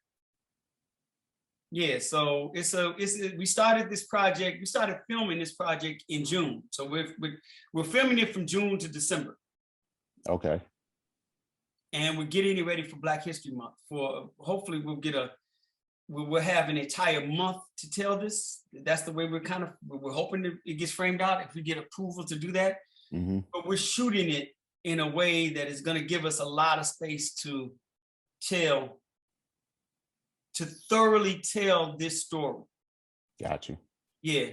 Yeah, so we started this project. We started filming this project in June. So we're filming it from June to December. Okay. And we're getting it ready for Black History Month. For hopefully we'll have an entire month to tell this. That's the way we're hoping that it gets framed out if we get approval to do that. But we're shooting it in a way that is going to give us a lot of space to thoroughly tell this story. Got you. Yeah.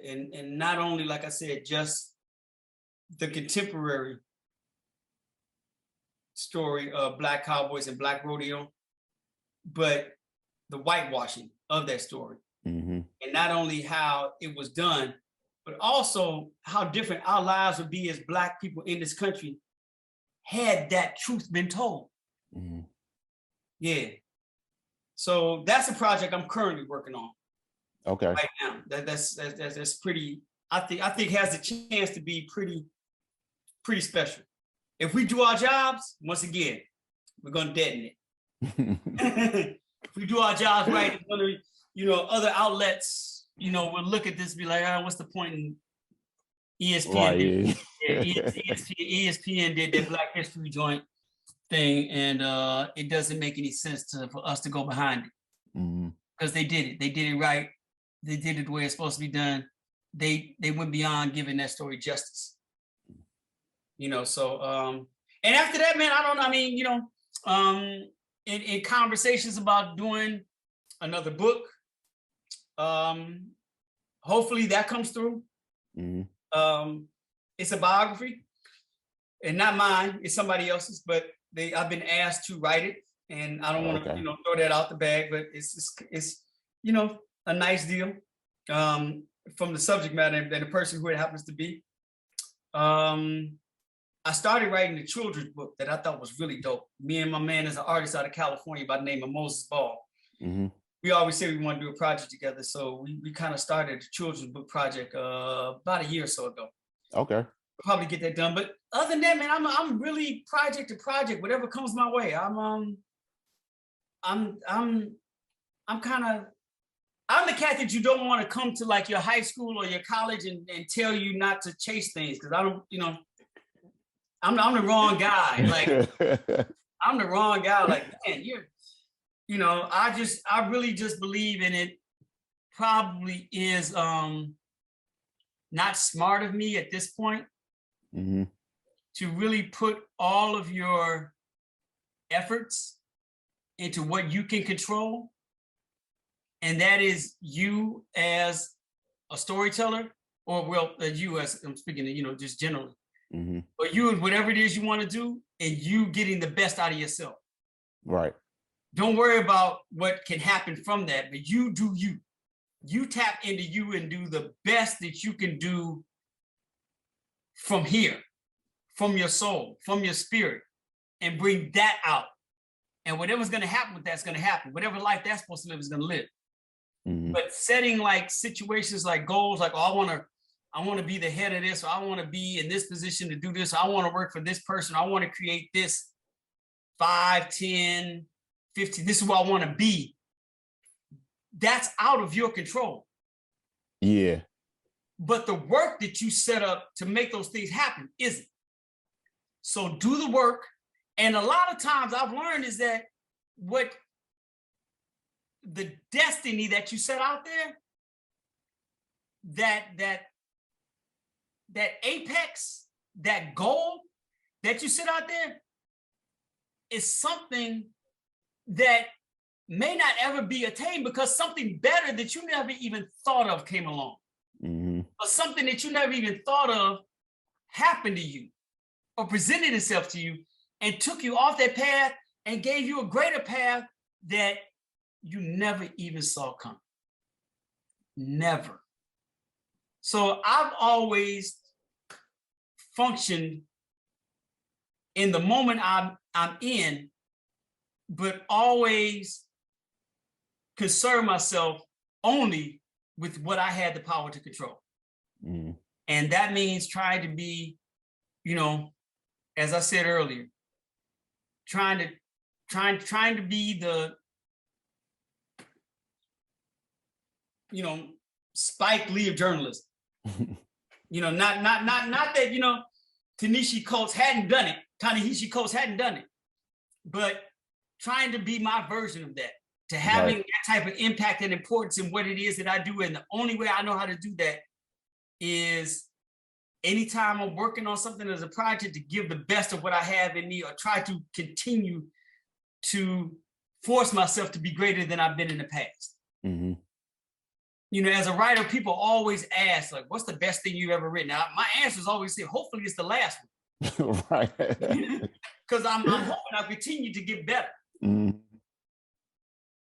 And not only, like I said, just the contemporary story of Black cowboys and Black rodeo, but the whitewashing of that story. And not only how it was done, but also how different our lives would be as Black people in this country had that truth been told. Yeah. So that's a project I'm currently working on. Okay. Right now. That's pretty, I think has a chance to be pretty special. If we do our jobs, once again, we're gonna deaden it. If we do our jobs right, it's gonna, other outlets, will look at this and be like, what's the point in ESPN? ESPN did their Black History joint thing, and it doesn't make any sense for us to go behind it because they did it right. They did it the way it's supposed to be done. They went beyond giving that story justice. So and after that, man, in conversations about doing another book, hopefully that comes through. It's a biography, and not mine, it's somebody else's, but I've been asked to write it, and I don't want to throw that out the bag, but it's a nice deal from the subject matter and the person who it happens to be. I started writing a children's book that I thought was really dope. Me and my man is an artist out of California by the name of Moses Ball. We always say we want to do a project together, so we kind of started a children's book project about a year or so ago. Okay. Probably get that done, but other than that, man, I'm really project to project, whatever comes my way. I'm the cat that you don't want to come to like your high school or your college and tell you not to chase things, because I don't, I'm the wrong guy. Like I'm the wrong guy. Like, man, I really just believe in it. Probably is not smart of me at this point to really put all of your efforts into what you can control. And that is you as a storyteller, or you as, I'm speaking of, just generally. But you and whatever it is you want to do, and you getting the best out of yourself. Right. Don't worry about what can happen from that, but you do you. You tap into you and do the best that you can do from here, from your soul, from your spirit, and bring that out. And whatever's going to happen with that's going to happen. Whatever life that's supposed to live is going to live. But setting like situations like goals, like, oh, I want to be the head of this, or I want to be in this position to do this, or I want to work for this person, I want to create this 5, 10, 15, this is what I want to be. That's out of your control. Yeah. But the work that you set up to make those things happen isn't. So do the work. And a lot of times I've learned is that what the destiny that you set out there, that apex, that goal that you set out there is something that may not ever be attained because something better that you never even thought of came along. Or something that you never even thought of happened to you or presented itself to you and took you off that path and gave you a greater path that you never even saw coming. Never. So I've always functioned in the moment I'm in, but always concern myself only with what I had the power to control. And that means trying to be, you know, as I said earlier, trying to be the, you know, Spike Lee of journalism. You know, not that, you know, Ta-Nehisi Coates hadn't done it, Ta-Nehisi Coates hadn't done it, but trying to be my version of that, to having that type of impact and importance in what it is that I do. And the only way I know how to do that is anytime I'm working on something as a project, to give the best of what I have in me, or try to continue to force myself to be greater than I've been in the past. You know, as a writer, people always ask, like, what's the best thing you've ever written? Now, my answer is always say, hopefully it's the last one. Right. Because I'm hoping I'll continue to get better.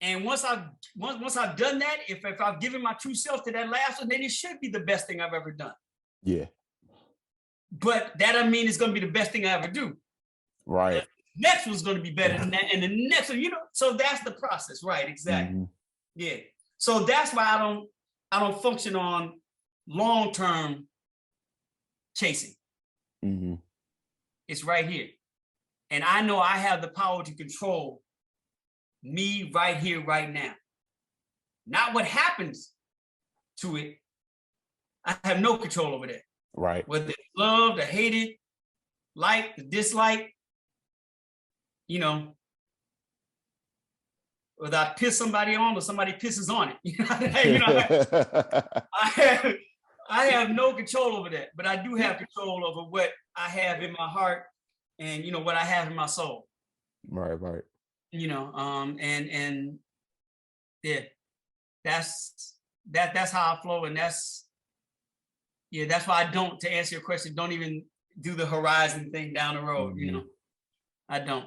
And once I've done that, if I've given my true self to that last one, then it should be the best thing I've ever done. Yeah. But that doesn't mean it's going to be the best thing I ever do. Right. The next one's going to be better than that, and the next one, you know. So that's the process, right? Exactly. Yeah. So that's why I don't function on long-term chasing. It's right here, and I know I have the power to control me right here, right now. Not what happens to it. I have no control over that. Right. Whether it's loved or hated, liked or disliked, you know, whether I piss somebody on or somebody pisses on it. You know, I have no control over that, but I do have control over what I have in my heart and, you know, what I have in my soul. Right. You know, and yeah, that's how I flow, and that's why I don't, to answer your question, don't even do the horizon thing down the road. You know, I don't.